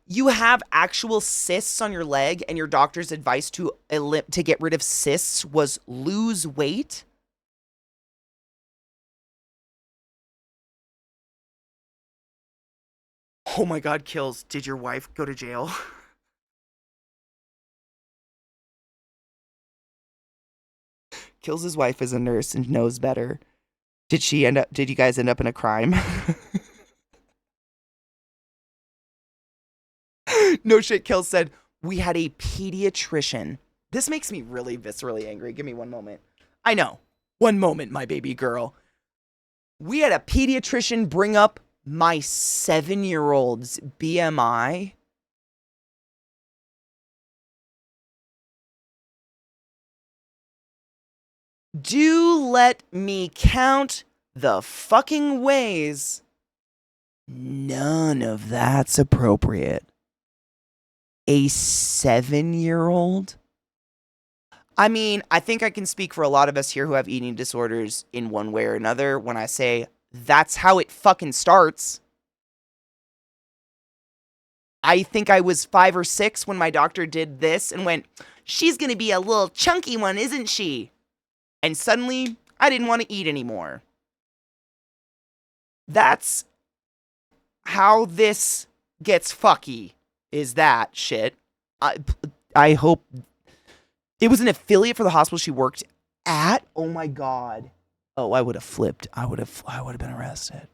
you have actual cysts on your leg and your doctor's advice to get rid of cysts was lose weight? Oh my God, Kills, did your wife go to jail? Kills' wife is a nurse and knows better. Did you guys end up in a crime? No shit, Kills said, we had a pediatrician. This makes me really viscerally angry. Give me one moment. I know. One moment, my baby girl. We had a pediatrician bring up my 7-year-old's BMI. Do let me count the fucking ways. None of that's appropriate. A 7-year-old? I mean, I think I can speak for a lot of us here who have eating disorders in one way or another when I say that's how it fucking starts. I think I was 5 or 6 when my doctor did this and went, she's gonna be a little chunky one, isn't she? And suddenly, I didn't want to eat anymore. That's how this gets fucky, is that shit. I hope it was an affiliate for the hospital she worked at. Oh my God. Oh, I would have flipped. I would have been arrested.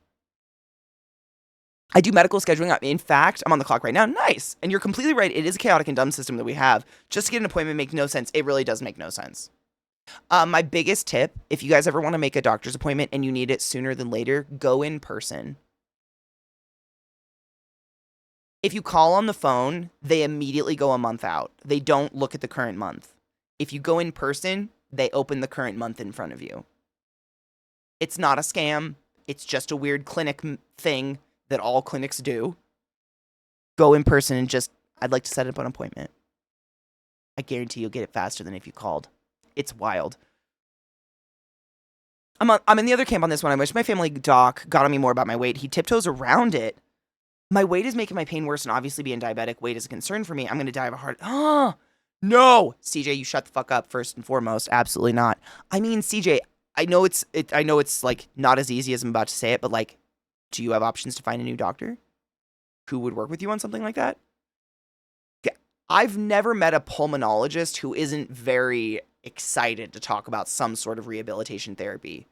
I do medical scheduling. In fact, I'm on the clock right now. Nice. And you're completely right. It is a chaotic and dumb system that we have. Just to get an appointment makes no sense. It really does make no sense. My biggest tip, if you guys ever want to make a doctor's appointment and you need it sooner than later, go in person. If you call on the phone, they immediately go a month out. They don't look at the current month. If you go in person, they open the current month in front of you. It's not a scam. It's just a weird clinic thing that all clinics do. Go in person and just, I'd like to set up an appointment. I guarantee you'll get it faster than if you called. It's wild. I'm in the other camp on this one. I wish my family doc got on me more about my weight. He tiptoes around it. My weight is making my pain worse, and obviously being diabetic, weight is a concern for me. I'm going to die of a heart. Oh, no. CJ, you shut the fuck up first and foremost. Absolutely not. I mean, CJ, I know it's like not as easy as I'm about to say it, but like, do you have options to find a new doctor who would work with you on something like that? I've never met a pulmonologist who isn't very excited to talk about some sort of rehabilitation therapy.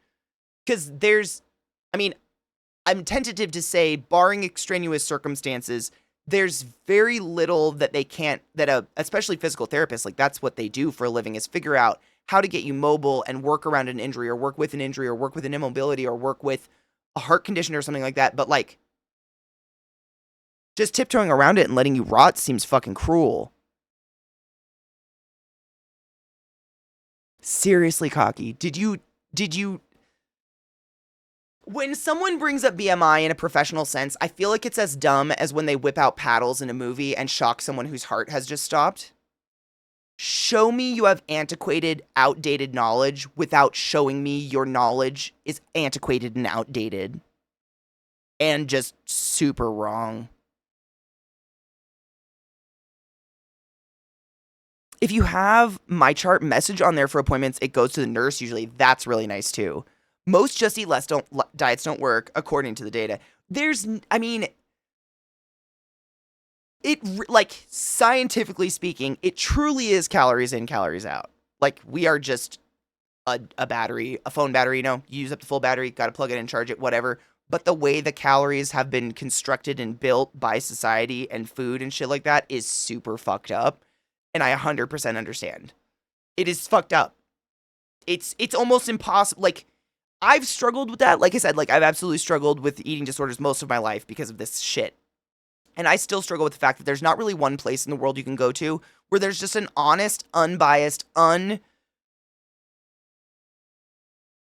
Because I'm tentative to say, barring extraneous circumstances, there's very little that they can't, especially physical therapists, like that's what they do for a living, is figure out how to get you mobile and work around an injury or work with an injury or work with an immobility or work with a heart condition or something like that. But like, just tiptoeing around it and letting you rot seems fucking cruel. Seriously, Cocky, did you, when someone brings up BMI in a professional sense, I feel like it's as dumb as when they whip out paddles in a movie and shock someone whose heart has just stopped. Show me you have antiquated, outdated knowledge without showing me your knowledge is antiquated and outdated. And just super wrong. If you have My Chart message on there for appointments, it goes to the nurse usually. That's really nice too. Most just eat less diets don't work according to the data. Like scientifically speaking, it truly is calories in, calories out. Like we are just a battery, a phone battery, you use up the full battery, got to plug it in, charge it, whatever. But the way the calories have been constructed and built by society and food and shit like that is super fucked up. And I 100% understand. It is fucked up. It's almost impossible. Like, I've struggled with that. Like I said, like, I've absolutely struggled with eating disorders most of my life because of this shit. And I still struggle with the fact that there's not really one place in the world you can go to where there's just an honest, unbiased,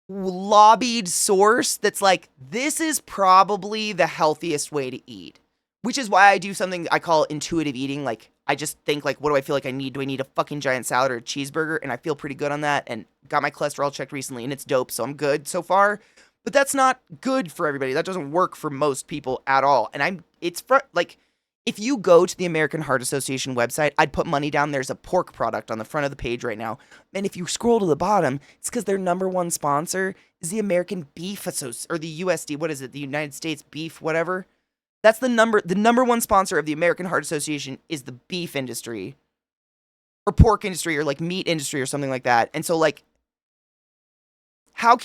lobbied source that's like, this is probably the healthiest way to eat. Which is why I do something I call intuitive eating. Like, I just think, like, what do I feel like I need? Do I need a fucking giant salad or a cheeseburger? And I feel pretty good on that. And got my cholesterol checked recently, and it's dope, so I'm good so far. But that's not good for everybody. That doesn't work for most people at all. And if you go to the American Heart Association website, I'd put money down. There's a pork product on the front of the page right now. And if you scroll to the bottom, it's because their number one sponsor is the American Beef Association, or the USD, what is it? The United States Beef, whatever. That's the number one sponsor of the American Heart Association is the beef industry or pork industry or like meat industry or something like that. And so like, I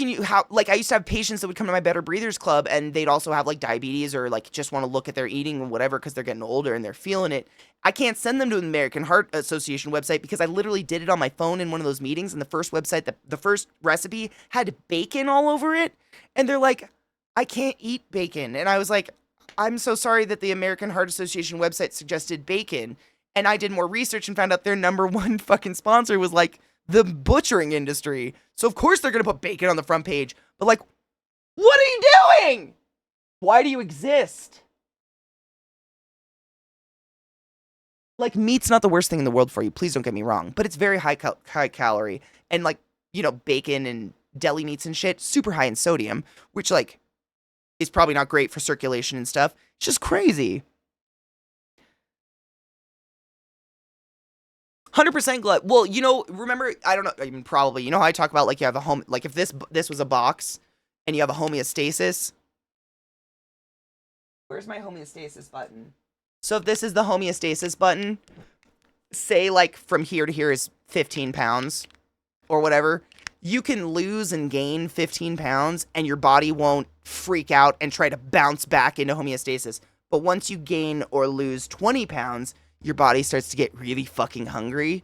used to have patients that would come to my Better Breathers Club and they'd also have like diabetes or like just want to look at their eating and whatever because they're getting older and they're feeling it. I can't send them to the American Heart Association website because I literally did it on my phone in one of those meetings, and the first recipe had bacon all over it. And they're like, I can't eat bacon. And I was like, I'm so sorry that the American Heart Association website suggested bacon. And I did more research and found out their number one fucking sponsor was like the butchering industry. So of course they're going to put bacon on the front page. But like, what are you doing? Why do you exist? Like, meat's not the worst thing in the world for you. Please don't get me wrong. But it's very high calorie. And like, bacon and deli meats and shit, super high in sodium, which like, is probably not great for circulation and stuff. It's just crazy. 100% glut. Well, remember, I don't know, I mean, probably, how I talk about, like, you have a home, like, if this was a box, and you have a homeostasis. Where's my homeostasis button? So if this is the homeostasis button, say, like, from here to here is 15 pounds, or whatever, you can lose and gain 15 pounds and your body won't freak out and try to bounce back into homeostasis. But once you gain or lose 20 pounds, your body starts to get really fucking hungry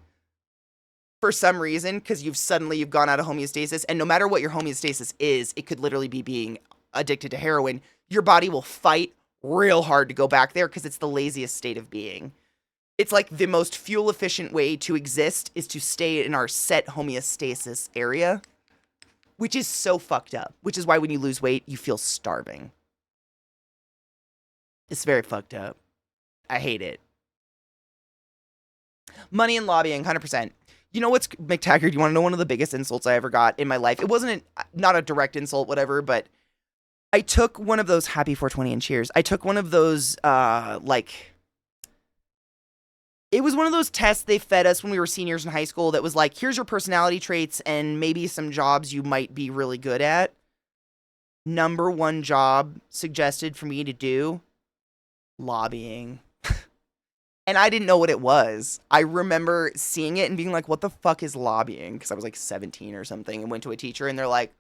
for some reason because you've gone out of homeostasis. And no matter what your homeostasis is, it could literally be being addicted to heroin. Your body will fight real hard to go back there because it's the laziest state of being. It's like the most fuel efficient way to exist is to stay in our set homeostasis area, which is so fucked up, which is why when you lose weight, you feel starving. It's very fucked up. I hate it. Money and lobbying, 100%. You know what's, McTaggart, you want to know one of the biggest insults I ever got in my life? It wasn't not a direct insult, whatever, but I took one of those, happy 420 and cheers. I took one of those, it was one of those tests they fed us when we were seniors in high school that was like, here's your personality traits and maybe some jobs you might be really good at. Number one job suggested for me to do, lobbying. And I didn't know what it was. I remember seeing it and being like, what the fuck is lobbying? Because I was like 17 or something and went to a teacher and they're like,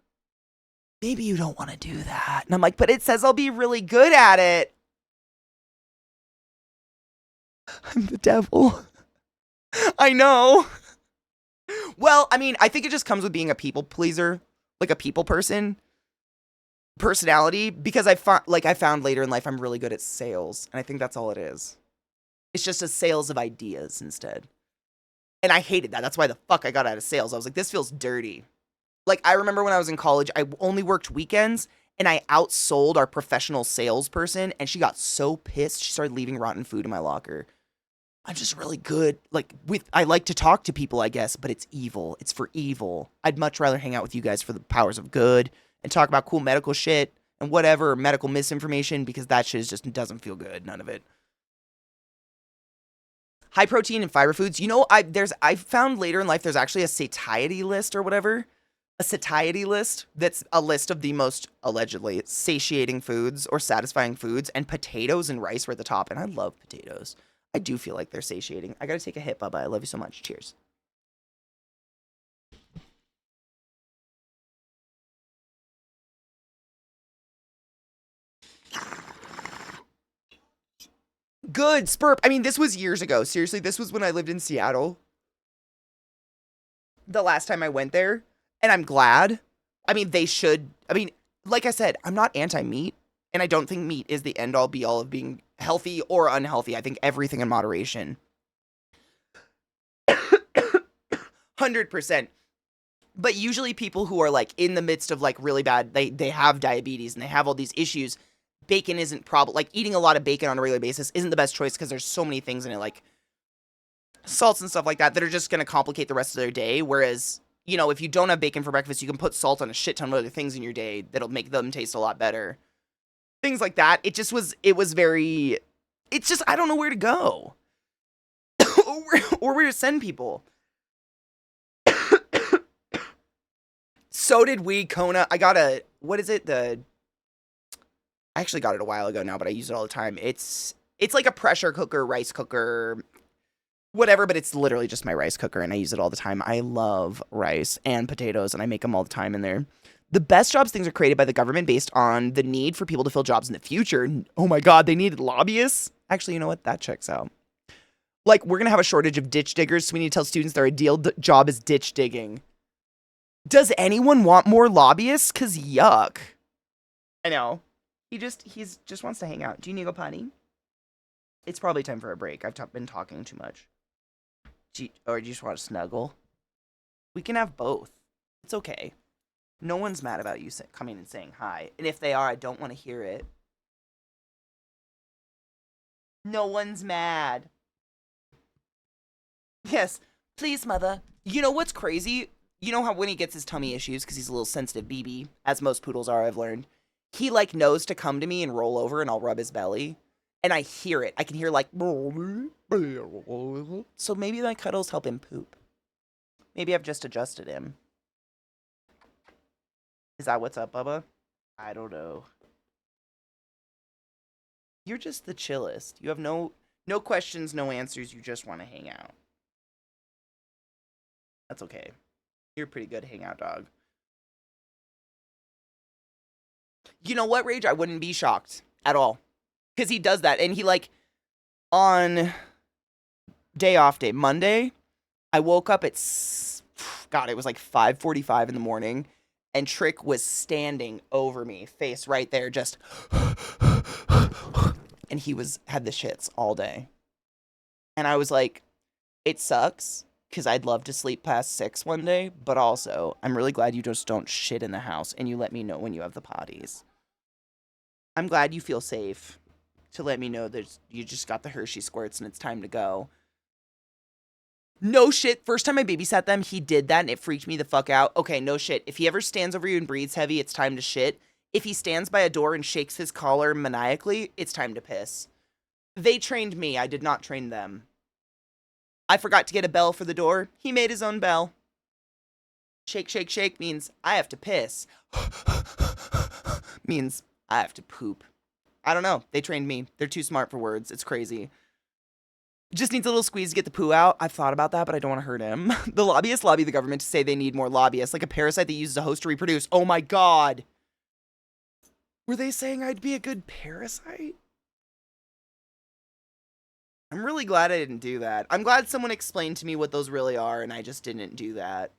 maybe you don't want to do that. And I'm like, but it says I'll be really good at it. I'm the devil. I know. Well, I mean, I think it just comes with being a people pleaser, like a people person personality, because I found later in life I'm really good at sales, and I think that's all it is. It's just a sales of ideas instead. And I hated that. That's why the fuck I got out of sales. I was like, this feels dirty. Like, I remember when I was in college, I only worked weekends, and I outsold our professional salesperson, and she got so pissed, she started leaving rotten food in my locker. I'm just really good. Like, I like to talk to people, I guess, but it's evil. It's for evil. I'd much rather hang out with you guys for the powers of good and talk about cool medical shit and whatever, medical misinformation, because that shit just doesn't feel good. None of it. High protein and fiber foods. You know, I found later in life there's actually a satiety list or whatever. A satiety list that's a list of the most allegedly satiating foods or satisfying foods, and potatoes and rice were at the top, and I love potatoes. I do feel like they're satiating. I gotta take a hit, Bubba. I love you so much. Cheers. Good, Spurp. I mean, this was years ago. Seriously, this was when I lived in Seattle. The last time I went there. And I'm glad. I mean, like I said, I'm not anti-meat. And I don't think meat is the end-all be-all of being healthy or unhealthy. I think everything in moderation. 100%. But usually people who are like in the midst of like really bad, they have diabetes and they have all these issues. Bacon isn't like eating a lot of bacon on a regular basis isn't the best choice because there's so many things in it, like salts and stuff like that are just going to complicate the rest of their day. Whereas, you know, if you don't have bacon for breakfast, you can put salt on a shit ton of other things in your day that'll make them taste a lot better. Things like that. It's just, I don't know where to go. or where to send people. So did we, Kona. I got what is it? I actually got it a while ago now, but I use it all the time. It's like a pressure cooker, rice cooker, whatever, but it's literally just my rice cooker, and I use it all the time. I love rice and potatoes, and I make them all the time in there. The best jobs things are created by the government based on the need for people to fill jobs in the future. Oh my God, they needed lobbyists? Actually, you know what? That checks out. Like, we're going to have a shortage of ditch diggers, so we need to tell students their ideal job is ditch digging. Does anyone want more lobbyists? Because yuck. I know. He just wants to hang out. Do you need to go potty? It's probably time for a break. I've been talking too much. Or do you just want to snuggle? We can have both. It's okay. No one's mad about you coming and saying hi. And if they are, I don't want to hear it. No one's mad. Yes. Please, mother. You know what's crazy? You know how when he gets his tummy issues, because he's a little sensitive BB, as most poodles are, I've learned, he, like, knows to come to me and roll over, and I'll rub his belly. And I hear it. I can hear, like, so maybe my cuddles help him poop. Maybe I've just adjusted him. Is that what's up, Bubba? I don't know. You're just the chillest. You have no questions, no answers. You just want to hang out. That's okay. You're a pretty good hangout dog. You know what, Rage? I wouldn't be shocked at all. Because he does that. And he, like, on Monday, I woke up at, God, it was like 5:45 in the morning. And Trick was standing over me, face right there, just, and he had the shits all day. And I was like, it sucks, because I'd love to sleep past 6 one day, but also, I'm really glad you just don't shit in the house, and you let me know when you have the potties. I'm glad you feel safe to let me know that you just got the Hershey squirts and it's time to go. No shit. First time I babysat them, he did that and it freaked me the fuck out. Okay, no shit. If he ever stands over you and breathes heavy, it's time to shit. If he stands by a door and shakes his collar maniacally, it's time to piss. They trained me. I did not train them. I forgot to get a bell for the door. He made his own bell. Shake, shake, shake means I have to piss. Means I have to poop. I don't know. They trained me. They're too smart for words. It's crazy. Just needs a little squeeze to get the poo out. I've thought about that, but I don't want to hurt him. The lobbyists lobby the government to say they need more lobbyists, like a parasite that uses a host to reproduce. Oh my God. Were they saying I'd be a good parasite? I'm really glad I didn't do that. I'm glad someone explained to me what those really are, and I just didn't do that.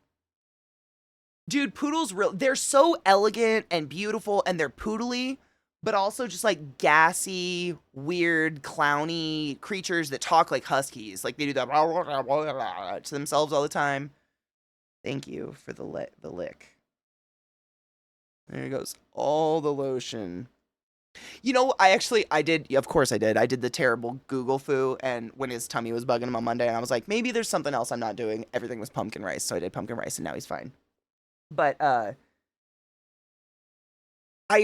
Dude, poodles, they're so elegant and beautiful, and they're poodly, but also just like gassy, weird, clowny creatures that talk like huskies. Like they do that to themselves all the time. Thank you for the lick. There it goes. All the lotion. You know, I did, of course I did. I did the terrible Google foo, and when his tummy was bugging him on Monday, and I was like, maybe there's something else I'm not doing. Everything was pumpkin rice, so I did pumpkin rice, and now he's fine. But, I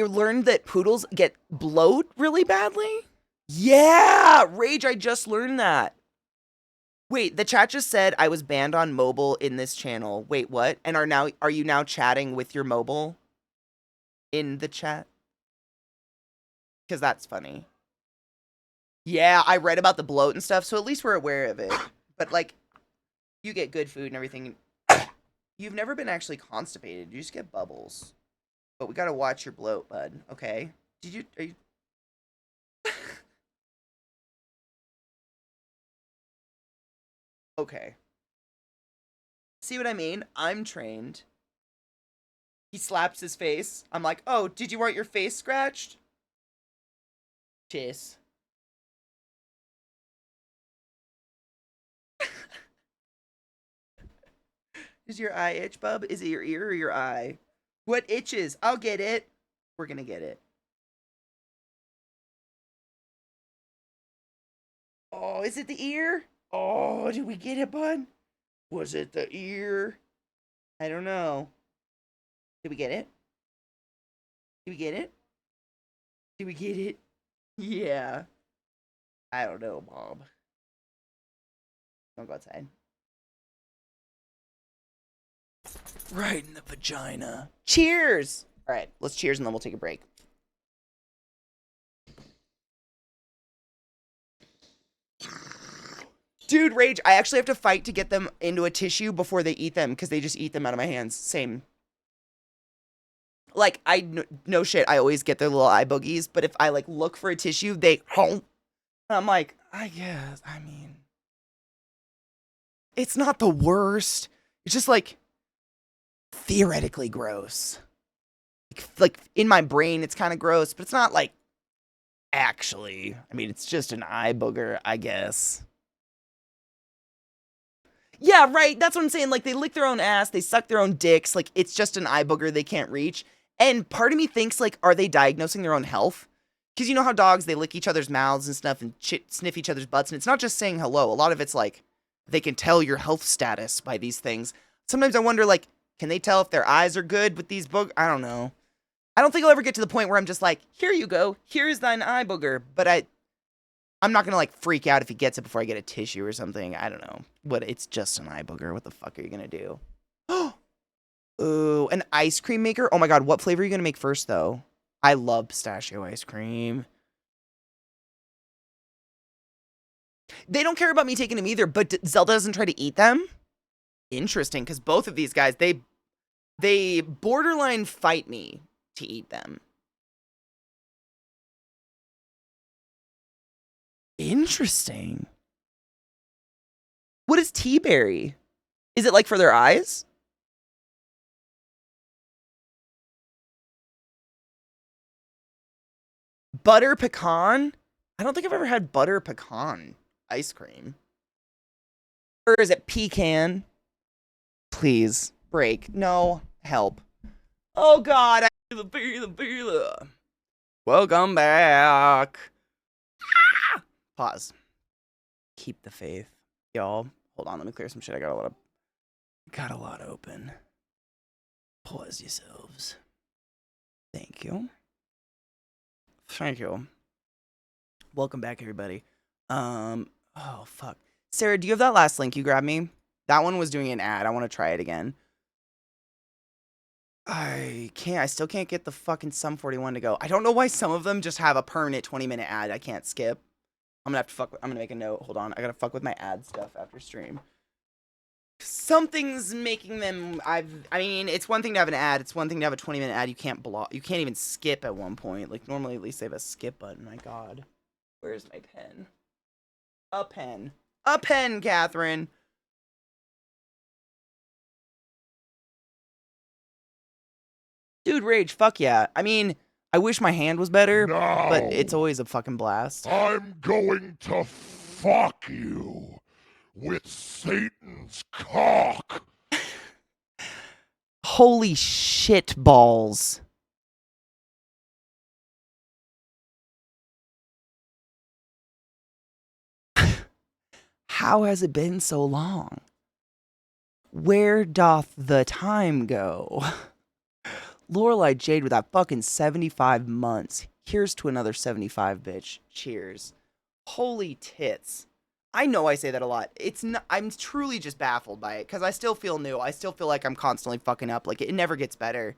learned that poodles get bloat really badly. Yeah! Rage, I just learned that. Wait, the chat just said I was banned on mobile in this channel. Wait, what? And are you now chatting with your mobile in the chat? Because that's funny. Yeah, I read about the bloat and stuff, so at least we're aware of it. But, like, you get good food and everything. You've never been actually constipated. You just get bubbles. But we gotta watch your bloat, bud. Okay? Are you... Okay. See what I mean? I'm trained. He slaps his face. I'm like, oh, did you want your face scratched? Cheers. Does your eye itch, bub? Is it your ear or your eye? What itches? I'll get it. We're gonna get it. Oh, is it the ear? Oh, did we get it, bud? Was it the ear? I don't know. Did we get it? Did we get it? Did we get it? Yeah. I don't know, Bob. Don't go outside. Right in the vagina. Cheers! Alright, let's cheers and then we'll take a break. Dude, Rage, I actually have to fight to get them into a tissue before they eat them, because they just eat them out of my hands. Same. Like, no shit, I always get their little eye boogies, but if I, like, look for a tissue, they honk. I'm like, I guess, I mean... It's not the worst. It's just, like, theoretically gross. Like, in my brain, it's kind of gross, but it's not, like, actually. I mean, it's just an eye booger, I guess. Yeah, right. That's what I'm saying. Like, they lick their own ass, they suck their own dicks. Like, it's just an eye booger they can't reach. And part of me thinks, like, are they diagnosing their own health? Because you know how dogs, they lick each other's mouths and stuff and sniff each other's butts. And it's not just saying hello. A lot of it's like, they can tell your health status by these things. Sometimes I wonder, like, can they tell if their eyes are good with these boogers? I don't know. I don't think I'll ever get to the point where I'm just like, here you go. Here's thine eye booger. But I'm not going to, like, freak out if he gets it before I get a tissue or something. I don't know. But it's just an eye booger. What the fuck are you going to do? Ooh, an ice cream maker? Oh my god, what flavor are you going to make first, though? I love pistachio ice cream. They don't care about me taking them either, but Zelda doesn't try to eat them? Interesting, because both of these guys, they borderline fight me to eat them. Interesting. What is tea berry? Is it like for their eyes? Butter pecan? I don't think I've ever had butter pecan ice cream. Or is it pecan? Please, break. No, help. Oh god, I feel the. Welcome back. Ah! Pause. Keep the faith. Y'all, hold on, let me clear some shit. I got a lot open. Pause yourselves. Thank you. Thank you. Welcome back, everybody. Oh, fuck. Sarah, do you have that last link you grabbed me? That one was doing an ad. I want to try it again. I still can't get the fucking Sum 41 to go. I don't know why some of them just have a permanent 20-minute ad I can't skip. I'm gonna make a note. Hold on. I gotta fuck with my ad stuff after stream. Something's making them, I mean, it's one thing to have an ad. It's one thing to have a 20-minute ad. You can't block. You can't even skip at one point. Like, normally at least they have a skip button. My god. Where's my pen? A pen. A pen, Catherine. Dude, rage, fuck yeah. I mean, I wish my hand was better, but it's Now, always a fucking blast. I'm going to fuck you with Satan's cock. Holy shit balls. How has it been so long? Where doth the time go? Lorelei Jade with that fucking 75 months. Here's to another 75, bitch. Cheers. Holy tits. I know I say that a lot. It's not, I'm truly just baffled by it because I still feel new. I still feel like I'm constantly fucking up. Like, it never gets better.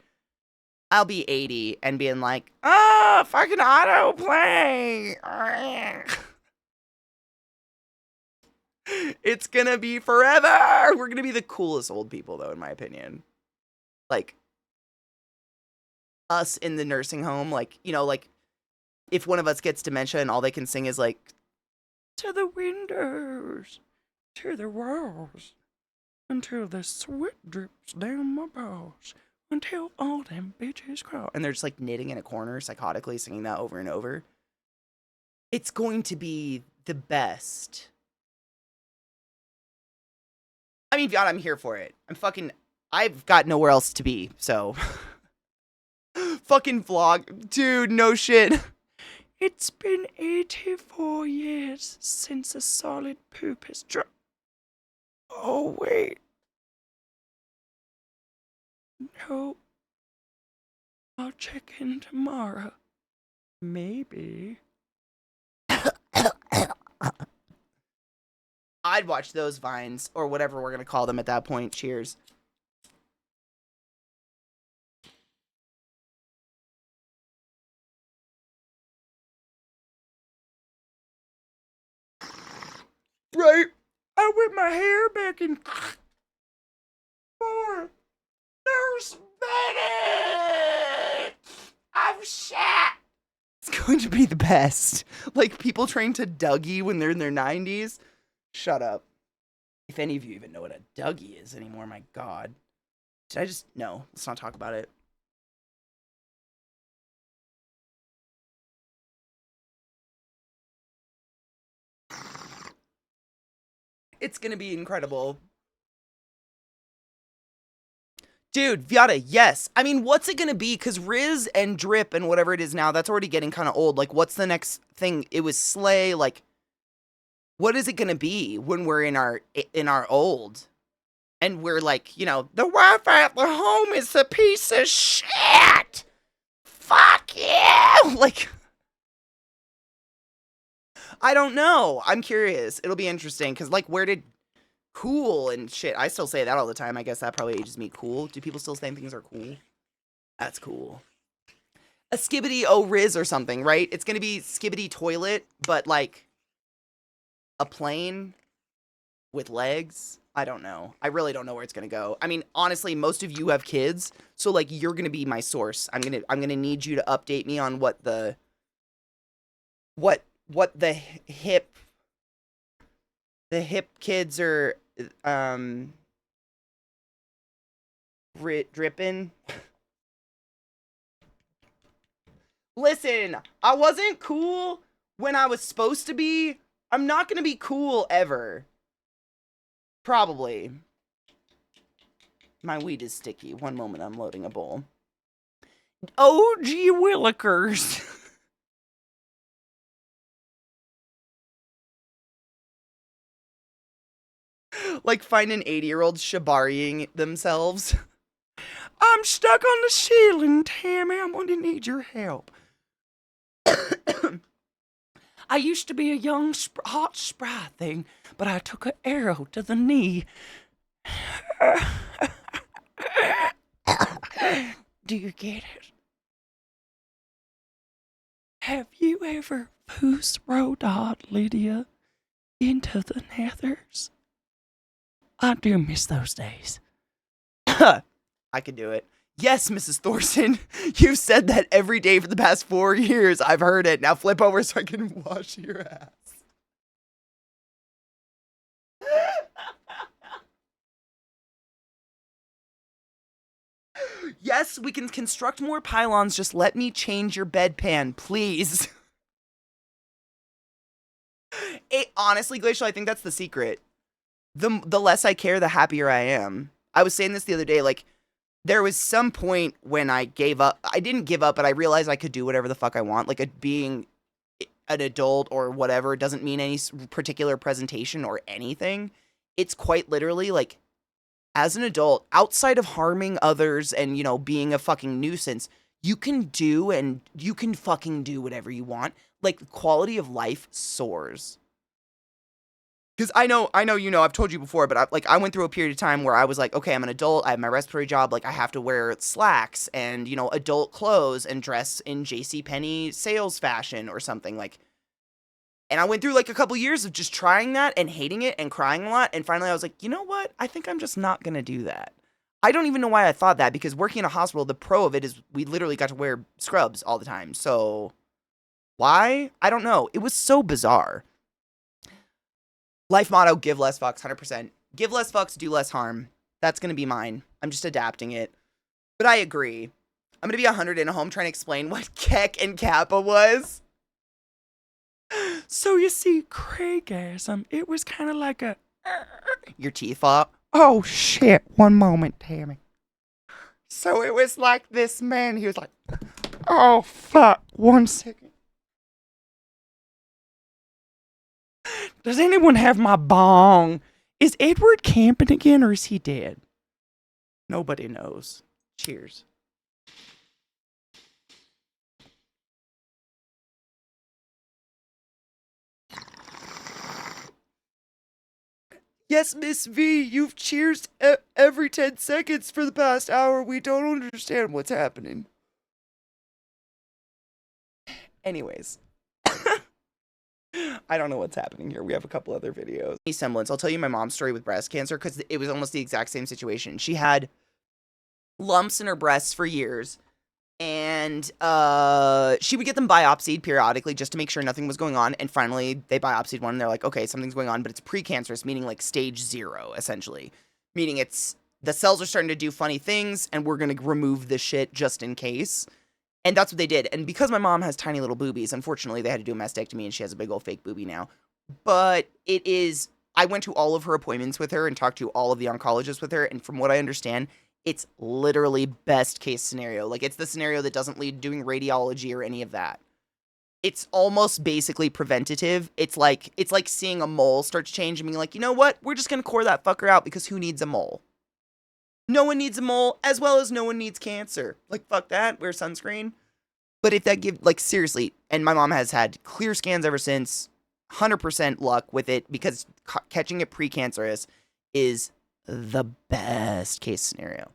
I'll be 80 and being like, fucking autoplay. It's gonna be forever. We're gonna be the coolest old people, though, in my opinion. Like, us in the nursing home, like, you know, like, if one of us gets dementia and all they can sing is, like, to the windows, to the walls, until the sweat drips down my balls, until all them bitches crawl. And they're just, like, knitting in a corner, psychotically singing that over and over. It's going to be the best. I mean, God, I'm here for it. I've got nowhere else to be, so. Fucking vlog. Dude, no shit. It's been 84 years since a solid poop has dropped. Oh, wait. No. I'll check in tomorrow. Maybe. I'd watch those vines, or whatever we're gonna call them at that point. Cheers. Right? I whip my hair back and more. Nurse Betty! I'm shat! It's going to be the best. Like, people trained to Dougie when they're in their 90s. Shut up. If any of you even know what a Dougie is anymore, my God. Did I just... No, let's not talk about it. It's gonna be incredible. Dude, Viata, yes. I mean, what's it gonna be? Because Riz and Drip and whatever it is now, that's already getting kind of old. Like, what's the next thing? It was Slay. Like, what is it gonna be when we're in our old? And we're like, you know, the Wi-Fi at the home is a piece of shit. Fuck you. Like, I don't know. I'm curious. It'll be interesting because, like, where did cool and shit? I still say that all the time. I guess that probably ages me. Cool. Do people still say things are cool? That's cool. A Skibbity Riz or something, right? It's gonna be Skibbity Toilet, but like a plane with legs. I don't know. I really don't know where it's gonna go. I mean, honestly, most of you have kids, so like you're gonna be my source. I'm gonna need you to update me on what the hip kids are dripping. Listen, I wasn't cool when I was supposed to be. I'm not gonna be cool ever. Probably. My weed is sticky. One moment, I'm loading a bowl. Oh, gee willikers. Like, find an 80-year-old shibariing themselves. I'm stuck on the ceiling, Tammy. I'm gonna need your help. I used to be a young, hot, spry thing, but I took an arrow to the knee. Do you get it? Have you ever puss-rodod Lydia into the nethers? I do miss those days. I could do it. Yes, Mrs. Thorson. You've said that every day for the past 4 years. I've heard it. Now flip over so I can wash your ass. Yes, we can construct more pylons. Just let me change your bedpan, please. Honestly, Glacial, I think that's the secret. The less I care, the happier I am. I was saying this the other day, like, there was some point when I gave up. I didn't give up, but I realized I could do whatever the fuck I want. Like, being an adult or whatever doesn't mean any particular presentation or anything. It's quite literally, like, as an adult, outside of harming others and, you know, being a fucking nuisance, you can fucking do whatever you want. Like, the quality of life soars. Because I know, you know, I've told you before, but I went through a period of time where I was like, okay, I'm an adult, I have my respiratory job, like, I have to wear slacks and, you know, adult clothes and dress in JCPenney sales fashion or something, like, and I went through, like, a couple years of just trying that and hating it and crying a lot, and finally I was like, you know what, I think I'm just not gonna do that. I don't even know why I thought that, because working in a hospital, the pro of it is we literally got to wear scrubs all the time, so why? I don't know. It was so bizarre. Life motto, give less fucks, 100%. Give less fucks, do less harm. That's going to be mine. I'm just adapting it. But I agree. I'm going to be 100 in a home trying to explain what Keck and Kappa was. So you see, Craigasm, it was kind of like a... Your teeth fall. Oh shit, one moment, Tammy. So it was like this man, he was like, oh fuck, 1 second. Does anyone have my bong? Is Edward camping again or is he dead? Nobody knows. Cheers. Yes, Miss V, you've cheersed every 10 seconds for the past hour. We don't understand what's happening. Anyways. I don't know what's happening here. We have a couple other videos. Any semblance. I'll tell you my mom's story with breast cancer because it was almost the exact same situation. She had lumps in her breasts for years, and she would get them biopsied periodically just to make sure nothing was going on, and finally they biopsied one and they're like, okay, something's going on, but it's precancerous, meaning like stage 0, essentially. Meaning it's, the cells are starting to do funny things, and we're going to remove this shit just in case. And that's what they did. And because my mom has tiny little boobies, unfortunately, they had to do a mastectomy, and she has a big old fake boobie now. But it is, I went to all of her appointments with her and talked to all of the oncologists with her, and from what I understand, it's literally best case scenario. Like, it's the scenario that doesn't lead to doing radiology or any of that. It's almost basically preventative. It's like seeing a mole start to change and being like, you know what? We're just going to core that fucker out because who needs a mole? No one needs a mole, as well as no one needs cancer. Like, fuck that, wear sunscreen. But if that give, like, seriously, and my mom has had clear scans ever since, 100% luck with it, because catching it precancerous is the best case scenario.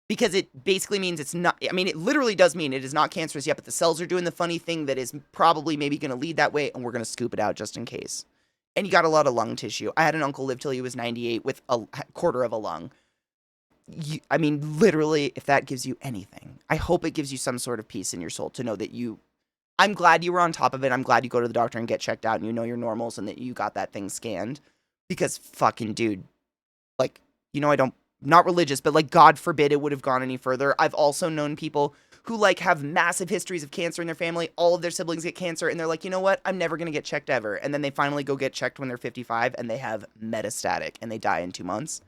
Because it basically means it's not, I mean, it literally does mean it is not cancerous yet, but the cells are doing the funny thing that is probably maybe going to lead that way, and we're going to scoop it out just in case. And you got a lot of lung tissue. I had an uncle live till he was 98 with a quarter of a lung. I mean, literally, if that gives you anything, I hope it gives you some sort of peace in your soul to know that I'm glad you were on top of it. I'm glad you go to the doctor and get checked out and you know your normals and that you got that thing scanned. Because fucking dude, like, you know, not religious, but like, God forbid it would have gone any further. I've also known people who like have massive histories of cancer in their family. All of their siblings get cancer and they're like, you know what? I'm never going to get checked ever. And then they finally go get checked when they're 55 and they have metastatic and they die in 2 months.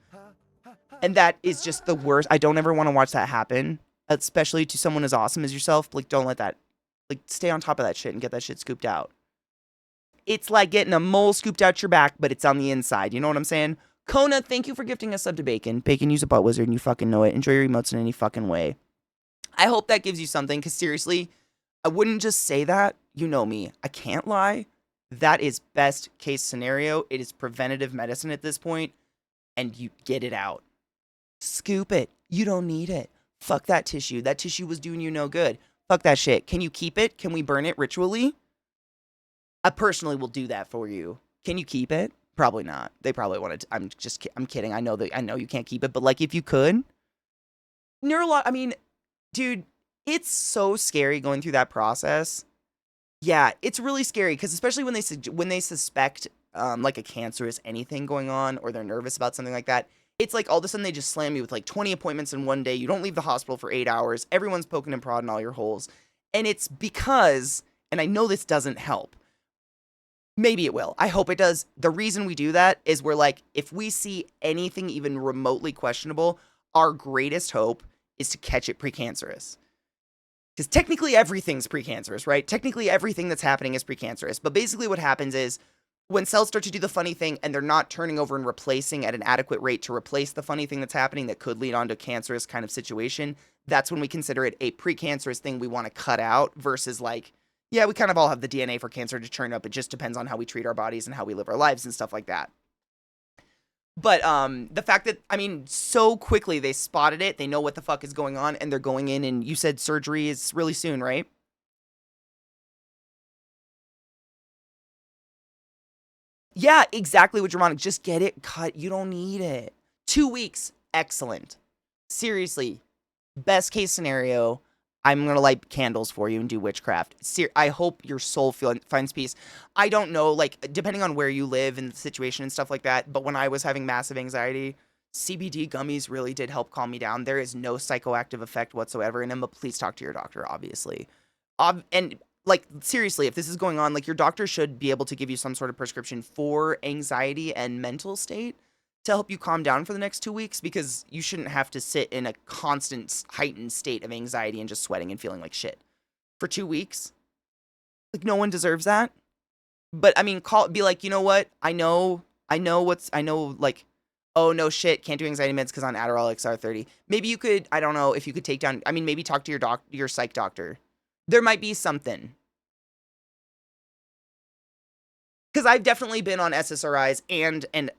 And that is just the worst. I don't ever want to watch that happen, especially to someone as awesome as yourself. Like, don't let that, like, stay on top of that shit and get that shit scooped out. It's like getting a mole scooped out your back, but it's on the inside. You know what I'm saying? Kona, thank you for gifting us sub to Bacon. Bacon, use a butt wizard and you fucking know it. Enjoy your emotes in any fucking way. I hope that gives you something, because seriously, I wouldn't just say that. You know me. I can't lie. That is best case scenario. It is preventative medicine at this point, and you get it out. Scoop it. You don't need it. Fuck that tissue. That tissue was doing you no good. Fuck that shit. Can you keep it? Can we burn it ritually? I personally will do that for you. Can you keep it? Probably not. They probably want to. I'm kidding. I know you can't keep it, but like, if you could, I mean, dude, it's so scary going through that process. Yeah, it's really scary, because especially when they suspect like a cancerous anything going on, or they're nervous about something like that. it's like all of a sudden they just slam you with like 20 appointments in one day. You don't leave the hospital for 8 hours. Everyone's poking and prodding all your holes. And it's because, and I know this doesn't help. Maybe it will. I hope it does. The reason we do that is we're like, if we see anything even remotely questionable, our greatest hope is to catch it precancerous. Because technically everything's precancerous, right? Technically everything that's happening is precancerous. But basically what happens is when cells start to do the funny thing and they're not turning over and replacing at an adequate rate to replace the funny thing that's happening that could lead on to a cancerous kind of situation, that's when we consider it a precancerous thing we want to cut out versus like, yeah, we kind of all have the DNA for cancer to turn up. It just depends on how we treat our bodies and how we live our lives and stuff like that. But the fact that, I mean, so quickly they spotted it, they know what the fuck is going on, and they're going in, and you said surgery is really soon, right? Yeah, exactly what Germanic. Just get it cut. You don't need it. 2 weeks. Excellent. Seriously. Best case scenario, I'm going to light candles for you and do witchcraft. I hope your soul finds peace. I don't know, like, depending on where you live and the situation and stuff like that, but when I was having massive anxiety, CBD gummies really did help calm me down. There is no psychoactive effect whatsoever, and Emma, please talk to your doctor, obviously. And, like, seriously, if this is going on, like, your doctor should be able to give you some sort of prescription for anxiety and mental state to help you calm down for the next 2 weeks, because you shouldn't have to sit in a constant heightened state of anxiety and just sweating and feeling like shit for 2 weeks. Like, no one deserves that. But I mean, be like, you know what? I know, like, oh no shit, can't do anxiety meds because on Adderall XR30. Maybe you could, I don't know if you could take down, I mean, maybe talk to your psych doctor. There might be something. Because I've definitely been on SSRIs and an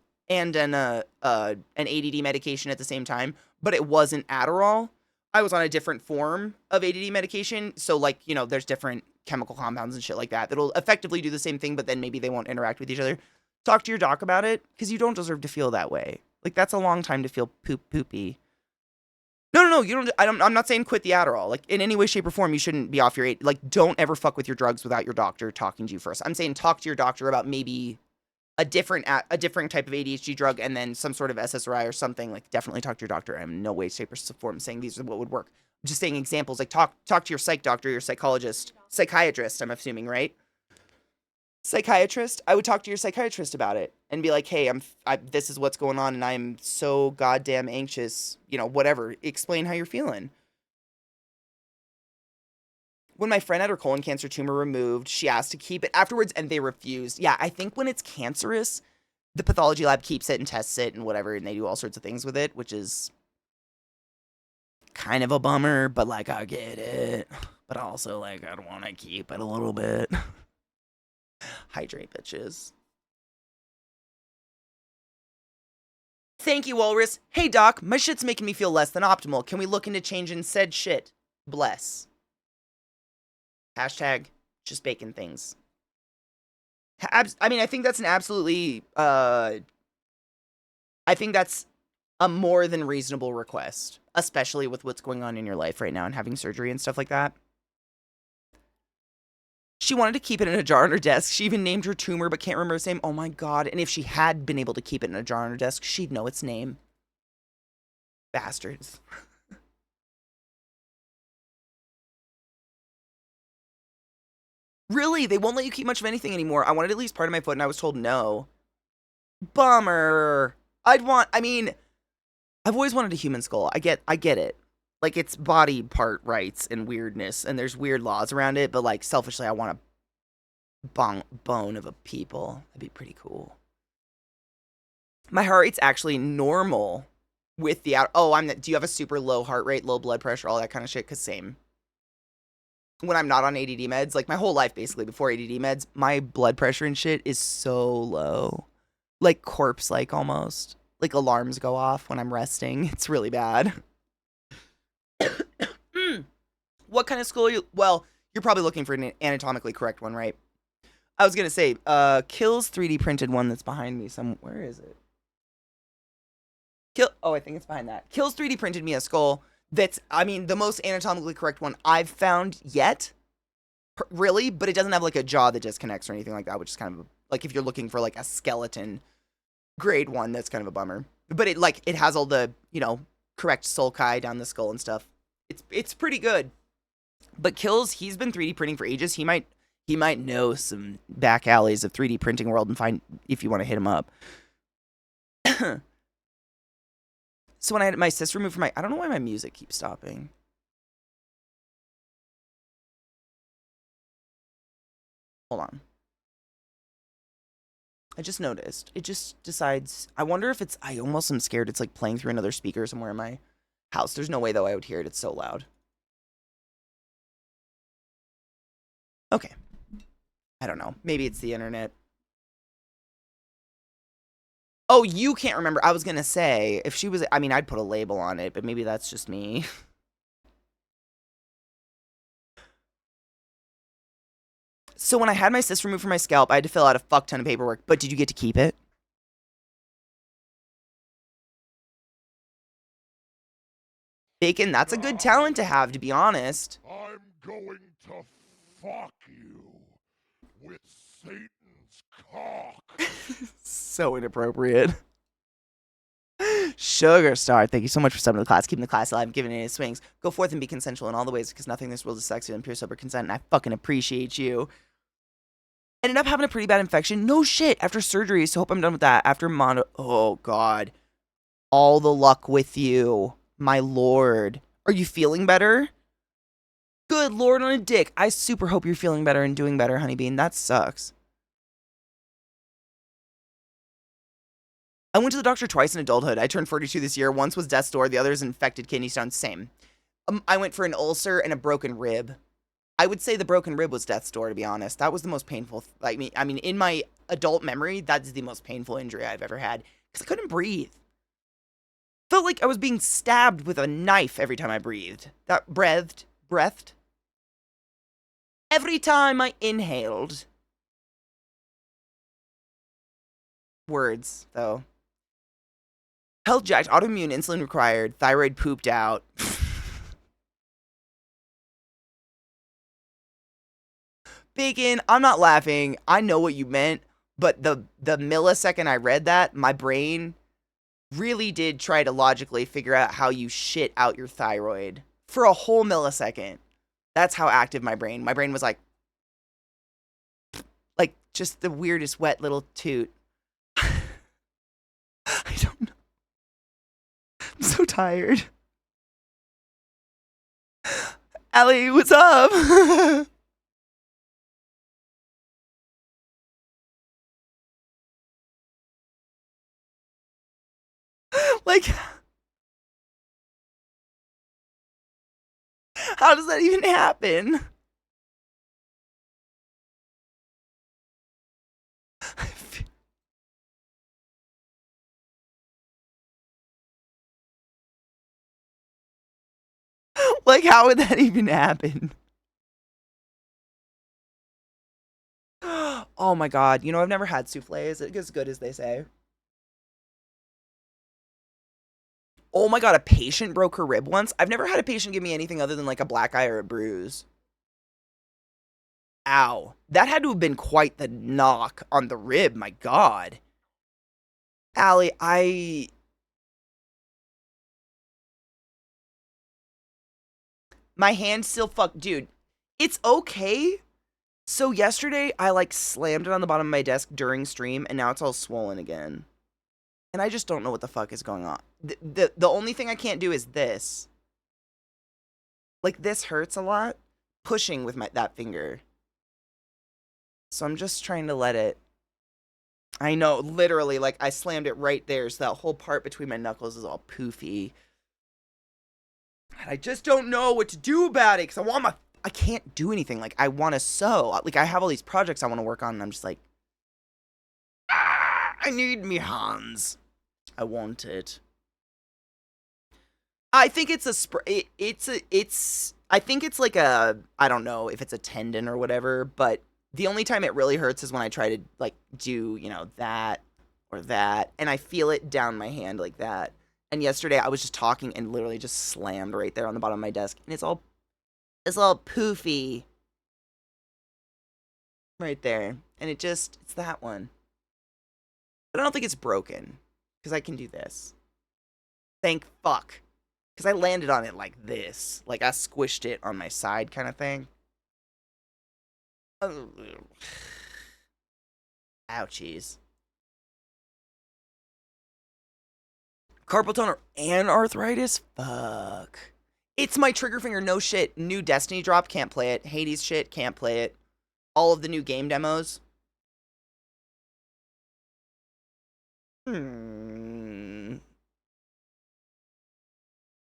ADD medication at the same time, but it wasn't Adderall. I was on a different form of ADD medication, so, like, you know, there's different chemical compounds and shit like that that'll effectively do the same thing, but then maybe they won't interact with each other. Talk to your doc about it, because you don't deserve to feel that way. Like, that's a long time to feel poopy. No, you don't. I'm not saying quit the Adderall. Like, in any way, shape, or form, you shouldn't be off your like, don't ever fuck with your drugs without your doctor talking to you first. I'm saying talk to your doctor about maybe a different type of ADHD drug and then some sort of SSRI or something. Like, definitely talk to your doctor. I'm in no way, shape, or form saying these are what would work. I'm just saying examples. Like, talk to your psych doctor, your psychiatrist, I'm assuming, right? Psychiatrist. I would talk to your psychiatrist about it and be like, hey, this is what's going on and I'm so goddamn anxious, you know, whatever. Explain how you're feeling. When my friend had her colon cancer tumor removed, she asked to keep it afterwards and they refused. Yeah, I think when it's cancerous, the pathology lab keeps it and tests it and whatever, and they do all sorts of things with it, which is kind of a bummer, but, like, I get it. But also, like, I'd want to keep it a little bit. Hydrate, bitches. Thank you, Walrus. Hey, Doc, my shit's making me feel less than optimal. Can we look into changing said shit? Bless. Hashtag just baking things. I mean, I think that's an absolutely, I think that's a more than reasonable request, especially with what's going on in your life right now and having surgery and stuff like that. She wanted to keep it in a jar on her desk. She even named her tumor, but can't remember its name. Oh my god. And if she had been able to keep it in a jar on her desk, she'd know its name. Bastards. Really? They won't let you keep much of anything anymore. I wanted at least part of my foot and I was told no. Bummer. I mean, I've always wanted a human skull. I get it. Like, it's body part rights and weirdness, and there's weird laws around it, but, like, selfishly, I want a bone of a people. That'd be pretty cool. My heart rate's actually normal with the do you have a super low heart rate, low blood pressure, all that kind of shit? Because same. When I'm not on ADD meds, like, my whole life, basically, before ADD meds, my blood pressure and shit is so low. Like, corpse-like, almost. Like, alarms go off when I'm resting. It's really bad. What kind of skull are you? Well, you're probably looking for an anatomically correct one, right? I was gonna say, Kill's 3D printed one that's behind me. Where is it? I think it's behind that. Kill's 3D printed me a skull that's, I mean, the most anatomically correct one I've found yet. Really, but it doesn't have, like, a jaw that disconnects or anything like that, which is kind of like, if you're looking for, like, a skeleton grade one, that's kind of a bummer. But it has all the, correct sulci down the skull and stuff. It's pretty good. But Kills, he's been 3D printing for ages. He might know some back alleys of 3D printing world and find if you want to hit him up. So when I had my sister removed from I don't know why my music keeps stopping. Hold on. I just noticed. It just decides. I wonder if it's. I almost am scared it's like playing through another speaker somewhere in my house. There's no way though I would hear it. It's so loud. Okay. I don't know. Maybe it's the internet. Oh, you can't remember. I was going to say, if she was, I mean, I'd put a label on it, but maybe that's just me. So when I had my cyst removed from my scalp, I had to fill out a fuck ton of paperwork, but did you get to keep it? Bacon, that's a good talent to have, to be honest. I'm going to fuck you with Satan's cock. So inappropriate. Sugar Star, thank you so much for subbing to the class. Keeping the class alive, giving it its swings. Go forth and be consensual in all the ways, because nothing in this world is sexier than pure sober consent, and I fucking appreciate you. Ended up having a pretty bad infection. No shit, after surgery, so hope I'm done with that. After oh god. All the luck with you, my lord. Are you feeling better? Good lord on a dick. I super hope you're feeling better and doing better, Honeybean. That sucks. I went to the doctor twice in adulthood. I turned 42 this year. Once was death's door. The other is infected kidney stones. Same. I went for an ulcer and a broken rib. I would say the broken rib was death's door, to be honest. That was the most painful. I mean, in my adult memory, that's the most painful injury I've ever had. Because I couldn't breathe. Felt like I was being stabbed with a knife every time I breathed. Breathed. Every time I inhaled. Words, though. Health jacked, autoimmune, insulin required, thyroid pooped out. Bacon, I'm not laughing. I know what you meant, but the millisecond I read that, my brain really did try to logically figure out how you shit out your thyroid for a whole millisecond. That's how active my brain was like just the weirdest wet little toot. I don't know. I'm so tired. Allie, what's up? Like, how does that even happen? Like, how would that even happen? Oh my god. I've never had souffle. Is it as good as they say? Oh my god, a patient broke her rib once? I've never had a patient give me anything other than like a black eye or a bruise. Ow. That had to have been quite the knock on the rib, my god. Allie, my hand still dude, it's okay. So yesterday, I slammed it on the bottom of my desk during stream, and now it's all swollen again. And I just don't know what the fuck is going on. The only thing I can't do is this. This hurts a lot, pushing with that finger. So I'm just trying to let it. I know, literally, I slammed it right there, so that whole part between my knuckles is all poofy. And I just don't know what to do about it, because I can't do anything. I want to sew. I have all these projects I want to work on, and I'm just I need me hands. I want it. I think it's I think it's I don't know if it's a tendon or whatever, but the only time it really hurts is when I try to, do, that or that, and I feel it down my hand like that. And yesterday I was just talking and literally just slammed right there on the bottom of my desk, and it's all poofy. Right there. And it's that one. But I don't think it's broken, because I can do this. Thank fuck. Because I landed on it like this. Like I squished it on my side kind of thing. Ouchies. Carpal tunnel and arthritis? Fuck. It's my trigger finger, no shit. New Destiny drop, can't play it. Hades shit, can't play it. All of the new game demos.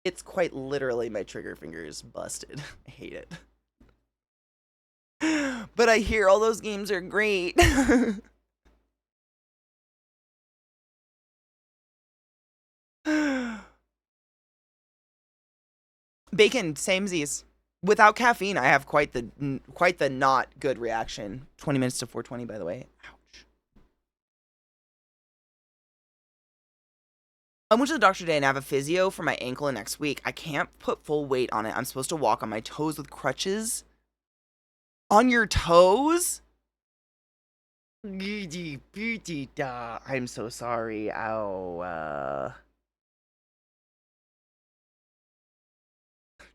It's quite literally my trigger finger is busted. I hate it. But I hear all those games are great. Bacon, samesies. Without caffeine, I have quite the not good reaction. 20 minutes to 4:20, by the way. Ouch. I went to the doctor today and I have a physio for my ankle next week. I can't put full weight on it. I'm supposed to walk on my toes with crutches. On your toes? I'm so sorry. Ow.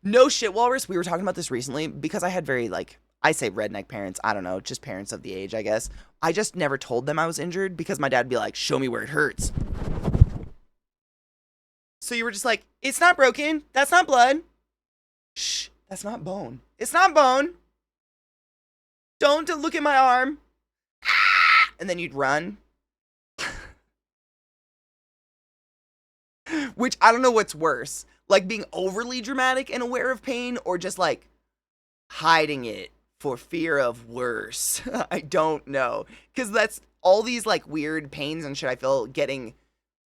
No shit, Walrus. We were talking about this recently because I had very, like, I say redneck parents. I don't know, just parents of the age, I guess. I just never told them I was injured because my dad would be like, show me where it hurts. So you were just like, it's not broken. That's not blood. Shh, that's not bone. It's not bone. Don't look at my arm. And then you'd run. Which, I don't know what's worse. Like being overly dramatic and aware of pain, or just like hiding it for fear of worse. I don't know. Because that's all these like weird pains and shit I feel getting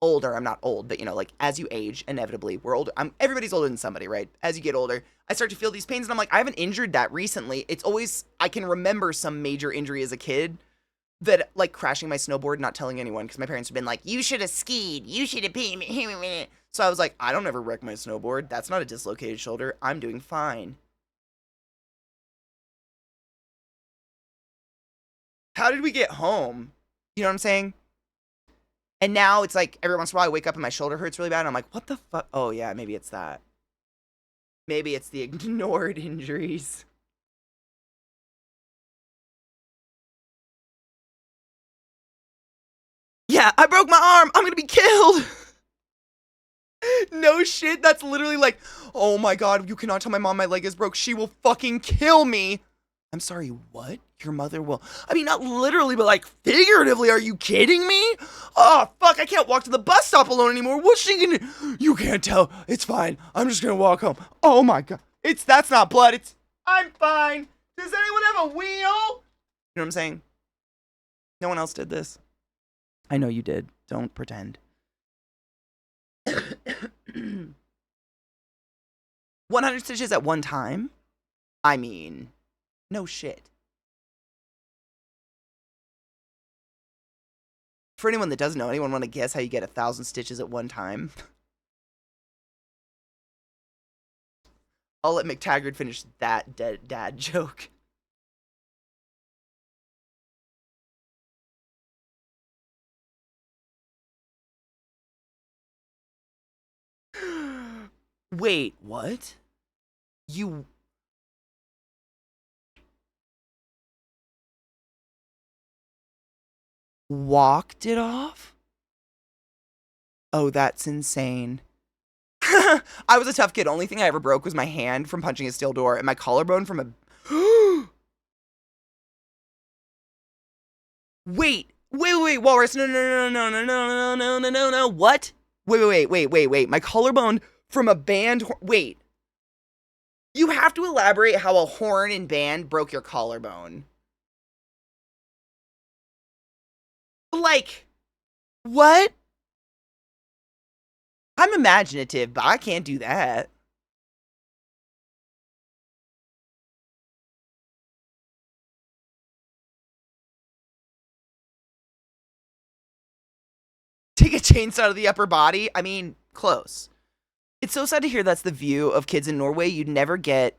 older. I'm not old, but you know, like as you age, inevitably, we're older. Everybody's older than somebody, right? As you get older, I start to feel these pains and I'm like, I haven't injured that recently. It's always, I can remember some major injury as a kid. That, like, crashing my snowboard, not telling anyone, because my parents have been like, you should have skied, you should have paid me. So I was like, I don't ever wreck my snowboard. That's not a dislocated shoulder. I'm doing fine. How did we get home? You know what I'm saying? And now it's like, every once in a while I wake up and my shoulder hurts really bad, and I'm like, what the fuck? Oh, yeah, maybe it's that. Maybe it's the ignored injuries. Yeah, I broke my arm. I'm gonna be killed. No shit. That's literally like, oh my god, you cannot tell my mom my leg is broke. She will fucking kill me. I'm sorry, what? Your mother will. I mean, not literally, but like figuratively. Are you kidding me? Oh, fuck. I can't walk to the bus stop alone anymore. What's she gonna. You can't tell. It's fine. I'm just gonna walk home. Oh my god. That's not blood. I'm fine. Does anyone have a wheel? You know what I'm saying? No one else did this. I know you did. Don't pretend. 100 stitches at one time? I mean, no shit. For anyone that doesn't know, anyone want to guess how you get 1,000 stitches at one time? I'll let McTaggart finish that dad joke. Wait, what? You... walked it off? Oh, that's insane. I was a tough kid. Only thing I ever broke was my hand from punching a steel door and my collarbone from a... Wait, Walrus. No. What? Wait. My collarbone from a band... Wait. You have to elaborate how a horn and band broke your collarbone. Like, what? I'm imaginative, but I can't do that. Take a chainsaw to the upper body? I mean, close. It's so sad to hear that's the view of kids in Norway. You'd never get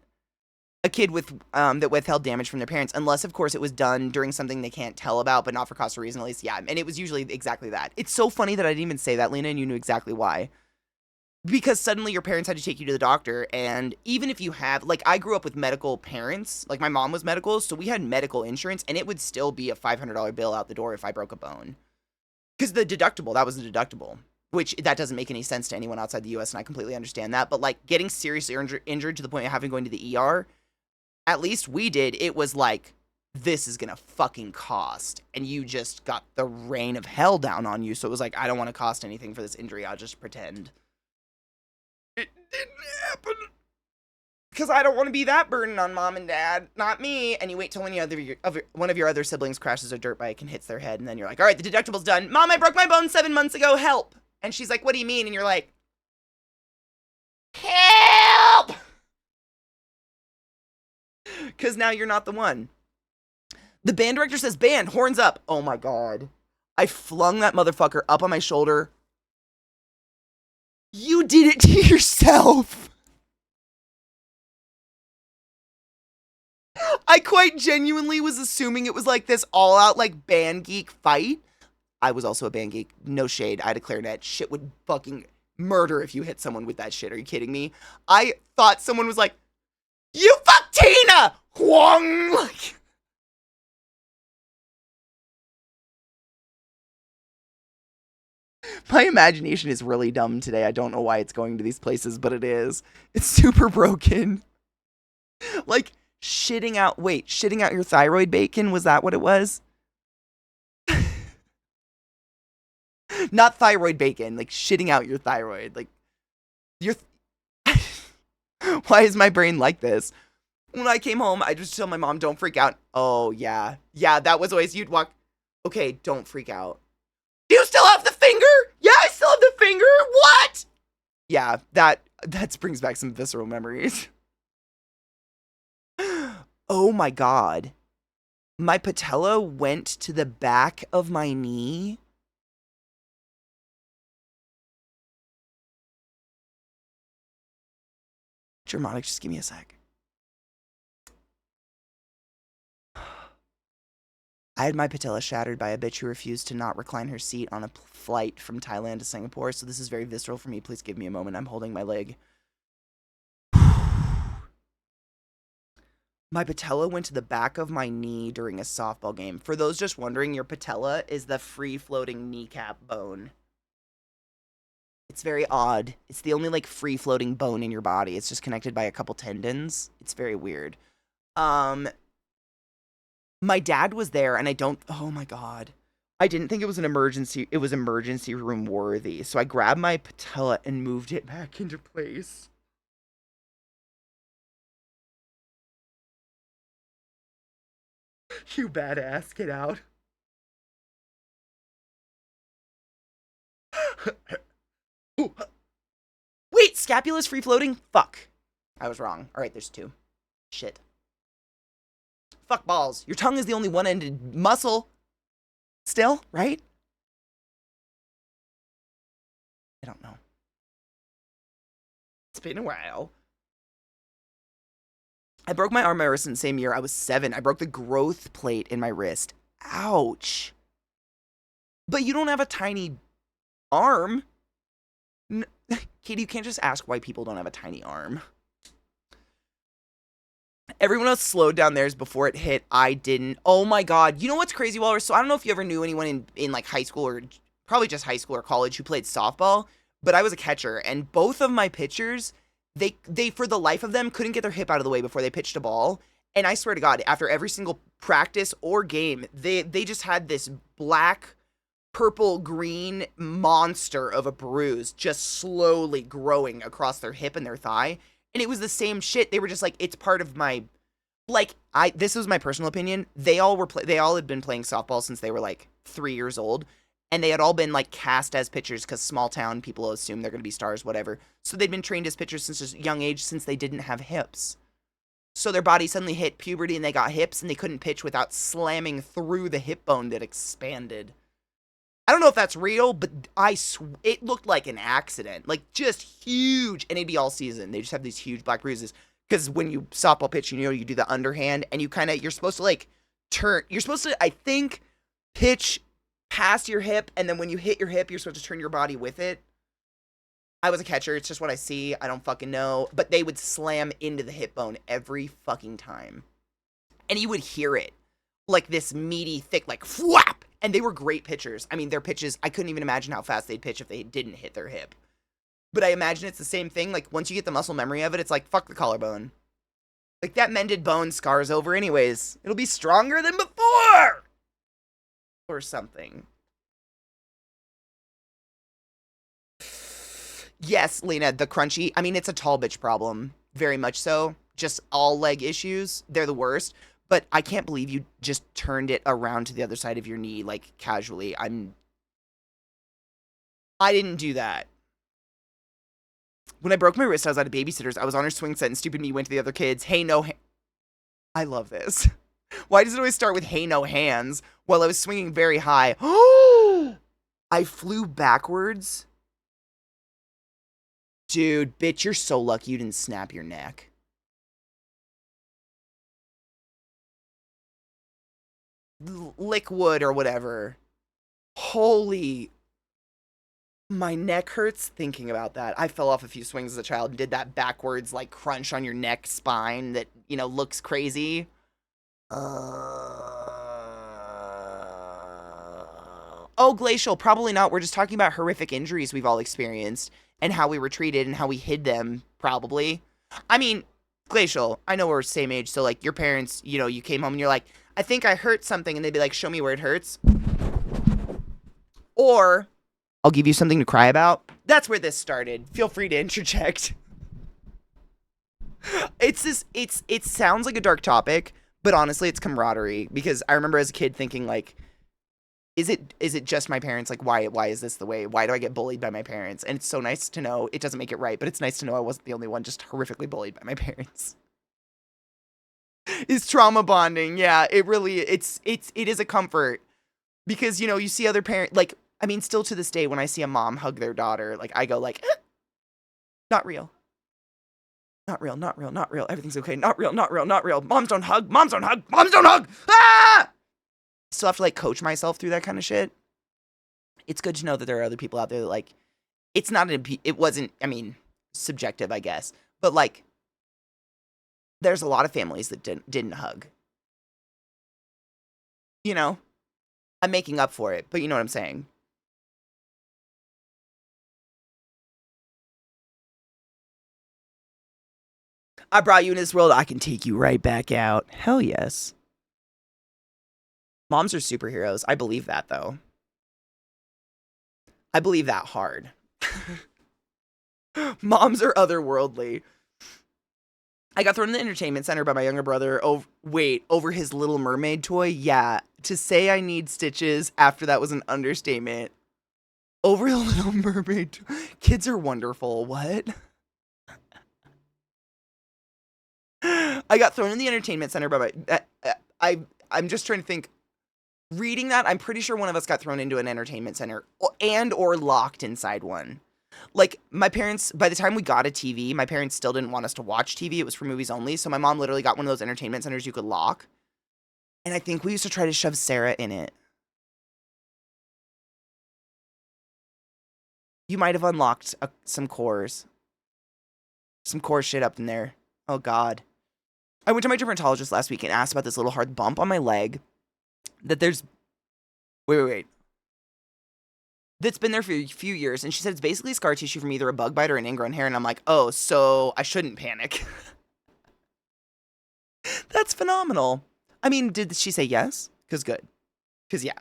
a kid with that withheld damage from their parents, unless, of course, it was done during something they can't tell about, but not for cause or reason, at least. Yeah, and it was usually exactly that. It's so funny that I didn't even say that, Lena, and you knew exactly why. because suddenly your parents had to take you to the doctor. And even if you have, like, I grew up with medical parents, like my mom was medical, so we had medical insurance, and it would still be a $500 bill out the door if I broke a bone. Because the deductible, that was the deductible, which that doesn't make any sense to anyone outside the US, and I completely understand that. But like getting seriously injured to the point of having going to the ER, at least we did, it was like, this is gonna fucking cost. And you just got the rain of hell down on you. So it was like, I don't want to cost anything for this injury. I'll just pretend it didn't happen. Because I don't want to be that burden on mom and dad, not me. And you wait till one of your other siblings crashes a dirt bike and hits their head, and then you're like, all right, the deductible's done. Mom, I broke my bone 7 months ago, help. And she's like, what do you mean? And you're like, help! Because now you're not the one. The band director says, band, horns up. Oh my God. I flung that motherfucker up on my shoulder. You did it to yourself. I quite genuinely was assuming it was like this all-out like band geek fight. I was also a band geek. No shade. I had a clarinet. Shit would fucking murder if you hit someone with that shit. Are you kidding me? I thought someone was like, you fuck Tina! Whong! Like, my imagination is really dumb today. I don't know why it's going to these places, but it is. It's super broken. Like, shitting out your thyroid bacon? Was that what it was? Not thyroid bacon, like shitting out your thyroid. Like, why is my brain like this? When I came home, I just tell my mom, don't freak out. Oh, yeah. Yeah, that was always, you'd walk, okay, don't freak out. Do you still have the finger? Yeah, I still have the finger. What? Yeah, that brings back some visceral memories. Oh my God. My patella went to the back of my knee. Dramatic, just give me a sec. I had my patella shattered by a bitch who refused to not recline her seat on a flight from Thailand to Singapore, so this is very visceral for me. Please give me a moment. I'm holding my leg. My patella went to the back of my knee during a softball game. For those just wondering, your patella is the free-floating kneecap bone. It's very odd. It's the only, like, free-floating bone in your body. It's just connected by a couple tendons. It's very weird. My dad was there, and oh my God. I didn't think it was emergency room worthy. So I grabbed my patella and moved it back into place. You badass, get out. Wait, scapula's free floating? Fuck. I was wrong. Alright, there's two. Shit. Fuck balls. Your tongue is the only one-ended muscle. Still, right? I don't know. It's been a while. I broke my arm my wrist in the same year. I was 7. I broke the growth plate in my wrist. Ouch. But you don't have a tiny arm. Katie, you can't just ask why people don't have a tiny arm. Everyone else slowed down theirs before it hit. I didn't. Oh my God. You know what's crazy, Walrus? So I don't know if you ever knew anyone in like high school or probably just high school or college who played softball, but I was a catcher, and both of my pitchers, they for the life of them couldn't get their hip out of the way before they pitched a ball. And I swear to God, after every single practice or game, they just had this black, purple, green monster of a bruise just slowly growing across their hip and their thigh. And it was the same shit. They were just like, it's part of my, like, this was my personal opinion. They all had been playing softball since they were like 3 years old. And they had all been like cast as pitchers because small town people assume they're going to be stars, whatever. So they'd been trained as pitchers since a young age, since they didn't have hips. So their body suddenly hit puberty and they got hips, and they couldn't pitch without slamming through the hip bone that expanded. I don't know if that's real, but it looked like an accident. Like, just huge. And it'd be all season. They just have these huge black bruises. Because when you softball pitch, you do the underhand, and you're supposed to, like, you're supposed to, I think, pitch past your hip, and then when you hit your hip, you're supposed to turn your body with it. I was a catcher. It's just what I see. I don't fucking know. But they would slam into the hip bone every fucking time. And you would hear it. Like this meaty, thick, like, whap! And they were great pitchers. I mean, their pitches, I couldn't even imagine how fast they'd pitch if they didn't hit their hip. But I imagine it's the same thing. Like, once you get the muscle memory of it, it's like, fuck the collarbone. Like, that mended bone scars over anyways. It'll be stronger than before! Or something. Yes, Lena, the crunchy. I mean, it's a tall bitch problem. Very much so. Just all leg issues. They're the worst. But I can't believe you just turned it around to the other side of your knee, like, casually. I didn't do that. When I broke my wrist, I was at a babysitter's. I was on her swing set, and stupid me went to the other kids. Hey, no I love this. Why does it always start with, hey, no hands? While I was swinging very high. I flew backwards. Dude, bitch, you're so lucky you didn't snap your neck. Lick wood or whatever. Holy. My neck hurts thinking about that. I fell off a few swings as a child and did that backwards, like, crunch on your neck spine that, you know, looks crazy. Oh, glacial. Probably not. We're just talking about horrific injuries we've all experienced and how we were treated and how we hid them, probably. I mean, glacial. I know we're same age, so, like, your parents, you know, you came home and you're like, I think I hurt something, and they'd be like, show me where it hurts. Or, I'll give you something to cry about. That's where this started. Feel free to interject. It sounds like a dark topic, but honestly, it's camaraderie. Because I remember as a kid thinking, like, is it just my parents? Like, why is this the way? Why do I get bullied by my parents? And it's so nice to know. It doesn't make it right, but it's nice to know I wasn't the only one just horrifically bullied by my parents. Is trauma bonding. Yeah, it is a comfort. Because, you know, you see other parents, like, I mean, still to this day, when I see a mom hug their daughter, like, I go, like, not real. Not real, not real, not real. Everything's okay. Not real, not real, not real. Moms don't hug. Moms don't hug. Moms don't hug. Ah! Still have to, like, coach myself through that kind of shit. It's good to know that there are other people out there that, like, it wasn't, I mean, subjective, I guess. But, like, there's a lot of families that didn't hug. You know? I'm making up for it, but you know what I'm saying. I brought you in this world, I can take you right back out. Hell yes. Moms are superheroes. I believe that, though. I believe that hard. Moms are otherworldly. I got thrown in the entertainment center by my younger brother over his Little Mermaid toy. Yeah, to say I need stitches after that was an understatement. Over the Little Mermaid toy. Kids are wonderful. What? I got thrown in the entertainment center by my... I'm just trying to think. Reading that, I'm pretty sure one of us got thrown into an entertainment center or locked inside one. Like, my parents, by the time we got a TV, my parents still didn't want us to watch TV. It was for movies only. So my mom literally got one of those entertainment centers you could lock. And I think we used to try to shove Sarah in it. You might have unlocked some cores. Some core shit up in there. Oh, God. I went to my dermatologist last week and asked about this little hard bump on my leg. That there's... Wait. That's been there for a few years, and she said it's basically scar tissue from either a bug bite or an ingrown hair, and I'm like, oh, so I shouldn't panic. That's phenomenal. I mean, did she say yes? Because good. Because, yeah.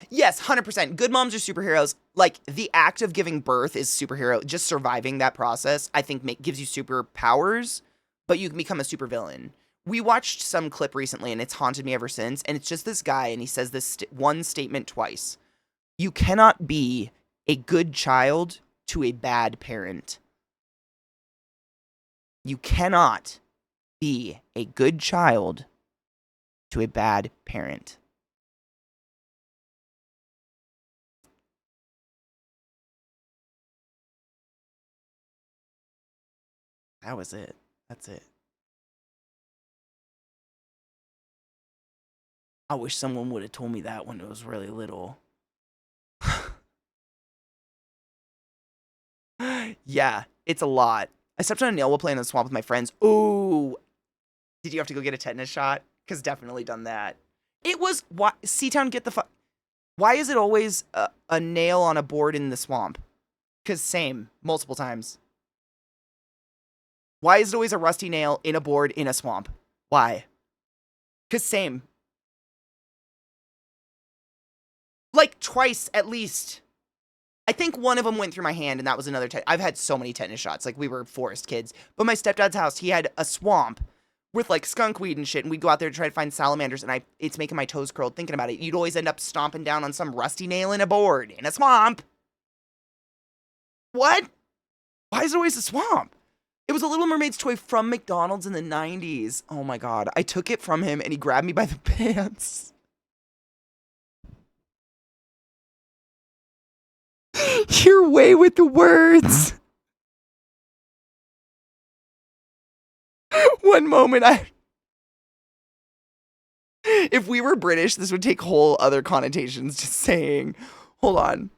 Yes, 100%. Good moms are superheroes. Like, the act of giving birth is superhero. Just surviving that process, I think, gives you superpowers, but you can become a supervillain. We watched some clip recently, and it's haunted me ever since, and it's just this guy, and he says this one statement twice. You cannot be a good child to a bad parent. You cannot be a good child to a bad parent. That was it. That's it. I wish someone would have told me that when I was really little. Yeah, it's a lot. I stepped on a nail while playing in the swamp with my friends. Ooh. Did you have to go get a tetanus shot? Because definitely done that. It was, why, Seatown, get the fuck. Why is it always a nail on a board in the swamp? Because same, multiple times. Why is it always a rusty nail in a board in a swamp? Why? Because same. Like twice at least. I think one of them went through my hand and that was another I've had so many tetanus shots. Like we were forest kids. But my stepdad's house, he had a swamp with like skunk weed and shit. And we'd go out there to try to find salamanders. And it's making my toes curled thinking about it. You'd always end up stomping down on some rusty nail in a board in a swamp. What? Why is it always a swamp? It was a Little Mermaid's toy from McDonald's in the 90s. Oh my God. I took it from him and he grabbed me by the pants. You're way with the words. One moment if we were British, this would take whole other connotations. Just saying. Hold on.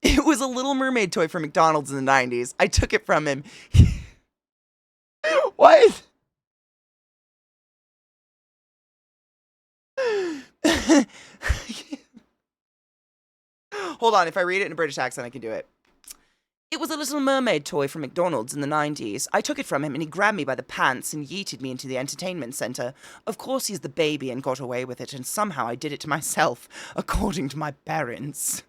It was a Little Mermaid toy from McDonald's in the 90s. I took it from him. What? Hold on, if I read it in a British accent, I can do it. It was a Little Mermaid toy from McDonald's in the 90s. I took it from him and he grabbed me by the pants and yeeted me into the entertainment center. Of course he's the baby and got away with it, and somehow I did it to myself, according to my parents.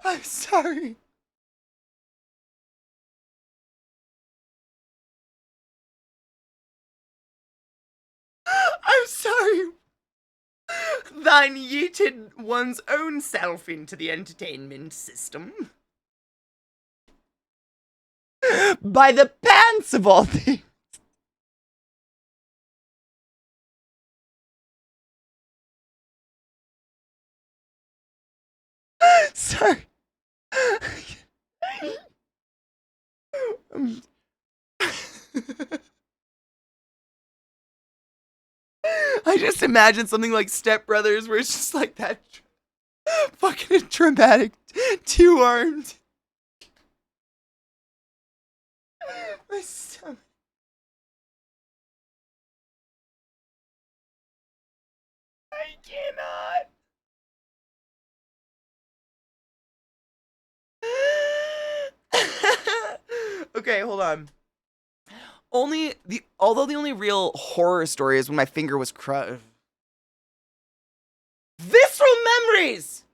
I'm sorry. I'm sorry. Thine yeeted one's own self into the entertainment system. By the pants of all things. Sorry. I just imagine something like Step Brothers where it's just like that fucking dramatic two-armed. My stomach. I cannot. Okay, hold on. Although the only real horror story is when my finger was crushed. Visceral memories!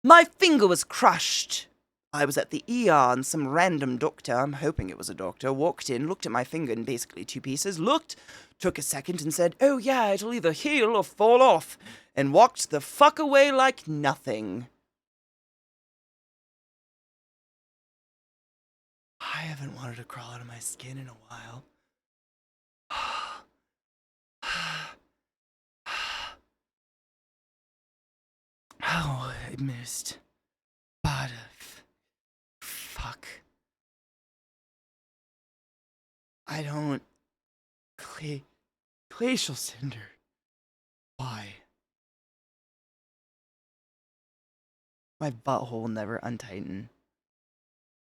My finger was crushed. I was at the ER and some random doctor, I'm hoping it was a doctor, walked in, looked at my finger in basically two pieces, looked, took a second and said, "Oh yeah, it'll either heal or fall off," and walked the fuck away like nothing. I haven't wanted to crawl out of my skin in a while. Oh, I missed. But, fuck. I don't... Glacial Cinder. Why? My butthole will never untighten.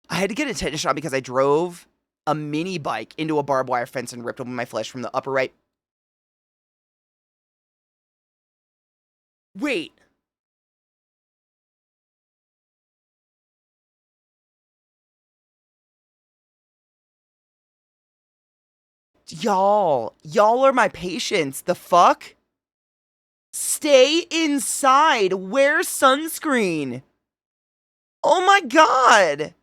I had to get a tetanus shot because I drove a mini bike into a barbed wire fence and ripped open my flesh from the upper right. Wait. Y'all are my patients. The fuck? Stay inside. Wear sunscreen. Oh my God.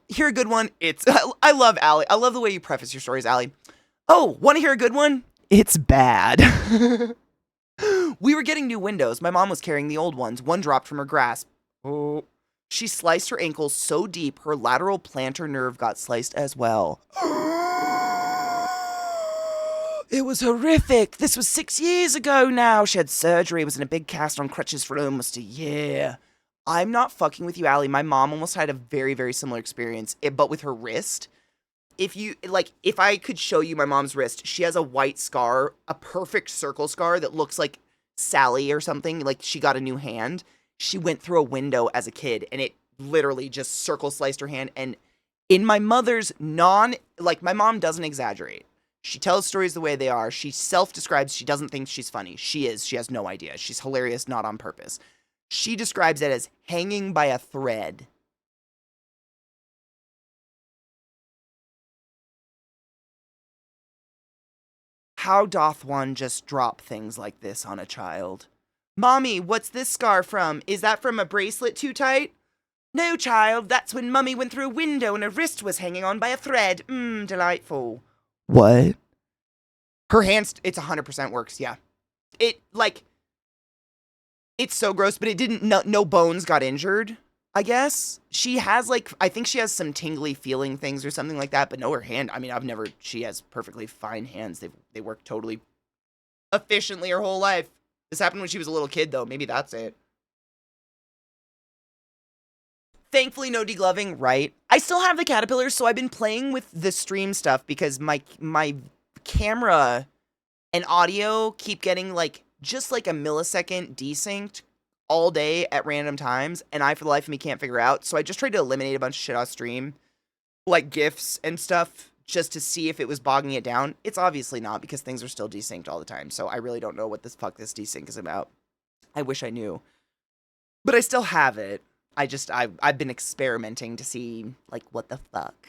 Hear a good one? I love Allie. I love the way you preface your stories, Allie. Oh, want to hear a good one? It's bad. We were getting new windows. My mom was carrying the old ones. One dropped from her grasp. Oh. She sliced her ankle so deep, her lateral plantar nerve got sliced as well. It was horrific. This was 6 years ago now. She had surgery, was in a big cast on crutches for almost a year. I'm not fucking with you, Allie. My mom almost had a very, very similar experience, but with her wrist. If I could show you my mom's wrist, she has a white scar, a perfect circle scar that looks like Sally or something, like she got a new hand. She went through a window as a kid, and it literally just circle sliced her hand. And in my mother's my mom doesn't exaggerate. She tells stories the way they are. She self-describes she doesn't think she's funny. She is. She has no idea. She's hilarious, not on purpose. She describes it as hanging by a thread. How doth one just drop things like this on a child? Mommy, what's this scar from? Is that from a bracelet too tight? No, child, that's when Mummy went through a window and her wrist was hanging on by a thread. Delightful. What? Her hands, it's 100% works, yeah. It's so gross, but it didn't, no bones got injured, I guess. She has, I think she has some tingly feeling things or something like that, but no, her hand, I mean, she has perfectly fine hands. They work totally efficiently her whole life. This happened when she was a little kid, though. Maybe that's it. Thankfully, no degloving, right? I still have the caterpillars, so I've been playing with the stream stuff because my camera and audio keep getting, just a millisecond desynced all day at random times, and I, for the life of me, can't figure out. So I just tried to eliminate a bunch of shit off stream, like GIFs and stuff, just to see if it was bogging it down. It's obviously not, because things are still desynced all the time, so I really don't know what the fuck this desync is about. I wish I knew. But I still have it. I've been experimenting to see, what the fuck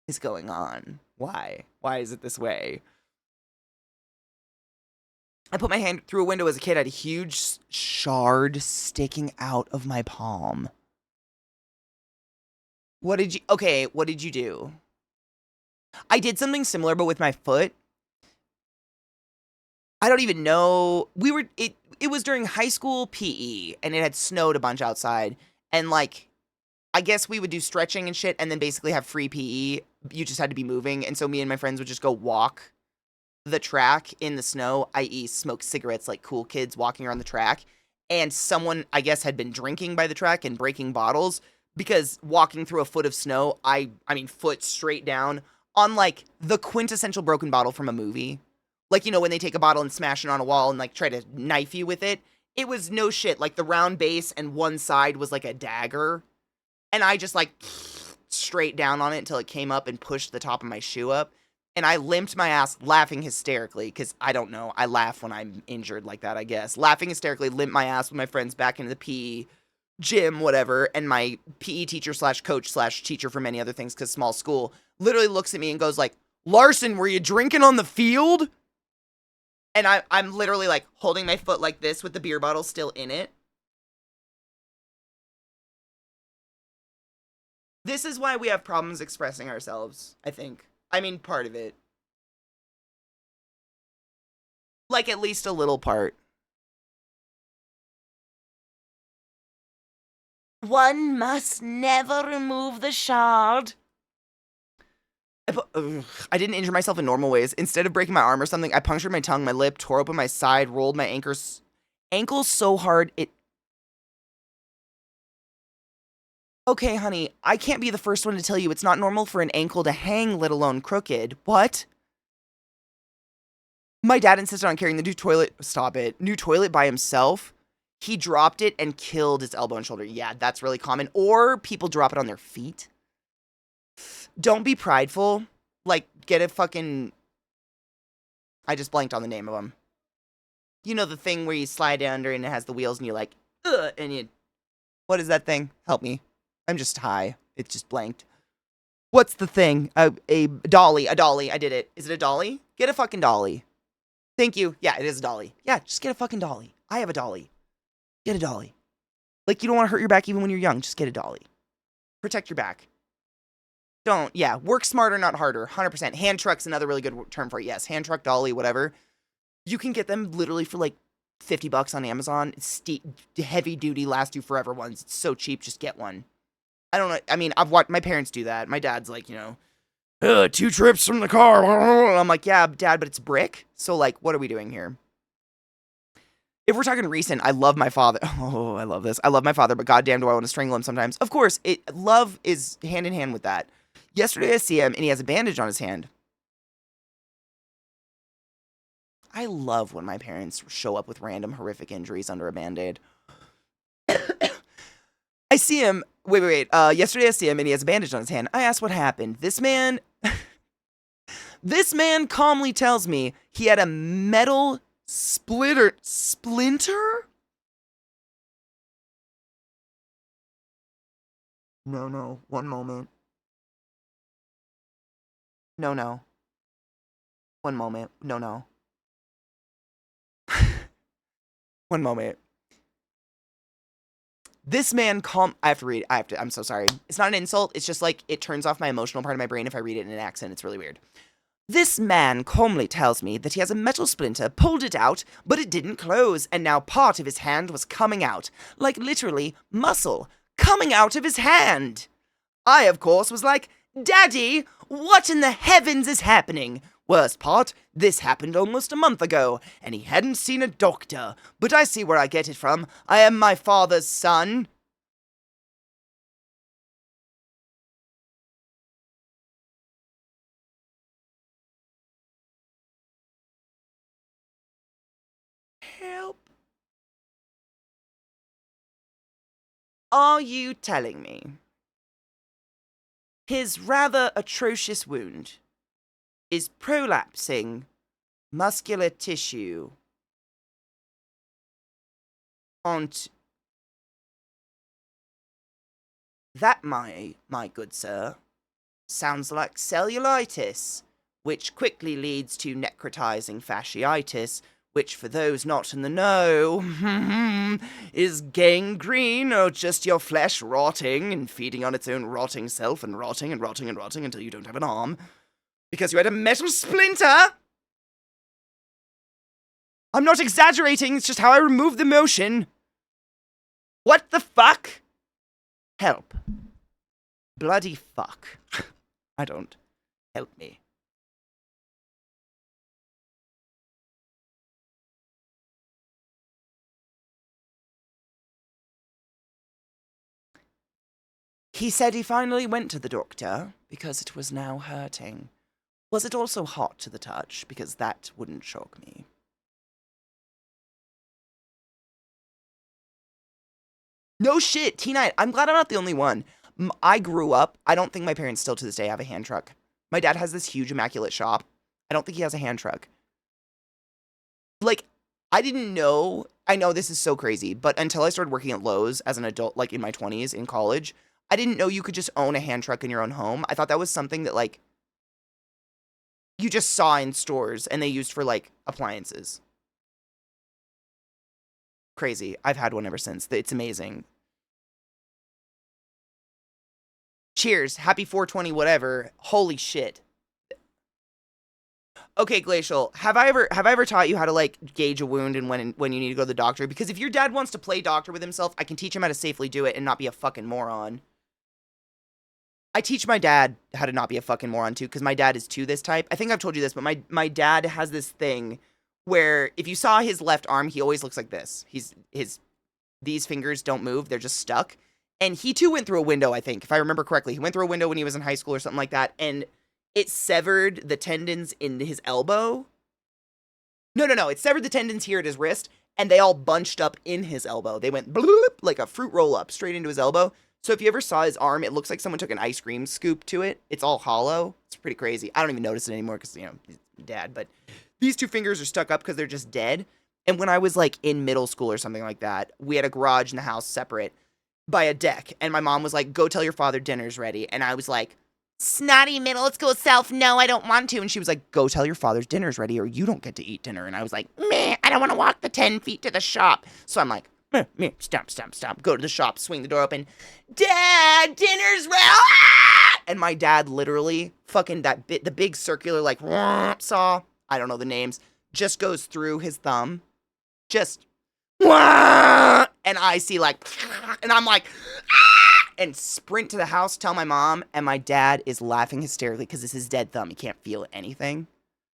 is going on? Why? Why is it this way? I put my hand through a window as a kid. I had a huge shard sticking out of my palm. What did you do? I did something similar, but with my foot. I don't even know. It was during high school PE, and it had snowed a bunch outside. And, I guess we would do stretching and shit, and then basically have free PE. You just had to be moving. And so me and my friends would just go walk the track in the snow, i.e. smoke cigarettes like cool kids walking around the track. And someone, I guess, had been drinking by the track and breaking bottles, because walking through a foot of snow, I mean, foot straight down, on, the quintessential broken bottle from a movie. When they take a bottle and smash it on a wall and, try to knife you with it. It was no shit. The round base and one side was like a dagger. And I just, straight down on it until it came up and pushed the top of my shoe up. And I limped my ass laughing hysterically, because I don't know. I laugh when I'm injured like that, I guess. Laughing hysterically, limped my ass with my friends back into the PE gym, whatever. And my PE teacher / coach / teacher for many other things, because small school, literally looks at me and goes Larson, were you drinking on the field? And I'm literally, holding my foot like this with the beer bottle still in it. This is why we have problems expressing ourselves, I think. I mean, part of it. At least a little part. One must never remove the shard. I didn't injure myself in normal ways. Instead of breaking my arm or something, I punctured my tongue, my lip, tore open my side, rolled my ankles so hard it... Okay, honey, I can't be the first one to tell you it's not normal for an ankle to hang, let alone crooked. What? My dad insisted on carrying the new toilet... Stop it. New toilet by himself. He dropped it and killed his elbow and shoulder. Yeah, that's really common. Or people drop it on their feet. Don't be prideful. Get a fucking... I just blanked on the name of them. You know, the thing where you slide under and it has the wheels and you're ugh, and you... What is that thing? Help me. I'm just high. It just blanked. What's the thing? A dolly. A dolly. I did it. Is it a dolly? Get a fucking dolly. Thank you. Yeah, it is a dolly. Yeah, just get a fucking dolly. I have a dolly. Get a dolly. You don't want to hurt your back even when you're young. Just get a dolly. Protect your back. Don't, yeah, work smarter, not harder, 100%. Hand truck's another really good term for it, yes. Hand truck, dolly, whatever. You can get them literally for $50 on Amazon. It's heavy duty, last you forever ones. It's so cheap, just get one. I don't know, I mean, I've watched my parents do that. My dad's 2 trips from the car. And I'm like, yeah, Dad, but it's brick. So, like, what are we doing here? If we're talking recent, I love my father. Oh, I love this. I love my father, but goddamn do I want to strangle him sometimes. Of course, love is hand in hand with that. Yesterday I see him, and he has a bandage on his hand. I love when my parents show up with random horrific injuries under a Band-Aid. I see him. Wait. Yesterday I see him, and he has a bandage on his hand. I ask what happened. This man calmly tells me he had a metal splinter? No, one moment. No. One moment. No. One moment. This man I have to read it. I'm so sorry. It's not an insult. It's just like, it turns off my emotional part of my brain if I read it in an accent. It's really weird. This man calmly tells me that he has a metal splinter, pulled it out, but it didn't close, and now part of his hand was coming out. Like literally, muscle coming out of his hand. I, of course, was like, Daddy, what in the heavens is happening? Worst part, this happened almost a month ago, and he hadn't seen a doctor. But I see where I get it from. I am my father's son. Help. Are you telling me his rather atrocious wound is prolapsing muscular tissue onto that, my good sir, sounds like cellulitis, which quickly leads to necrotizing fasciitis, which, for those not in the know, is gangrene, or just your flesh rotting and feeding on its own rotting self and rotting until you don't have an arm. Because you had a metal splinter! I'm not exaggerating, it's just how I removed the motion. What the fuck? Help. Bloody fuck. I don't. Help me. He said he finally went to the doctor because it was now hurting. Was it also hot to the touch? Because that wouldn't shock me. No shit, T9. I'm glad I'm not the only one. I grew up, I don't think my parents still to this day have a hand truck. My dad has this huge immaculate shop. I don't think he has a hand truck. Like, I didn't know, I know this is so crazy, but until I started working at Lowe's as an adult, like in my 20s in college, I didn't know you could just own a hand truck in your own home. I thought that was something that, like, you just saw in stores and they used for, like, appliances. Crazy. I've had one ever since. It's amazing. Cheers. Happy 420 whatever. Holy shit. Okay, Glacial, have I ever taught you how to, like, gauge a wound and when you need to go to the doctor? Because if your dad wants to play doctor with himself, I can teach him how to safely do it and not be a fucking moron. I teach my dad how to not be a fucking moron too, because my dad is too this type. I think I've told you this, but my dad has this thing where if you saw his left arm, he always looks like this. These fingers don't move, they're just stuck. And he too went through a window, I think, if I remember correctly. He went through a window when he was in high school or something like that, and it severed the tendons in his elbow. No, it severed the tendons here at his wrist, and they all bunched up in his elbow. They went bloop, like a fruit roll up straight into his elbow. So if you ever saw his arm, it looks like someone took an ice cream scoop to it. It's all hollow. It's pretty crazy. I don't even notice it anymore because, you know, he's dad. But these two fingers are stuck up because they're just dead. And when I was, like, in middle school or something like that, we had a garage in the house separate by a deck. And my mom was like, go tell your father dinner's ready. And I was like, snotty middle school self, no, I don't want to. And she was like, go tell your father's dinner's ready or you don't get to eat dinner. And I was like, meh, I don't want to walk the 10 feet to the shop. So I'm like, stomp. Go to the shop, swing the door open. Dad, dinner's ready. Ah! And my dad literally, fucking the big circular, like, saw, I don't know the names, just goes through his thumb. Just, and I see, like, and I'm like, ah! and sprint to the house, tell my mom, and my dad is laughing hysterically because it's his dead thumb. He can't feel anything,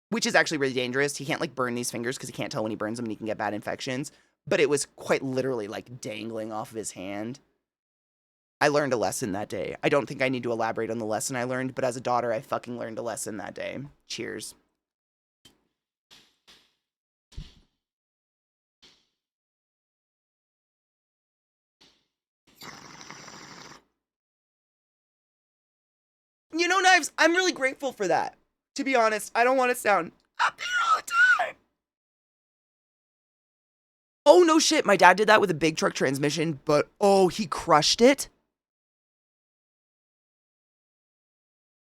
which is actually really dangerous. He can't like burn these fingers because he can't tell when he burns them and he can get bad infections. But it was quite literally like dangling off of his hand. I learned a lesson that day. I don't think I need to elaborate on the lesson I learned, but as a daughter, I fucking learned a lesson that day. Cheers. You know, Knives, I'm really grateful for that. To be honest, I don't want to sound up here all the time. Oh, no shit. My dad did that with a big truck transmission, but oh, he crushed it.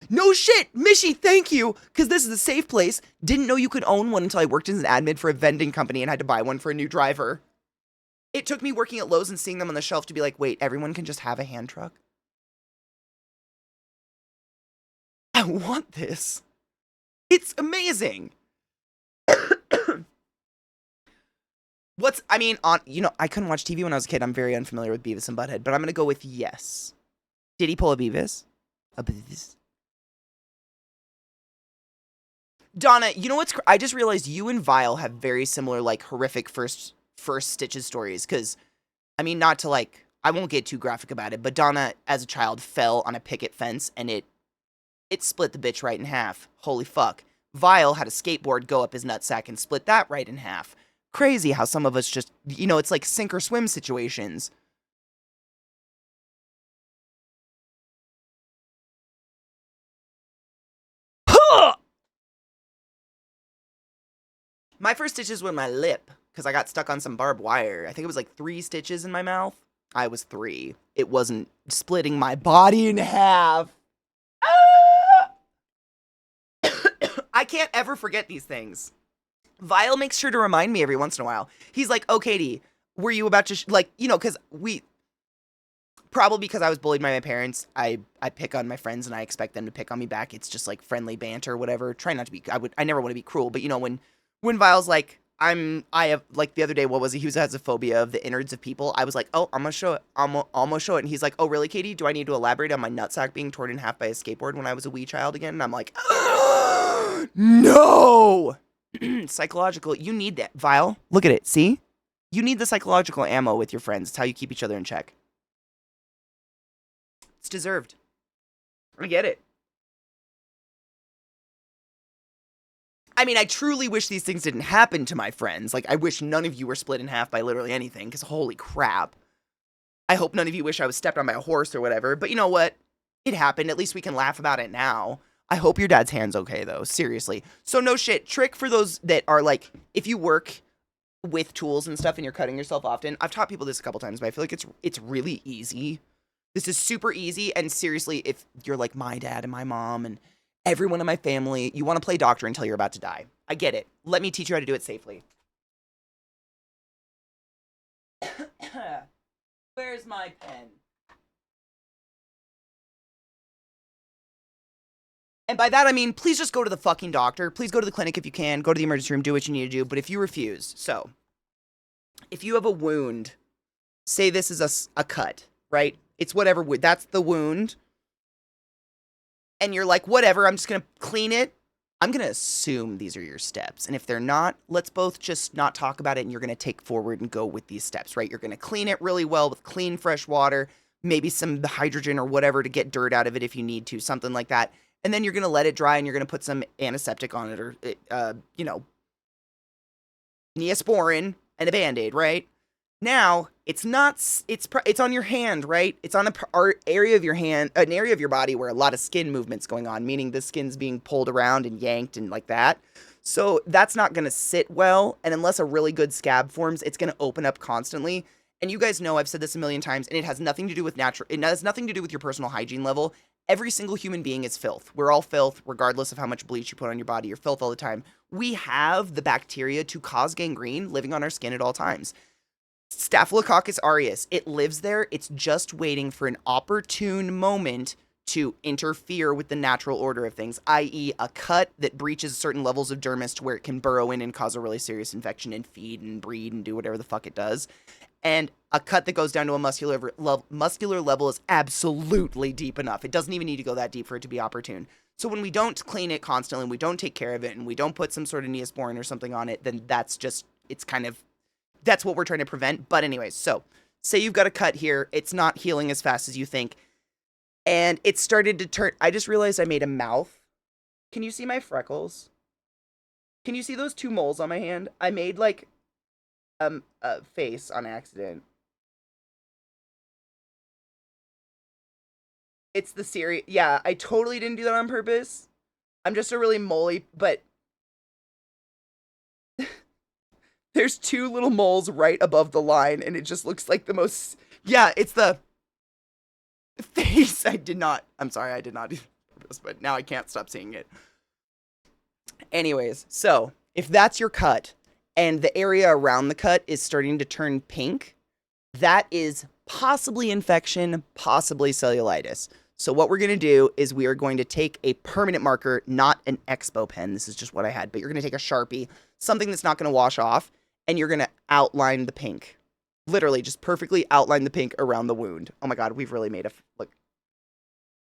No shit, Mishy, thank you, because this is a safe place. Didn't know you could own one until I worked as an admin for a vending company and had to buy one for a new driver. It took me working at Lowe's and seeing them on the shelf to be like, wait, everyone can just have a hand truck? I want this. It's amazing. I couldn't watch TV when I was a kid. I'm very unfamiliar with Beavis and Butthead, but I'm going to go with yes. Did he pull a Beavis? A Beavis? Donna, you know what's... I just realized you and Vile have very similar, like, horrific first Stitches stories, because, I mean, not to, like... I won't get too graphic about it, but Donna, as a child, fell on a picket fence, and it split the bitch right in half. Holy fuck. Vile had a skateboard go up his nutsack and split that right in half. Crazy how some of us just... You know, it's like sink or swim situations. My first stitches were my lip, because I got stuck on some barbed wire. I think it was like 3 stitches in my mouth. I was 3. It wasn't splitting my body in half. Ah! I can't ever forget these things. Vile makes sure to remind me every once in a while. He's like, oh, Katie, were you about to, because probably because I was bullied by my parents, I pick on my friends and I expect them to pick on me back. It's just like friendly banter or whatever. Try not to be, I never want to be cruel, but you know, when Vile's like, I have, like, the other day, what was it? He has a phobia of the innards of people. I was like, oh, I'm gonna show it. I'm gonna show it. And he's like, oh, really, Katie? Do I need to elaborate on my nutsack being torn in half by a skateboard when I was a wee child again? And I'm like, no! Psychological. You need that. Vile, look at it. See? You need the psychological ammo with your friends. It's how you keep each other in check. It's deserved. I get it. I mean, I truly wish these things didn't happen to my friends. Like, I wish none of you were split in half by literally anything, because holy crap. I hope none of you wish I was stepped on by a horse or whatever, but you know what? It happened. At least we can laugh about it now. I hope your dad's hand's okay, though. Seriously. So, no shit. Trick for those that are, like, if you work with tools and stuff and you're cutting yourself often, I've taught people this a couple times, but I feel like it's really easy. This is super easy, and seriously, if you're like my dad and my mom and everyone in my family, you want to play doctor until you're about to die. I get it. Let me teach you how to do it safely. Where's my pen? And by that, I mean, please just go to the fucking doctor. Please go to the clinic if you can. Go to the emergency room. Do what you need to do. But if you refuse, so, if you have a wound, say this is a cut, right? It's whatever, that's the wound. And you're like, whatever, I'm just going to clean it. I'm going to assume these are your steps. And if they're not, let's both just not talk about it and you're going to take forward and go with these steps, right? You're going to clean it really well with clean, fresh water, maybe some hydrogen or whatever to get dirt out of it if you need to, something like that. And then you're going to let it dry and you're going to put some antiseptic on it or, Neosporin and a Band-Aid, right? Now, it's on your hand, right? It's on an area of your hand, an area of your body where a lot of skin movement's going on, meaning the skin's being pulled around and yanked and like that. So that's not going to sit well, and unless a really good scab forms, it's going to open up constantly. And you guys know I've said this a million times, and it has nothing to do with it has nothing to do with your personal hygiene level. Every single human being is filth. We're all filth, regardless of how much bleach you put on your body. You're filth all the time. We have the bacteria to cause gangrene living on our skin at all times. Staphylococcus aureus, it lives there. It's just waiting for an opportune moment to interfere with the natural order of things, i.e. a cut that breaches certain levels of dermis to where it can burrow in and cause a really serious infection and feed and breed and do whatever the fuck it does. And a cut that goes down to a muscular level is absolutely deep enough. It doesn't even need to go that deep for it to be opportune. So when we don't clean it constantly, and we don't take care of it, and we don't put some sort of Neosporin or something on it, then that's what we're trying to prevent. But anyways, so say you've got a cut here. It's not healing as fast as you think. And it started to turn. I just realized I made a mouth. Can you see my freckles? Can you see those 2 moles on my hand? I made like a face on accident. It's the series. Yeah, I totally didn't do that on purpose. I'm just a really moly, but there's 2 little moles right above the line, and it just looks like the most. Yeah, it's the face. I'm sorry, I did not do this, but now I can't stop seeing it. Anyways, so if that's your cut and the area around the cut is starting to turn pink, that is possibly infection, possibly cellulitis. So what we're going to do is we are going to take a permanent marker, not an Expo pen. This is just what I had, but you're going to take a Sharpie, something that's not going to wash off, and you're going to outline the pink. Literally, just perfectly outline the pink around the wound. Oh my God, we've really made look.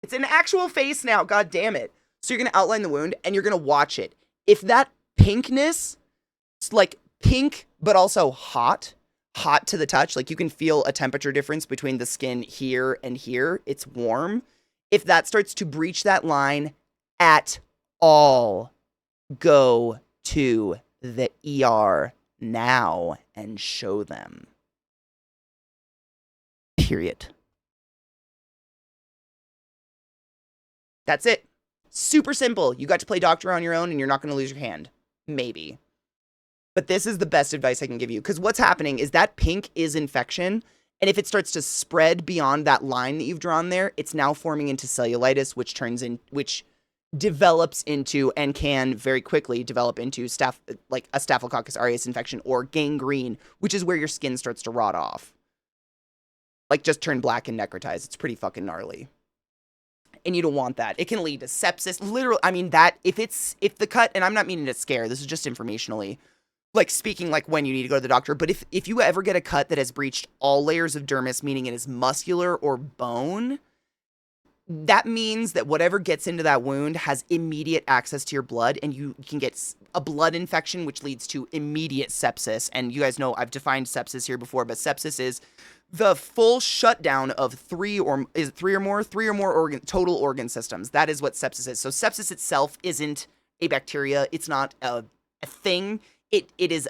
It's an actual face now, God damn it. So you're going to outline the wound, and you're going to watch it. If that pinkness, like pink, but also hot to the touch, like you can feel a temperature difference between the skin here and here, it's warm. If that starts to breach that line at all, go to the ER now and show them. Period. That's it. Super simple. You got to play doctor on your own and you're not going to lose your hand. Maybe. But this is the best advice I can give you. Because what's happening is that pink is infection. And if it starts to spread beyond that line that you've drawn there, it's now forming into cellulitis, which develops into and can very quickly develop into like a Staphylococcus aureus infection or gangrene, which is where your skin starts to rot off. Like just turn black and necrotize. It's pretty fucking gnarly. And you don't want that. It can lead to sepsis. Literally, I mean, if the cut, and I'm not meaning to scare, this is just informationally, like speaking like when you need to go to the doctor, but if you ever get a cut that has breached all layers of dermis, meaning it is muscular or bone, that means that whatever gets into that wound has immediate access to your blood, and you can get a blood infection, which leads to immediate sepsis. And you guys know I've defined sepsis here before, but sepsis is the full shutdown of three or more total organ systems. That is what sepsis is. So sepsis itself isn't a bacteria. It's not a thing. It is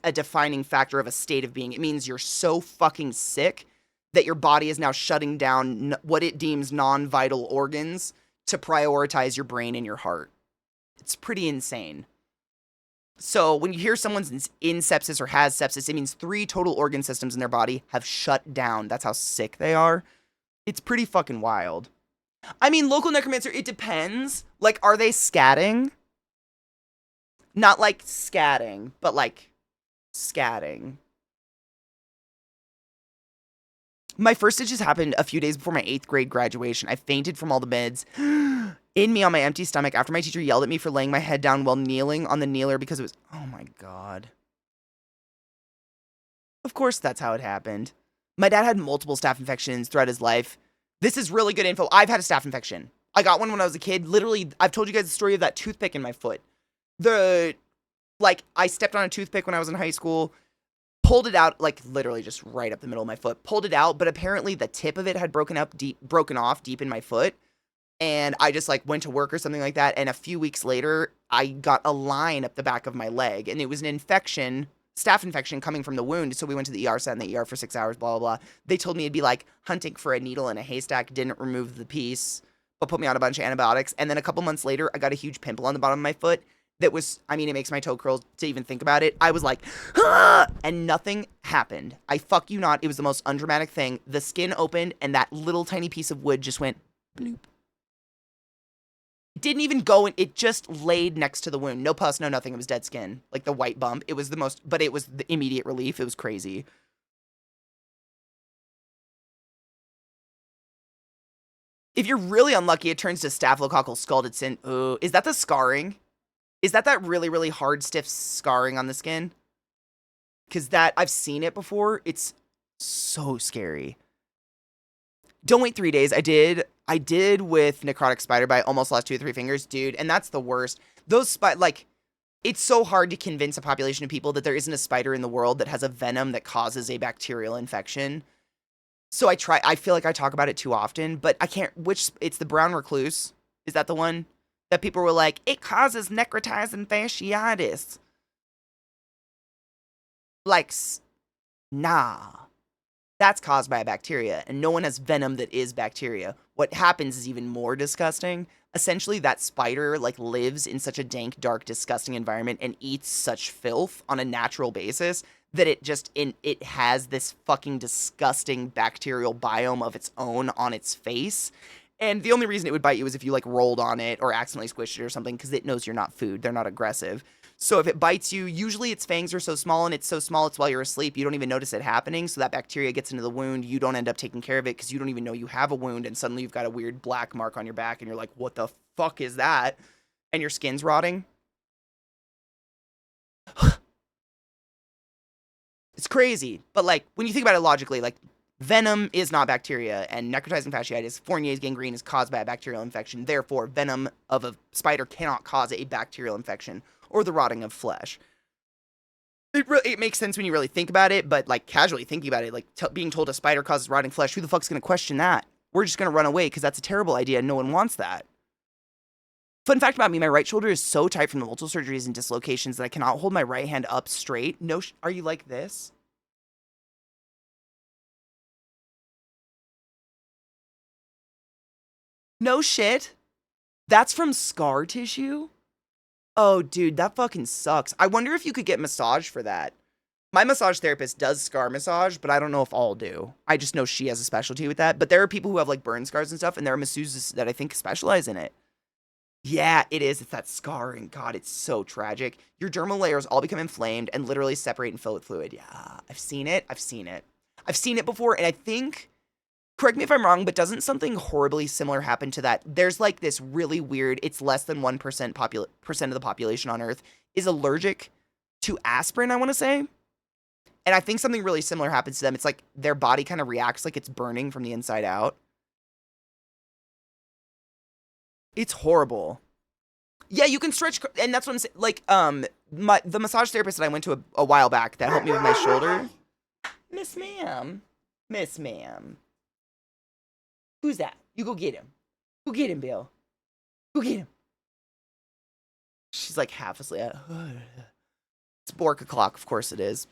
a defining factor of a state of being. It means you're so fucking sick that your body is now shutting down what it deems non-vital organs to prioritize your brain and your heart. It's pretty insane. So when you hear someone's in sepsis or has sepsis, it means 3 total organ systems in their body have shut down. That's how sick they are. It's pretty fucking wild. I mean, local necromancer, it depends. Like, are they scatting? Not like scatting, but like scatting. My first stitches happened a few days before my 8th grade graduation. I fainted from all the meds in me on my empty stomach after my teacher yelled at me for laying my head down while kneeling on the kneeler because it was, oh my God. Of course that's how it happened. My dad had multiple staph infections throughout his life. This is really good info. I've had a staph infection. I got one when I was a kid. Literally, I've told you guys the story of that toothpick in my foot. I stepped on a toothpick when I was in high school, pulled it out, like literally just right up the middle of my foot, pulled it out, but apparently the tip of it had broken off deep in my foot. And I just like went to work or something like that. And a few weeks later, I got a line up the back of my leg, and it was an infection, staph infection coming from the wound. So we went to the ER, sat in the ER for 6 hours, blah, blah, blah. They told me it'd be like hunting for a needle in a haystack, didn't remove the piece, but put me on a bunch of antibiotics. And then a couple months later, I got a huge pimple on the bottom of my foot that was, I mean, it makes my toe curl to even think about it. I was like, ah! And nothing happened. I fuck you not. It was the most undramatic thing. The skin opened and that little tiny piece of wood just went bloop. It didn't even go in. It just laid next to the wound. No pus, no nothing. It was dead skin. Like the white bump. It was but it was the immediate relief. It was crazy. If you're really unlucky, it turns to staphylococcal scalded sin. Ooh, is that the scarring? Is that really, really hard, stiff scarring on the skin? Because that, I've seen it before. It's so scary. Don't wait 3 days. I did with necrotic spider bite. Almost lost 2 or 3 fingers, dude. And that's the worst. Those like, it's so hard to convince a population of people that there isn't a spider in the world that has a venom that causes a bacterial infection. So I feel like I talk about it too often, but I can't, it's the brown recluse. Is that the one that people were like, it causes necrotizing fasciitis? Like, nah. That's caused by a bacteria, and no one has venom that is bacteria. What happens is even more disgusting. Essentially, that spider, like, lives in such a dank, dark, disgusting environment and eats such filth on a natural basis that it has this fucking disgusting bacterial biome of its own on its face. And the only reason it would bite you is if you, like, rolled on it or accidentally squished it or something, because it knows you're not food. They're not aggressive. So if it bites you, usually its fangs are so small, and it's so small it's while you're asleep, you don't even notice it happening, so that bacteria gets into the wound, you don't end up taking care of it because you don't even know you have a wound, and suddenly you've got a weird black mark on your back, and you're like, what the fuck is that? And your skin's rotting. It's crazy, but, like, when you think about it logically, like, venom is not bacteria, and necrotizing fasciitis, Fournier's gangrene, is caused by a bacterial infection. Therefore, venom of a spider cannot cause a bacterial infection or the rotting of flesh. It makes sense when you really think about it, but, like, casually thinking about it, like, being told a spider causes rotting flesh, who the fuck's going to question that? We're just going to run away because that's a terrible idea and no one wants that. Fun fact about me, my right shoulder is so tight from the multiple surgeries and dislocations that I cannot hold my right hand up straight. No, are you like this? No shit. That's from scar tissue? Oh, dude, that fucking sucks. I wonder if you could get massage for that. My massage therapist does scar massage, but I don't know if all do. I just know she has a specialty with that. But there are people who have, like, burn scars and stuff, and there are masseuses that I think specialize in it. Yeah, it is. It's that scarring. God, it's so tragic. Your dermal layers all become inflamed and literally separate and fill with fluid. Yeah, I've seen it. I've seen it before, and I think, correct me if I'm wrong, but doesn't something horribly similar happen to that? There's, like, this really weird, it's less than 1% percent of the population on Earth is allergic to aspirin, I want to say. And I think something really similar happens to them. It's like their body kind of reacts like it's burning from the inside out. It's horrible. Yeah, you can stretch, and that's what I'm saying. Like, the massage therapist that I went to a while back that helped me with my shoulder. Miss ma'am. Who's that? You go get him. Go get him, Bill. Go get him. She's like half asleep. It's Bork o'clock, of course it is.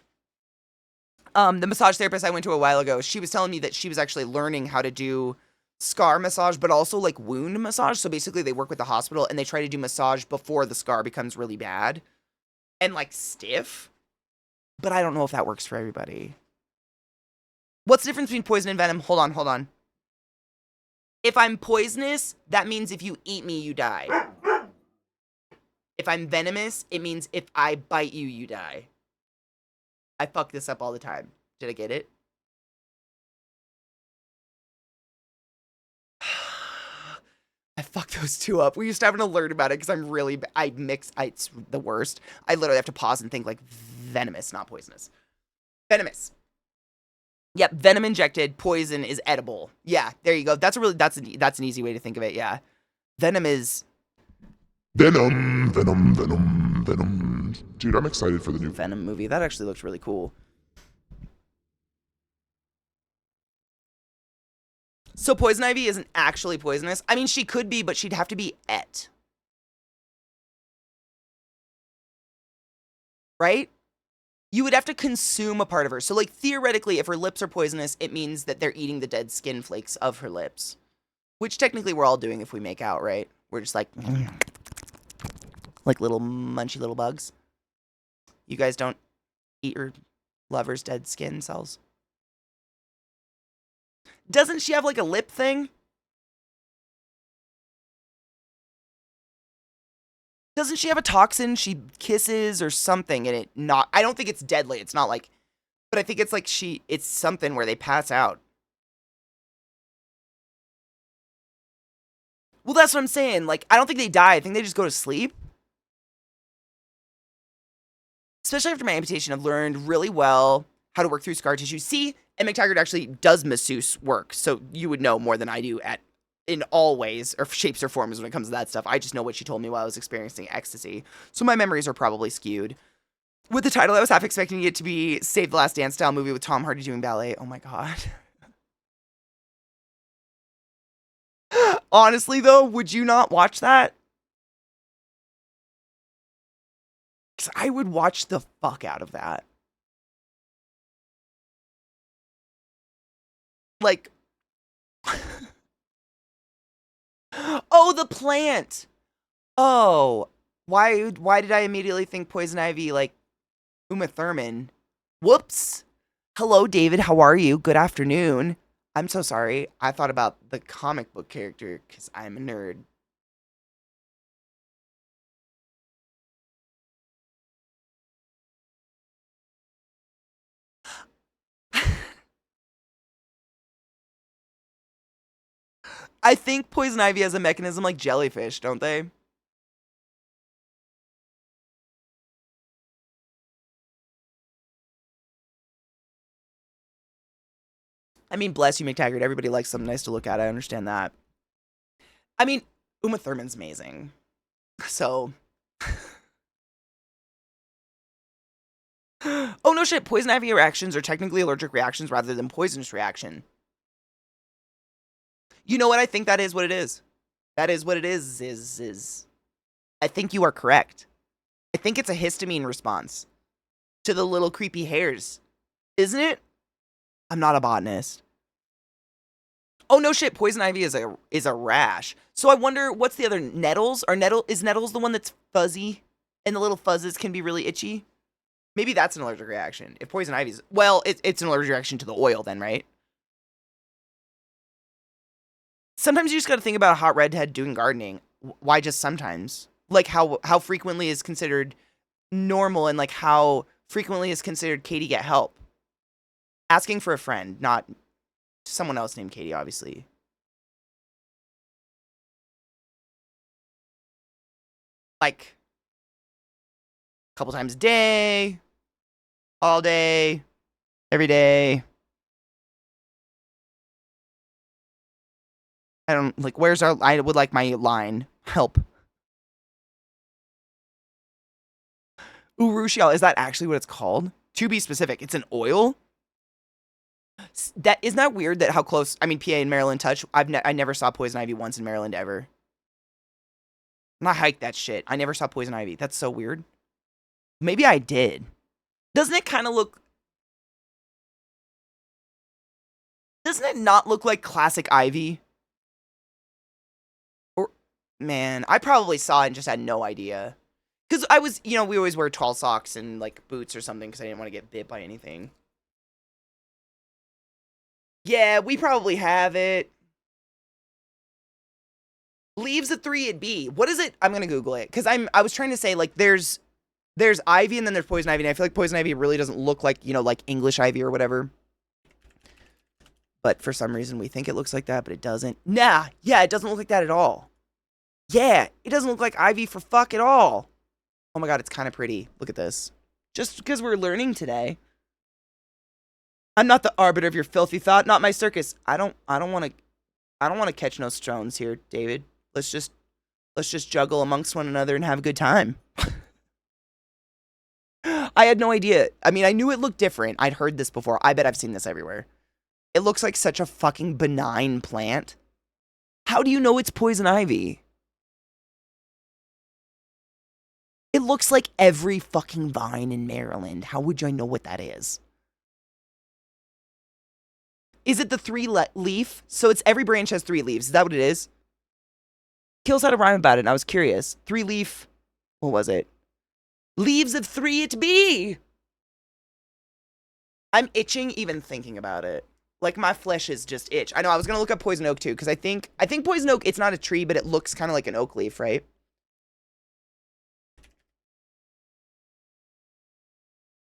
The massage therapist I went to a while ago, she was telling me that she was actually learning how to do scar massage, but also, like, wound massage. So basically they work with the hospital and they try to do massage before the scar becomes really bad and, like, stiff. But I don't know if that works for everybody. What's the difference between poison and venom? Hold on. If I'm poisonous, that means if you eat me, you die. If I'm venomous, it means if I bite you, you die. I fuck this up all the time. Did I get it? I fucked those two up. We used to have an alert about it because it's the worst. I literally have to pause and think, like, venomous, not poisonous. Venomous. Yep, venom injected, poison is edible. Yeah, there you go. That's an easy way to think of it, yeah. Venom is... Venom. Dude, I'm excited for the new Venom movie. That actually looks really cool. So Poison Ivy isn't actually poisonous. I mean, she could be, but she'd have to be et. Right? You would have to consume a part of her. So, like, theoretically, if her lips are poisonous, it means that they're eating the dead skin flakes of her lips. Which technically we're all doing if we make out, right? We're just like little munchy little bugs. You guys don't eat your lover's dead skin cells? Doesn't she have, like, a lip thing? Doesn't she have a toxin she kisses or something and I don't think it's deadly. It's not like, but I think it's like it's something where they pass out. Well, that's what I'm saying. Like, I don't think they die. I think they just go to sleep. especially after my amputation, I've learned really well how to work through scar tissue. See, and McTaggart actually does masseuse work, so you would know more than I do in all ways, or shapes or forms when it comes to that stuff. I just know what she told me while I was experiencing ecstasy. So my memories are probably skewed. With the title, I was half expecting it to be Save the Last Dance style movie with Tom Hardy doing ballet. Oh my god. Honestly, though, would you not watch that? Because I would watch the fuck out of that. Like... Oh, the plant! Oh, why did I immediately think Poison Ivy, like, Uma Thurman? Whoops! Hello, David, how are you? Good afternoon. I'm so sorry. I thought about the comic book character, because I'm a nerd. I think Poison Ivy has a mechanism like jellyfish, don't they? I mean, bless you, McTaggart. Everybody likes something nice to look at. I understand that. I mean, Uma Thurman's amazing. So... Oh, no shit. Poison Ivy reactions are technically allergic reactions rather than poisonous reaction. You know what? I think that is what it is. That is what it is. I think you are correct. I think it's a histamine response to the little creepy hairs. Isn't it? I'm not a botanist. Oh, no shit. Poison Ivy is a rash. So I wonder, what's the other? Nettles? Is nettles the one that's fuzzy? And the little fuzzes can be really itchy? Maybe that's an allergic reaction. If Poison Ivy's... Well, it's an allergic reaction to the oil then, right? Sometimes you just gotta think about a hot redhead doing gardening. Why just sometimes? Like, how frequently is considered normal, and, like, how frequently is considered Katie get help? Asking for a friend, not someone else named Katie, obviously. Like, a couple times a day, all day, every day. I don't, like, I would like my line. Help. Urushiol, is that actually what it's called? To be specific, it's an oil? Isn't that weird that how close, I mean, PA and Maryland touch? I never saw Poison Ivy once in Maryland ever. And I hiked that shit. I never saw Poison Ivy. That's so weird. Maybe I did. Doesn't it kind of look... Doesn't it not look like classic Ivy? Or, man, I probably saw it and just had no idea. Because I was, we always wear tall socks and, like, boots or something because I didn't want to get bit by anything. Yeah, we probably have it. Leaves a 3 at B. What is it? I'm going to Google it. Because I was trying to say, like, there's Ivy and then there's Poison Ivy. And I feel like Poison Ivy really doesn't look like, like English Ivy or whatever. But for some reason we think it looks like that, but it doesn't. Nah, yeah, it doesn't look like that at all. Yeah, it doesn't look like Ivy for fuck at all. Oh my god, it's kind of pretty. Look at this. Just because we're learning today. I'm not the arbiter of your filthy thought, not my circus. I don't want to catch no stones here, David. Let's just juggle amongst one another and have a good time. I had no idea. I mean, I knew it looked different. I'd heard this before. I bet I've seen this everywhere. It looks like such a fucking benign plant. How do you know it's Poison Ivy? It looks like every fucking vine in Maryland. How would I know what that is? Is it the 3 leaf? So it's every branch has 3 leaves. Is that what it is? Kills had a rhyme about it, and I was curious. 3 leaf... What was it? Leaves of 3 it be! I'm itching even thinking about it. Like, my flesh is just itch. I know, I was gonna look up poison oak, too, because I think poison oak, it's not a tree, but it looks kind of like an oak leaf, right?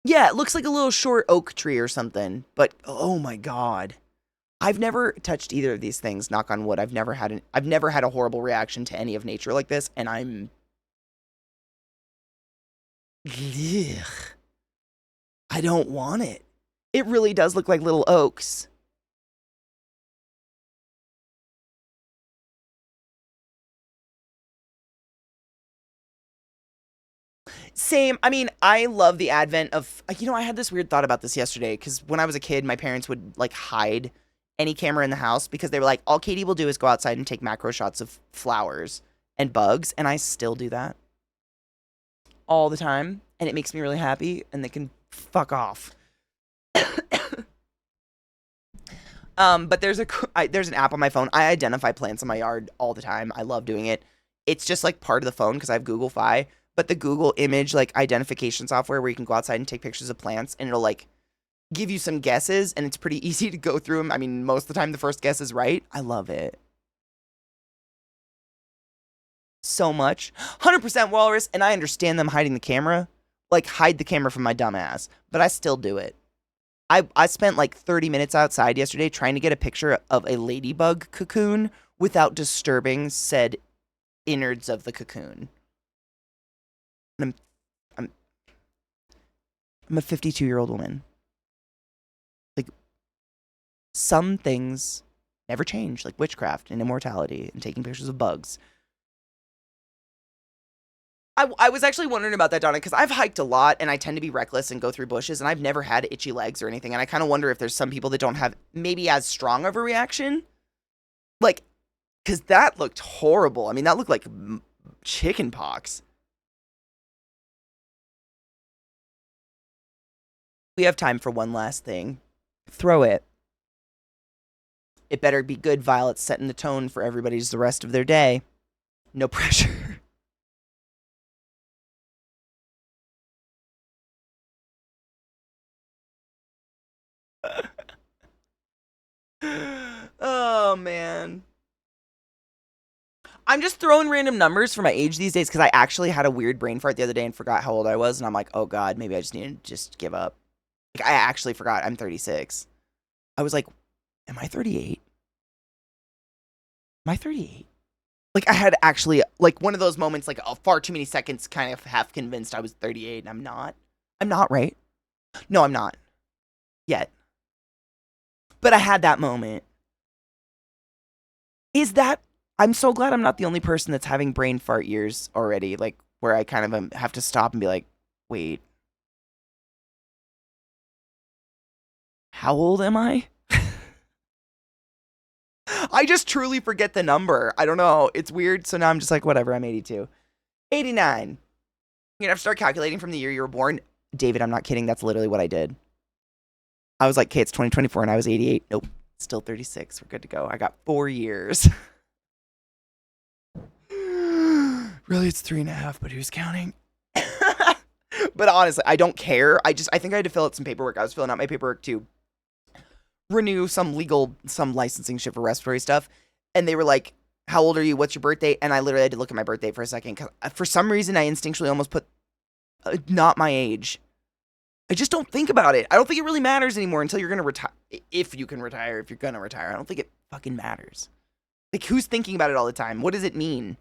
Yeah, it looks like a little short oak tree or something. But, oh my god. I've never touched either of these things, knock on wood. I've never had a horrible reaction to any of nature like this, and I'm... Ugh. I don't want it. It really does look like little oaks. Same. I mean, I love the advent of, I had this weird thought about this yesterday because when I was a kid, my parents would like hide any camera in the house because they were like, all Katie will do is go outside and take macro shots of flowers and bugs. And I still do that all the time. And it makes me really happy and they can fuck off. But there's an app on my phone. I identify plants in my yard all the time. I love doing it. It's just like part of the phone because I have Google Fi. But the Google image like identification software where you can go outside and take pictures of plants and it'll like give you some guesses and it's pretty easy to go through them. I mean, most of the time the first guess is right. I love it so much. 100% walrus, and I understand them hiding the camera. Like, hide the camera from my dumb ass. But I still do it. I spent like 30 minutes outside yesterday trying to get a picture of a ladybug cocoon without disturbing said innards of the cocoon. I'm a 52-year-old woman. Like, some things never change, like witchcraft and immortality and taking pictures of bugs. I was actually wondering about that, Donna, because I've hiked a lot and I tend to be reckless and go through bushes and I've never had itchy legs or anything. And I kind of wonder if there's some people that don't have maybe as strong of a reaction. Like, because that looked horrible. I mean, that looked like chicken pox. We have time for one last thing. Throw it. It better be good, Violet, setting the tone for everybody's the rest of their day. No pressure. Oh, man. I'm just throwing random numbers for my age these days because I actually had a weird brain fart the other day and forgot how old I was. And I'm like, oh, God, maybe I just need to just give up. Like, I actually forgot I'm 36. I was like, am I 38? Am I 38? Like, I had actually, like, one of those moments, like, far too many seconds, kind of half convinced I was 38, and I'm not. I'm not, right? No, I'm not. Yet. But I had that moment. I'm so glad I'm not the only person that's having brain fart years already, like, where I kind of have to stop and be like, wait. How old am I? I just truly forget the number. I don't know. It's weird. So now I'm just like, whatever. I'm 82. 89. You're going to have to start calculating from the year you were born. David, I'm not kidding. That's literally what I did. I was like, okay, it's 2024 and I was 88. Nope. Still 36. We're good to go. I got 4 years. Really, it's 3.5, but who's counting? But honestly, I don't care. I think I had to fill out some paperwork. I was filling out my paperwork to renew some licensing shit for respiratory stuff. And they were like, how old are you? What's your birthday? And I literally had to look at my birthday for a second. Cause for some reason, I instinctually almost put not my age. I just don't think about it. I don't think it really matters anymore until you're going to retire. If you can retire, if you're going to retire. I don't think it fucking matters. Like, who's thinking about it all the time? What does it mean?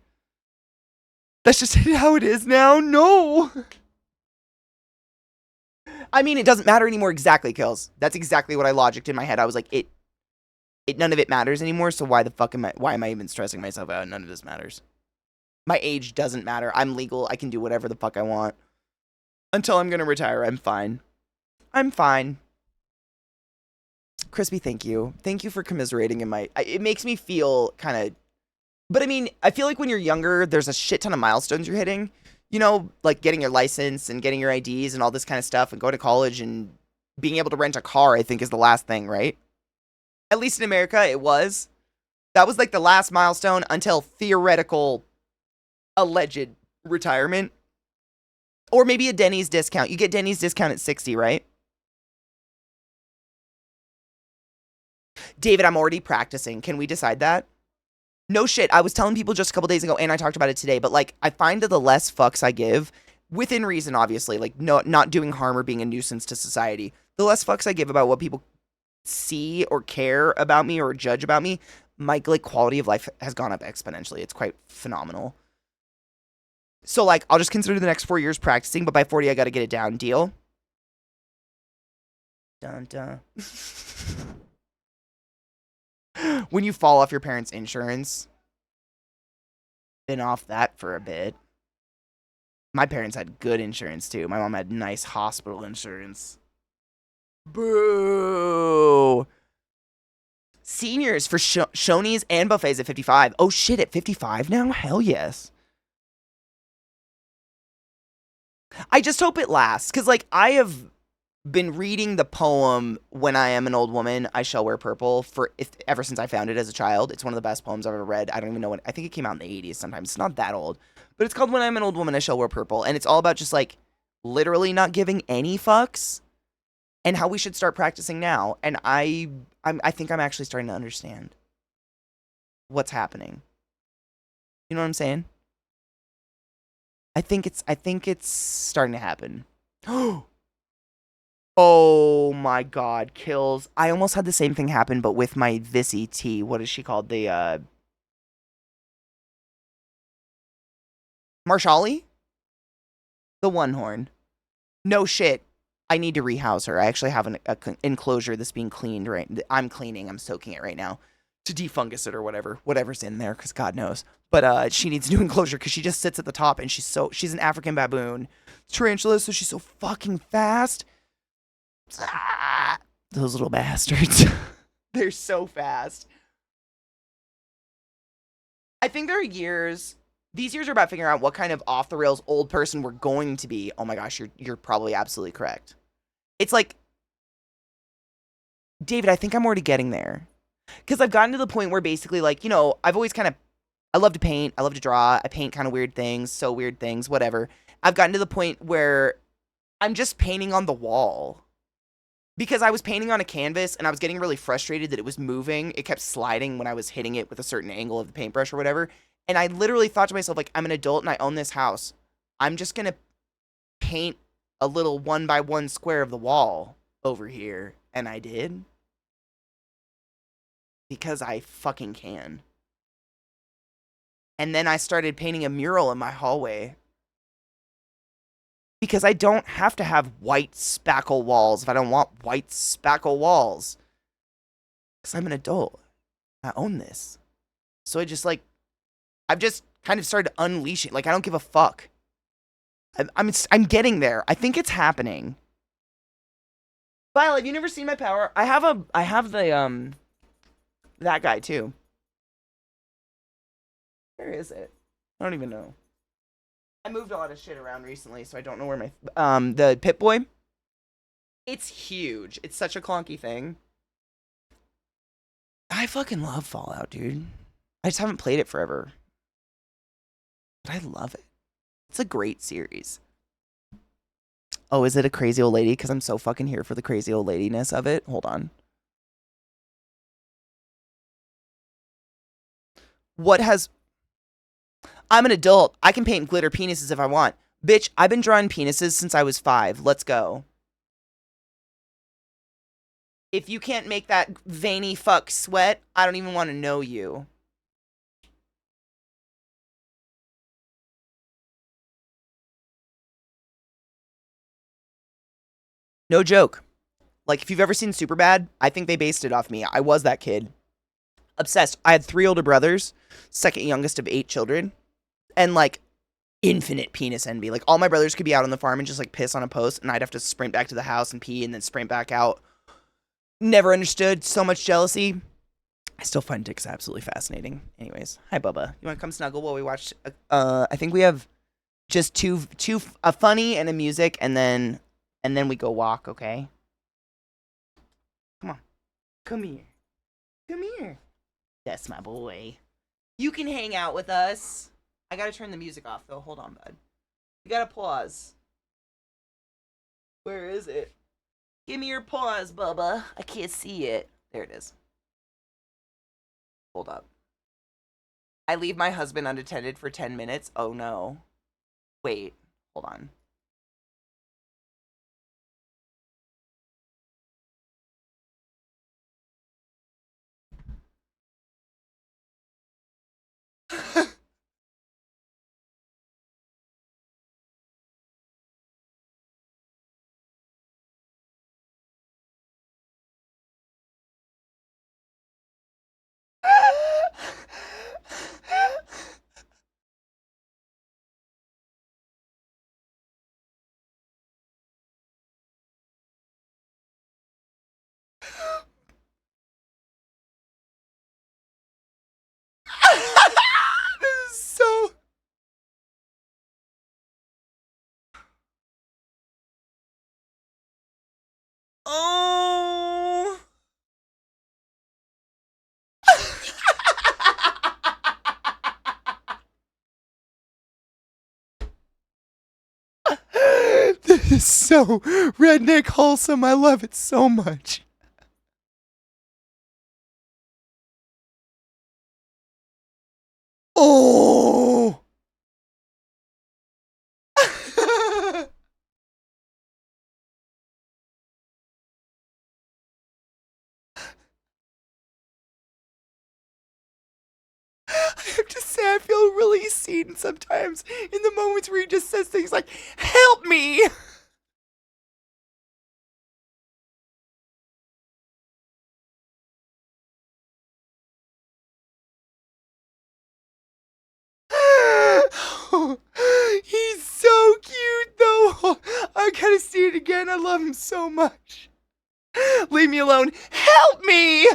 That's just how it is now? No. I mean, it doesn't matter anymore. Exactly, Kills. That's exactly what I logicked in my head. I was like, none of it matters anymore, so why am I even stressing myself out? None of this matters. My age doesn't matter. I'm legal. I can do whatever the fuck I want. Until I'm going to retire, I'm fine. I'm fine. Crispy, thank you. Thank you for commiserating in my... It makes me feel kind of... But I mean, I feel like when you're younger, there's a shit ton of milestones you're hitting. You know, like getting your license and getting your IDs and all this kind of stuff and going to college and being able to rent a car, I think is the last thing, right? At least in America, it was. That was like the last milestone until theoretical, alleged retirement. Or maybe a Denny's discount. You get Denny's discount at 60, right? David, I'm already practicing. Can we decide that? No shit. I was telling people just a couple days ago, and I talked about it today, but like, I find that the less fucks I give, within reason, obviously, like not doing harm or being a nuisance to society, the less fucks I give about what people see or care about me or judge about me, my like quality of life has gone up exponentially. It's quite phenomenal. So like, I'll just consider the next 4 years practicing, but by 40, I got to get it down. Deal? Dun dun. When you fall off your parents' insurance, been off that for a bit. My parents had good insurance too. My mom had nice hospital insurance. Boo. Seniors for Shoney's and buffets at 55. Oh shit, at 55 now? Hell yes. I just hope it lasts. Because, like, I have been reading the poem "When I Am an Old Woman, I Shall Wear Purple" ever since I found it as a child. It's one of the best poems I've ever read. I don't even know when. I think it came out in the 80s sometimes. It's not that old. But it's called "When I'm an Old Woman, I Shall Wear Purple." And it's all about just, like, literally not giving any fucks and how we should start practicing now. And I think I'm actually starting to understand what's happening. You know what I'm saying? I think it's starting to happen. Oh my god, kills. I almost had the same thing happen, but with my Vissy tea. What is she called? The Marshali? The one horn. No shit. I need to rehouse her. I actually have an enclosure that's being cleaned right. I'm cleaning. I'm soaking it right now to defungus it or whatever's in there, because God knows. But she needs a new enclosure because she just sits at the top and she's an African baboon tarantula, so she's so fucking fast. Ah, those little bastards. They're so fast. I think there are years. These years are about figuring out what kind of off the rails old person we're going to be. Oh my gosh, you're probably absolutely correct. It's like, David, I think I'm already getting there. Because I've gotten to the point where basically, like, you know, I've always I love to paint, I love to draw, I paint kind of weird things, whatever. I've gotten to the point where I'm just painting on the wall. Because I was painting on a canvas and I was getting really frustrated that it was moving. It kept sliding when I was hitting it with a certain angle of the paintbrush or whatever. And I literally thought to myself, like, I'm an adult and I own this house. I'm just going to paint a little 1x1 square of the wall over here. And I did. Because I fucking can. And then I started painting a mural in my hallway. Because I don't have to have white spackle walls if I don't want white spackle walls. Because I'm an adult. I own this. So I've just kind of started unleashing. Like, I don't give a fuck. I'm getting there. I think it's happening. Violet, have you never seen my power? I have the, that guy too. Where is it? I don't even know. I moved a lot of shit around recently, so I don't know where my, the Pip-Boy. It's huge. It's such a clunky thing. I fucking love Fallout, dude. I just haven't played it forever. But I love it. It's a great series. Oh, is it a crazy old lady? Because I'm so fucking here for the crazy old ladiness of it. Hold on. I'm an adult. I can paint glitter penises if I want. Bitch, I've been drawing penises since I was 5. Let's go. If you can't make that veiny fuck sweat, I don't even want to know you. No joke. Like, if you've ever seen Superbad, I think they based it off me. I was that kid. Obsessed. I had 3 older brothers, second youngest of 8 children, and, like, infinite penis envy. Like, all my brothers could be out on the farm and just, like, piss on a post, and I'd have to sprint back to the house and pee and then sprint back out. Never understood. So much jealousy. I still find dicks absolutely fascinating. Anyways, hi, Bubba. You want to come snuggle while we watch? I think we have just a funny and a music, and then we go walk. Okay. Come on. Come here. Come here. That's my boy. You can hang out with us. I gotta turn the music off though. Hold on, bud. You gotta pause. Where is it? Give me your pause, Bubba. I can't see it. There it is. Hold up. I leave my husband unattended for 10 minutes. Oh no. Wait. Hold on. so redneck wholesome. I love it so much. Oh. I have to say, I feel really seen sometimes in the moments where he just says things like, "Help me!" He's so cute, though. I gotta see it again. I love him so much. Leave me alone. Help me!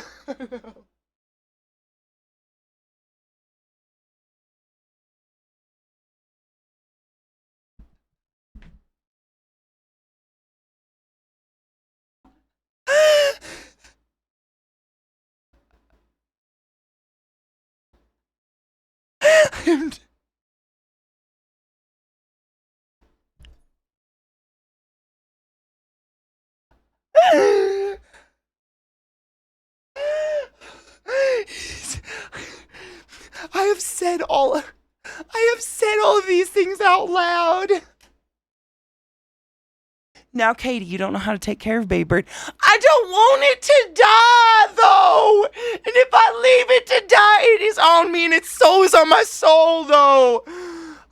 I have said all of these things out loud. Now, Katie, you don't know how to take care of Baby Bird. I don't want it to die, though. And if I leave it to die, it is on me, and its soul is on my soul, though.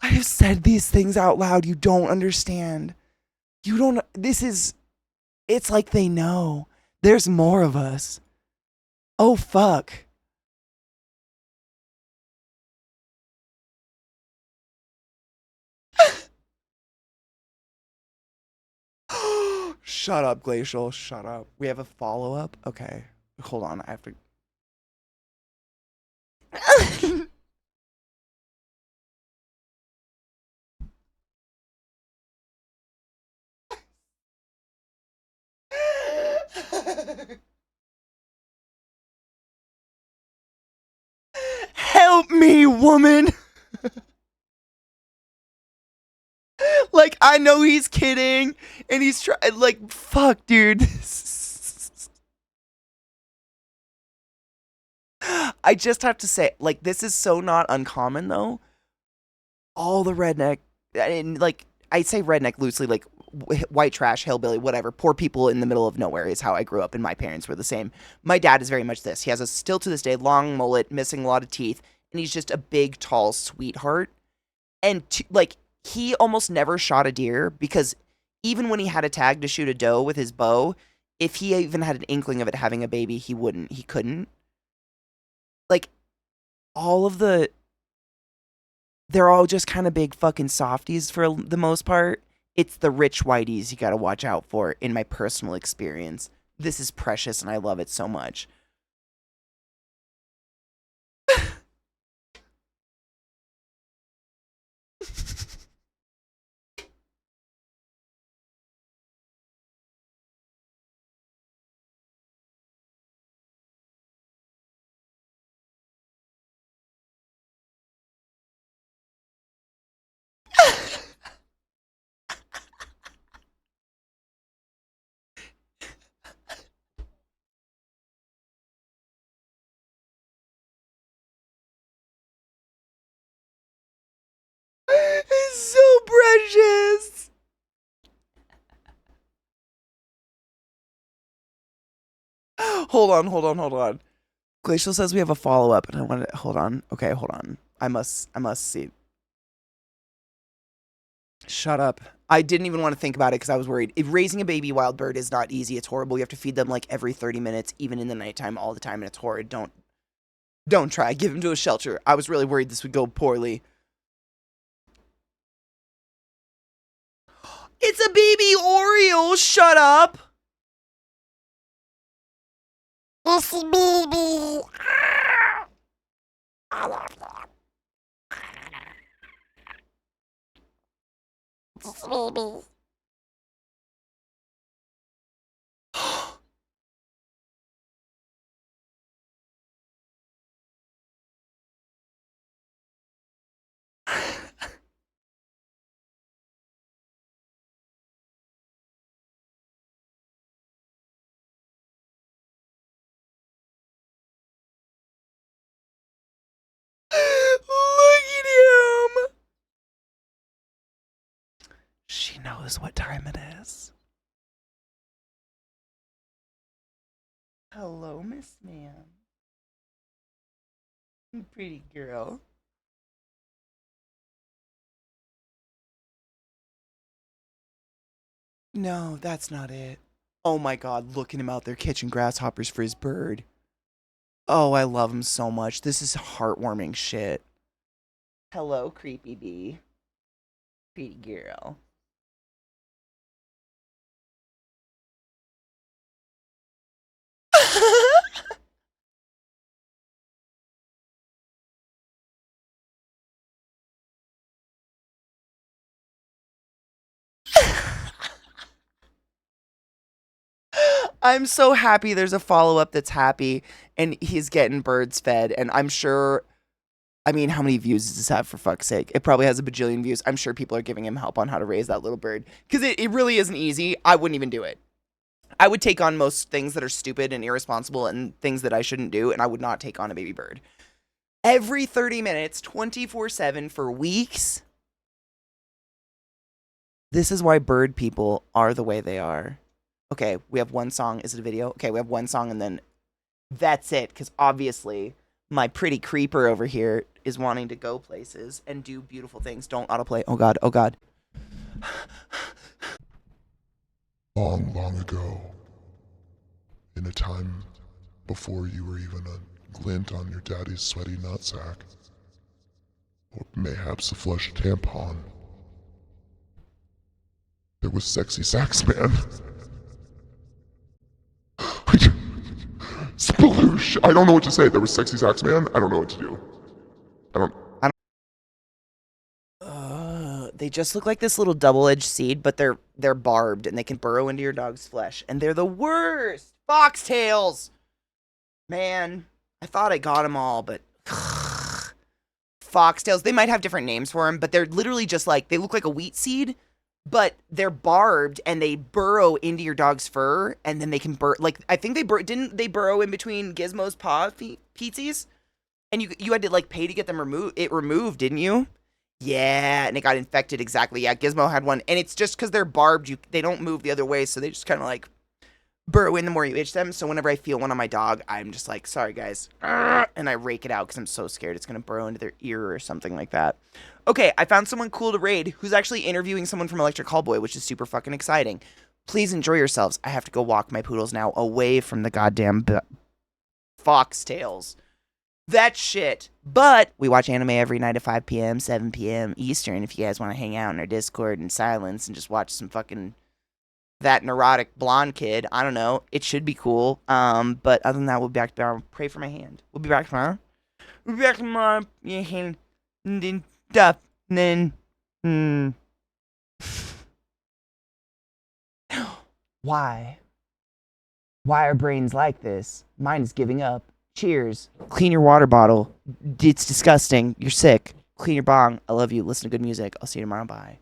I have said these things out loud. You don't understand. You don't. It's like they know. There's more of us. Oh, fuck. Shut up, Glacial. Shut up. We have a follow-up? Okay. Hold on. I have to... Help me, woman! Like, I know he's kidding, and he's trying, like, fuck, dude. I just have to say, like, this is so not uncommon, though. All the redneck, and, like, I say redneck loosely, like, white trash, hillbilly, whatever, poor people in the middle of nowhere is how I grew up, and my parents were the same. My dad is very much this. He has a, still to this day, long mullet, missing a lot of teeth, and he's just a big, tall sweetheart. And, like, he almost never shot a deer because even when he had a tag to shoot a doe with his bow, if he even had an inkling of it having a baby, he couldn't. Like, all of they're all just kind of big fucking softies for the most part. It's the rich whiteys you gotta watch out for, in my personal experience. This is precious and I love it so much. It's so precious. Hold on. Glacial says we have a follow-up, and I want to, hold on. Okay, hold on. I must see. Shut up. I didn't even want to think about it because I was worried. If raising a baby wild bird is not easy, it's horrible. You have to feed them like every 30 minutes, even in the nighttime, all the time, and it's horrid. Don't try. Give him to a shelter. I was really worried this would go poorly. It's a baby Oriole. Shut up. It's a baby. I love that. It's a baby. knows what time it is. Hello, Miss Ma'am. Pretty girl. No, that's not it. Oh my god, look at him out there catching grasshoppers for his bird. Oh, I love him so much. This is heartwarming shit. Hello, creepy bee. Pretty girl. I'm so happy there's a follow-up that's happy and he's getting birds fed, and I'm sure, I mean, how many views does this have, for fuck's sake? It probably has a bajillion views. I'm sure people are giving him help on how to raise that little bird, because it really isn't easy. I wouldn't even do it. I would take on most things that are stupid and irresponsible and things that I shouldn't do, and I would not take on a baby bird. Every 30 minutes, 24/7 for weeks. This is why bird people are the way they are. Okay, we have one song. Is it a video? Okay, we have one song and then that's it. Because obviously, my pretty creeper over here is wanting to go places and do beautiful things. Don't autoplay. Oh god, oh god. Long, long ago, in a time before you were even a glint on your daddy's sweaty nutsack, or mayhaps a flush tampon, there was Sexy Sax Man. Sploosh! I don't know what to say. There was Sexy Sax Man. I don't know what to do. They just look like this little double-edged seed, but they're barbed and they can burrow into your dog's flesh, and they're the worst. Foxtails, man. I thought I got them all, but foxtails. They might have different names for them, but they're literally just like, they look like a wheat seed, but they're barbed and they burrow into your dog's fur, and then they can like, I think didn't they burrow in between Gizmo's paw feetsies? And you had to like pay to get them removed, didn't you? Yeah, and it got infected, exactly. Yeah, Gizmo had one, and it's just because they're barbed, they don't move the other way, so they just kind of like burrow in the more you itch them. So whenever I feel one on my dog, I'm just like, sorry guys, and I rake it out because I'm so scared it's gonna burrow into their ear or something like that. Okay, I found someone cool to raid who's actually interviewing someone from Electric Callboy, which is super fucking exciting. Please enjoy yourselves. I have to go walk my poodles now away from the goddamn foxtails. That shit. But we watch anime every night at 5 p.m., 7 p.m. Eastern if you guys want to hang out in our Discord in silence and just watch some fucking that neurotic blonde kid. I don't know. It should be cool. But other than that, we'll be back tomorrow. Pray for my hand. We'll be back tomorrow. We'll be back tomorrow. And stuff. And then Why? Why are brains like this? Mine is giving up. Cheers. Clean your water bottle. It's disgusting. You're sick. Clean your bong. I love you. Listen to good music. I'll see you tomorrow. Bye.